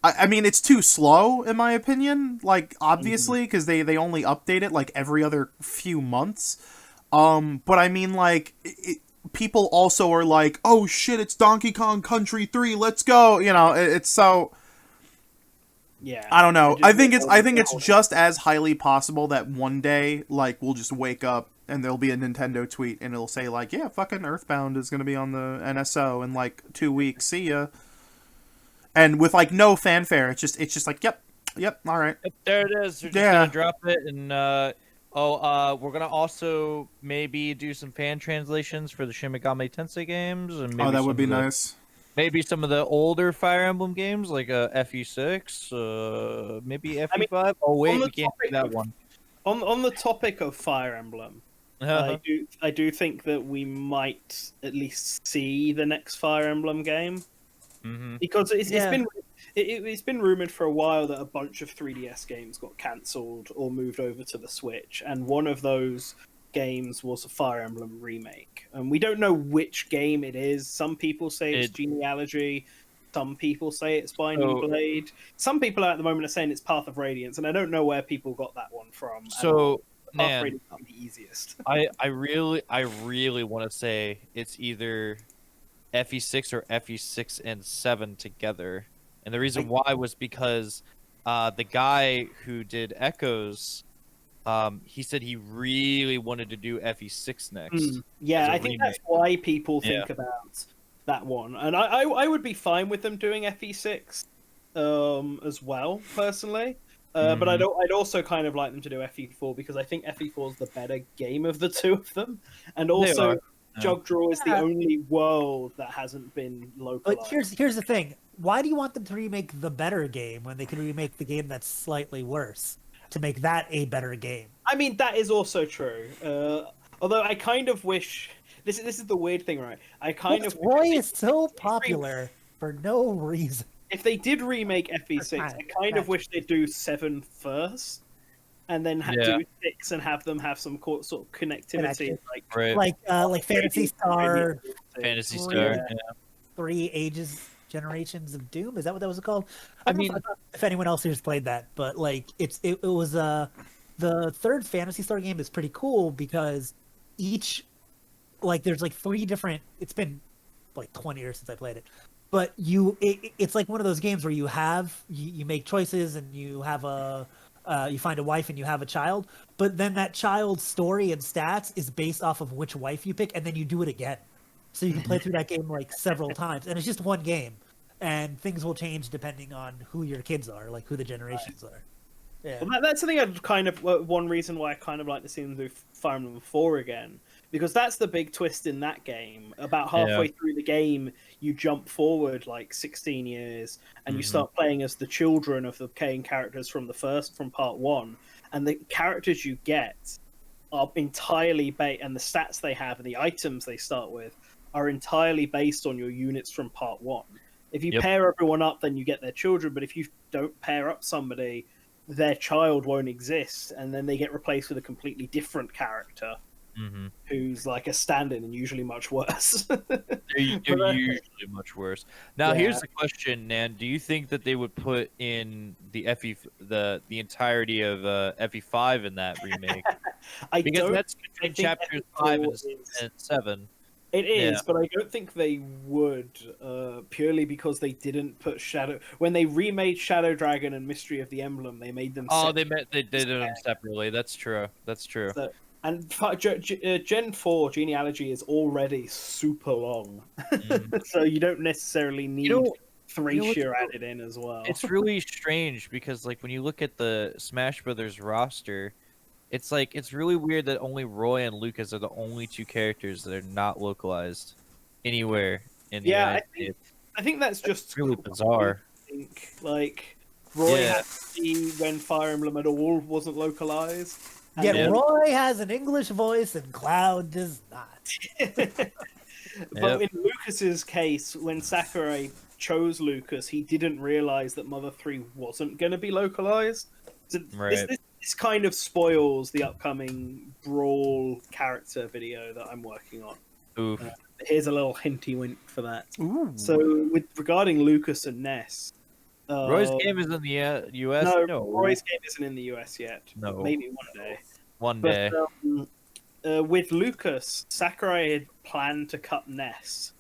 I mean, it's too slow in my opinion. Like obviously, because they only update it like every other few months. But I mean, like people also are like, oh shit, it's Donkey Kong Country 3, let's go. You know, it's so. Yeah. I don't know. I think it's Hold it. just as highly possible that one day, like, we'll just wake up and there'll be a Nintendo tweet and it'll say like, yeah, fucking Earthbound is gonna be on the NSO in like 2 weeks. See ya. And with like no fanfare, it's just like, yep, all right. There it is. They're just Yeah. gonna drop it, and we're gonna also maybe do some fan translations for the Shin Megami Tensei games, and maybe Oh, that would be some of the- nice. Maybe some of the older Fire Emblem games, like FE6, maybe FE5. Oh wait, on the we can't do topic that of- one. On the topic of Fire Emblem, I do think that we might at least see the next Fire Emblem game, Mm-hmm. because Yeah. it's been rumored for a while that a bunch of 3DS games got cancelled or moved over to the Switch, and one of those games was a Fire Emblem remake, and we don't know which game it is. Some people say it's Genealogy, some people say it's Binding Blade, some people at the moment are saying it's Path of Radiance, and I don't know where people got that one from. So, Path of man, Radiance might be the easiest. I really want to say it's either FE6 or FE6 and 7 together. And the reason why was because the guy who did Echoes, he said he really wanted to do FE6 next. Yeah, as a I think that's remake. why people think about that one, and I would be fine with them doing FE6 as well, personally. But I'd also kind of like them to do FE4, because I think FE4 is the better game of the two of them, and also are. Jug Draw is the Yeah. only world that hasn't been localized. But here's the thing: why do you want them to remake the better game when they could remake the game that's slightly worse to make that a better game? I mean, that is also true. Although I kind of wish this is the weird thing, right? I kind of Roy is so popular for no reason. if they did remake FE6, I kind of wish they'd do 7 first, and then do 6 and have them have some sort of connectivity, Like Fantasy Star, Fantasy Three. Star. Yeah. 3 Ages Generations of Doom. Is that what that was called? I mean, if anyone else here's played that, but like it was the third Fantasy Star game is pretty cool because each there's like 3 different. It's been like 20 years since I played it. But it's like one of those games where you make choices and you have you find a wife and you have a child, but then that child's story and stats is based off of which wife you pick, and then you do it again. So you can play through that game like several times, and it's just one game, and things will change depending on who your kids are, like who the generations are. Yeah. Well, that's something I'd kind of one reason why I kind of like to see them do Fire Emblem 4 again, because that's the big twist in that game. About halfway through the game, you jump forward like 16 years, and you start playing as the children of the main characters from part 1, and the characters you get are entirely and the stats they have and the items they start with are entirely based on your units from part 1. If you pair everyone up, then you get their children, but if you don't pair up somebody, their child won't exist, and then they get replaced with a completely different character who's like a stand-in and usually much worse. They're usually much worse. Now, here's the question, Nan. Do you think that they would put in the the entirety of FE5 in that remake? Because that's between chapters 5 and 7. It is, but I don't think they would, purely because they didn't put when they remade Shadow Dragon and Mystery of the Emblem, they made them. Oh, they did them separately. That's true. So, and Gen 4 genealogy is already super long, so you don't necessarily need 3 Sheer added in as well. It's really strange because, like, when you look at the Smash Brothers roster, it's like it's really weird that only Roy and Lucas are the only 2 characters that are not localized anywhere in the United States. I think that's just really bizarre. Like, Roy Yeah. had to be when Fire Emblem at all wasn't localized. And Yet then- Roy has an English voice and Cloud does not. But in Lucas's case, when Sakurai chose Lucas, he didn't realize that Mother 3 wasn't going to be localized. So Right. this kind of spoils the upcoming Brawl character video that I'm working on. Oof. Here's a little hinty wink for that. Ooh. So, regarding Lucas and Ness, Roy's game is in the U.S. no, Roy's game isn't in the US yet. No. Maybe one day. One But day. with Lucas, Sakurai had planned to cut Ness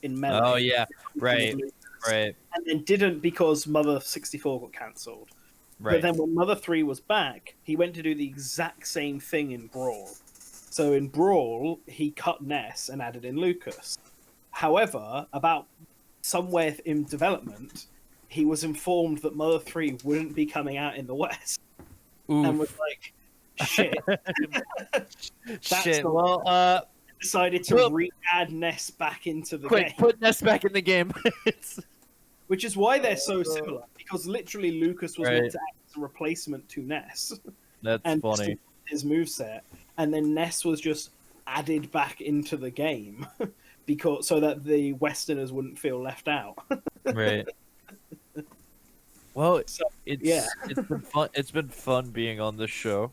in Melee. Oh yeah. Right. Right. And then didn't because Mother 64 got cancelled. Right. But then when Mother 3 was back, he went to do the exact same thing in Brawl. So in Brawl, he cut Ness and added in Lucas. However, about somewhere in development, he was informed that Mother 3 wouldn't be coming out in the West. Oof. And was like, shit. Shit. the- Well, Decided to Well- re-add Ness back into the quick, game. put Ness back in the game. Which is why they're so similar. Because literally Lucas was Right. meant to act as a replacement to Ness. That's and funny. his moveset, and then Ness was just added back into the game because so that the Westerners wouldn't feel left out. Right. Well, So, it's yeah. it's been fun. It's been fun being on this show.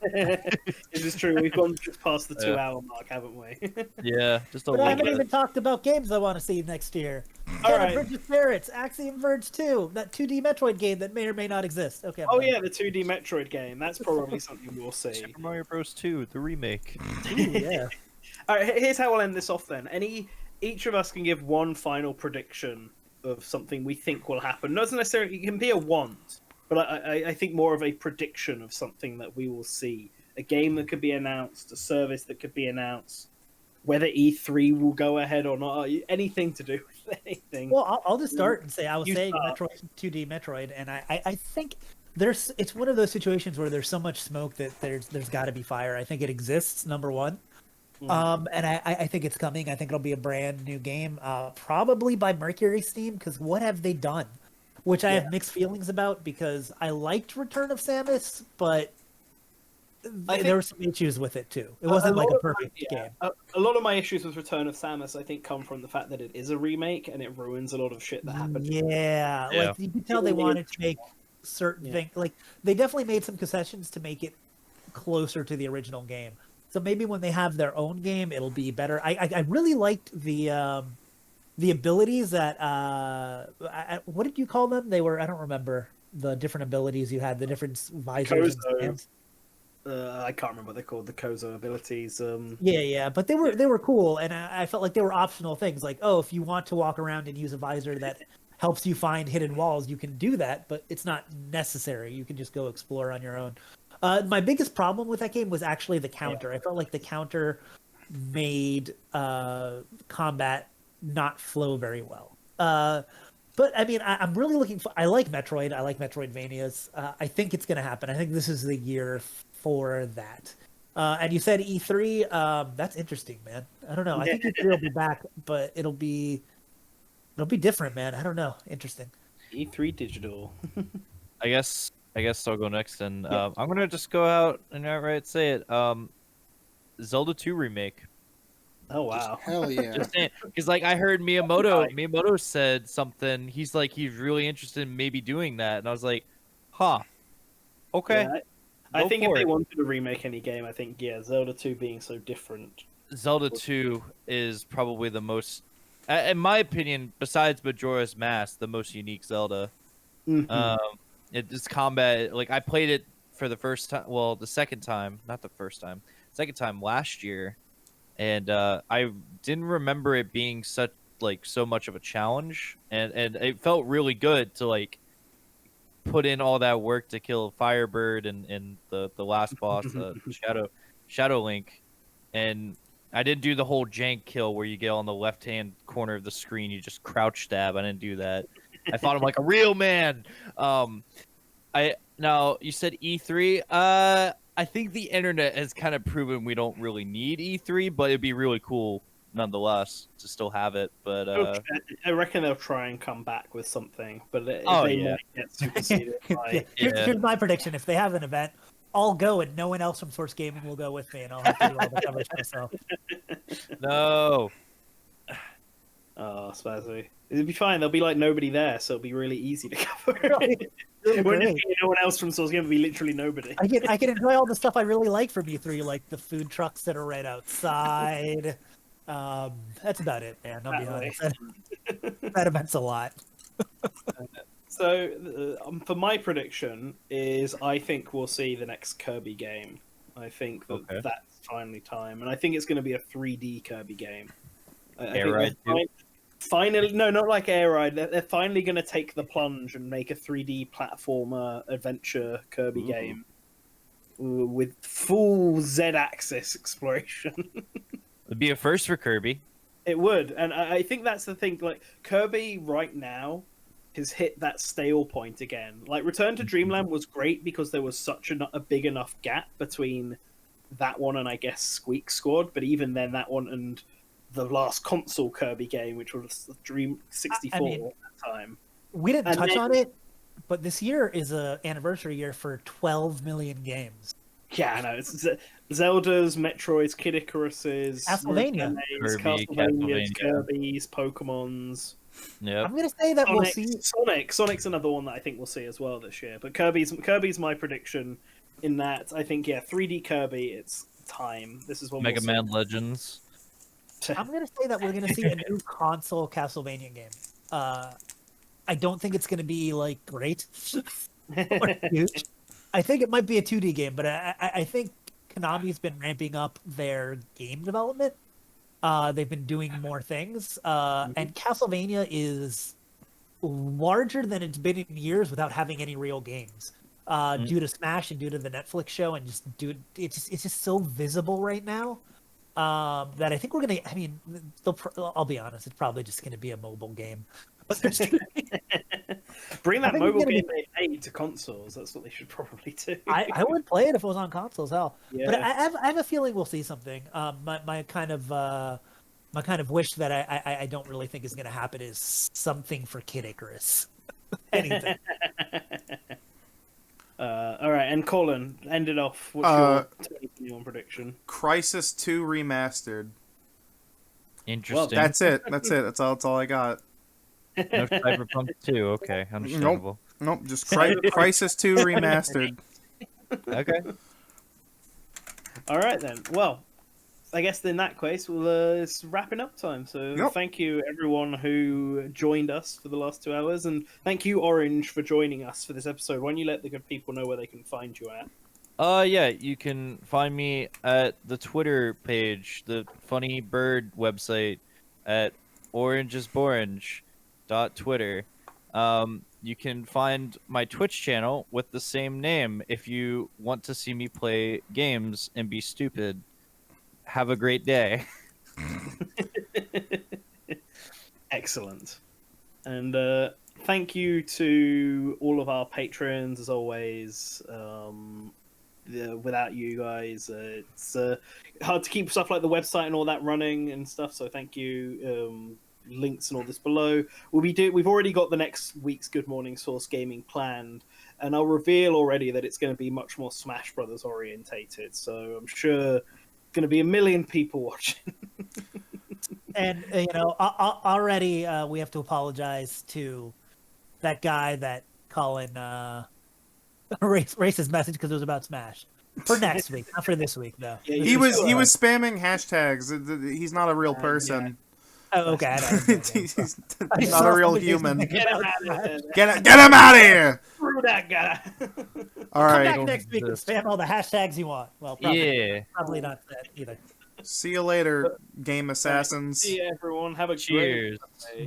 It is true. We've gone just past the 2-hour mark, haven't we? Yeah, just a But I little haven't bit. even talked about games I want to see next year. All All right. Bridge of Spirits, Axiom Verge 2, that 2D Metroid game that may or may not exist. Okay. I'm Oh done. yeah, the 2D Metroid game. That's probably something we'll see. Super Mario Bros. 2, the remake. Ooh, yeah. All right, here's how we'll end this off then. Each of us can give one final prediction of something we think will happen. Not necessarily, it can be a want, but I think more of a prediction of something that we will see. A game that could be announced, a service that could be announced, whether E3 will go ahead or not, anything to do with anything. Well, I'll just start and say I was You saying start. Metroid 2D Metroid, and I think it's one of those situations where there's so much smoke that there's got to be fire. I think it exists, number one. And I think it's coming. I think it'll be a brand new game, probably by Mercury Steam, because what have they done? Which I have mixed feelings about because I liked Return of Samus, but there were some issues with it too. It wasn't like a perfect game. A lot of my issues with Return of Samus, I think, come from the fact that it is a remake and it ruins a lot of shit that happened. Yeah, Yeah. like you could tell they wanted to make certain Yeah. things. Like they definitely made some concessions to make it closer to the original game. So maybe when they have their own game, it'll be better. I really liked the abilities that what did you call them? They were, I don't remember the different abilities you had, the different visors and Kozo. stands. I can't remember what they're called, the Kozo abilities. Yeah, but they were cool, and I felt like they were optional things. Like, oh, if you want to walk around and use a visor that helps you find hidden walls, you can do that, but it's not necessary. You can just go explore on your own. My biggest problem with that game was actually the counter. I felt like the counter made combat not flow very well. But I mean, I'm really looking for. I like Metroid. I like Metroidvanias. I think it's going to happen. I think this is the year for that. And you said E3. That's interesting, man. I don't know. I think E3 will be back, but it'll be different, man. I don't know. Interesting. E3 digital. I guess I'll go next, and I'm gonna just go out and outright say it. Zelda 2 remake. Oh wow. Hell yeah. Just saying, because like I heard Miyamoto said something. He's like he's really interested in maybe doing that, and I was like, huh, okay. Yeah, I Go think if for they it. wanted to remake any game, I think Zelda 2 being so different. Zelda 2 is probably the most, in my opinion, besides Majora's Mask, the most unique Zelda. It's combat. Like I played it for the first time. Well, the second time, not the first time. Second time last year, and I didn't remember it being so much of a challenge, and it felt really good to like put in all that work to kill Firebird and the last boss, Shadow Link, and I didn't do the whole jank kill where you get on the left hand corner of the screen, you just crouch stab. I didn't do that. I fought him like a real man. Now you said E3. I think the internet has kind of proven we don't really need E3, but it'd be really cool nonetheless to still have it. But I reckon they'll try and come back with something, but they yeah. might get superseded by. Here's my prediction: if they have an event, I'll go, and no one else from Source Gaming will go with me, and I'll have to do all the coverage myself. No. Oh, Spazzy. It'll be fine. There'll be like nobody there, so it'll be really easy to cover. Really? It won't Great. be no one else from Source Game. It'll be literally nobody. I can enjoy all the stuff I really like from E3, like the food trucks that are right outside. That's about it, man. I'll be honest. That event's a lot. So, for my prediction is, I think we'll see the next Kirby game. I think that that's finally time, and I think it's going to be a 3D Kirby game. Finally, no, not like Air Ride. They're finally going to take the plunge and make a 3D platformer adventure Kirby game with full Z-axis exploration. It'd be a first for Kirby. It would, and I think that's the thing. Like, Kirby right now has hit that stale point again. Like, Return to Dreamland was great because there was such a big enough gap between that one and, I guess, Squeak Squad. But even then, that one and the last console Kirby game, which was Dream 64 at that time. We didn't touch on it, but this year is an anniversary year for 12 million games. Yeah, I know. It's Zelda's, Metroid's, Kid Icarus's, Castlevania, Castlevania's, Kirby's, Pokemon's. Yeah, I'm gonna say that we'll see Sonic's another one that I think we'll see as well this year. But Kirby's my prediction. In that, I think 3D Kirby. It's time. This is what Mega Man Legends. I'm gonna say that we're gonna see a new console Castlevania game. I don't think it's gonna be like great or huge. I think it might be a 2D game, but I think Konami's been ramping up their game development. They've been doing more things, and Castlevania is larger than it's been in years without having any real games. Due to Smash and due to the Netflix show, and it's just so visible right now. That I think we're gonna. I mean, I'll be honest. It's probably just gonna be a mobile game. But bring that mobile game they made to consoles. That's what they should probably do. I would play it if it was on consoles. Hell, yeah. But I have a feeling we'll see something. My kind of wish that I don't really think is gonna happen is something for Kid Icarus. Anything. All right, and Colin, end it off. What's your 2021 prediction? Crisis 2 remastered. Interesting. Well, that's it. That's all I got. No Cyberpunk 2. Okay, understandable. Nope. Just Crisis 2 remastered. Okay. All right then. Well, I guess in that case, it's wrapping up time. So Thank you everyone who joined us for the last 2 hours, and thank you Orange for joining us for this episode. Why don't you let the good people know where they can find you at? Yeah, you can find me at the Twitter page, the Funny Bird website at orangeisborange.twitter. You can find my Twitch channel with the same name if you want to see me play games and be stupid. Have a great day. Excellent. And thank you to all of our patrons, as always. Without you guys, it's hard to keep stuff like the website and all that running and stuff, so thank you. Links and all this below. We've already got the next week's Good Morning Source Gaming planned, and I'll reveal already that it's going to be much more Smash Brothers orientated, so I'm sure going to be 1 million people watching. And already we have to apologize to that guy that Colin erased his message because it was about Smash. For next week, not for this week though. Yeah, he was spamming hashtags. He's not a real person. Oh, okay. He's not a real human. Get him out of here. Get him out of here. Screw that guy. All right. Come back next week and spam all the hashtags you want. Well, probably not that either. See you later, game assassins. See you, everyone. Have a Cheers. great day.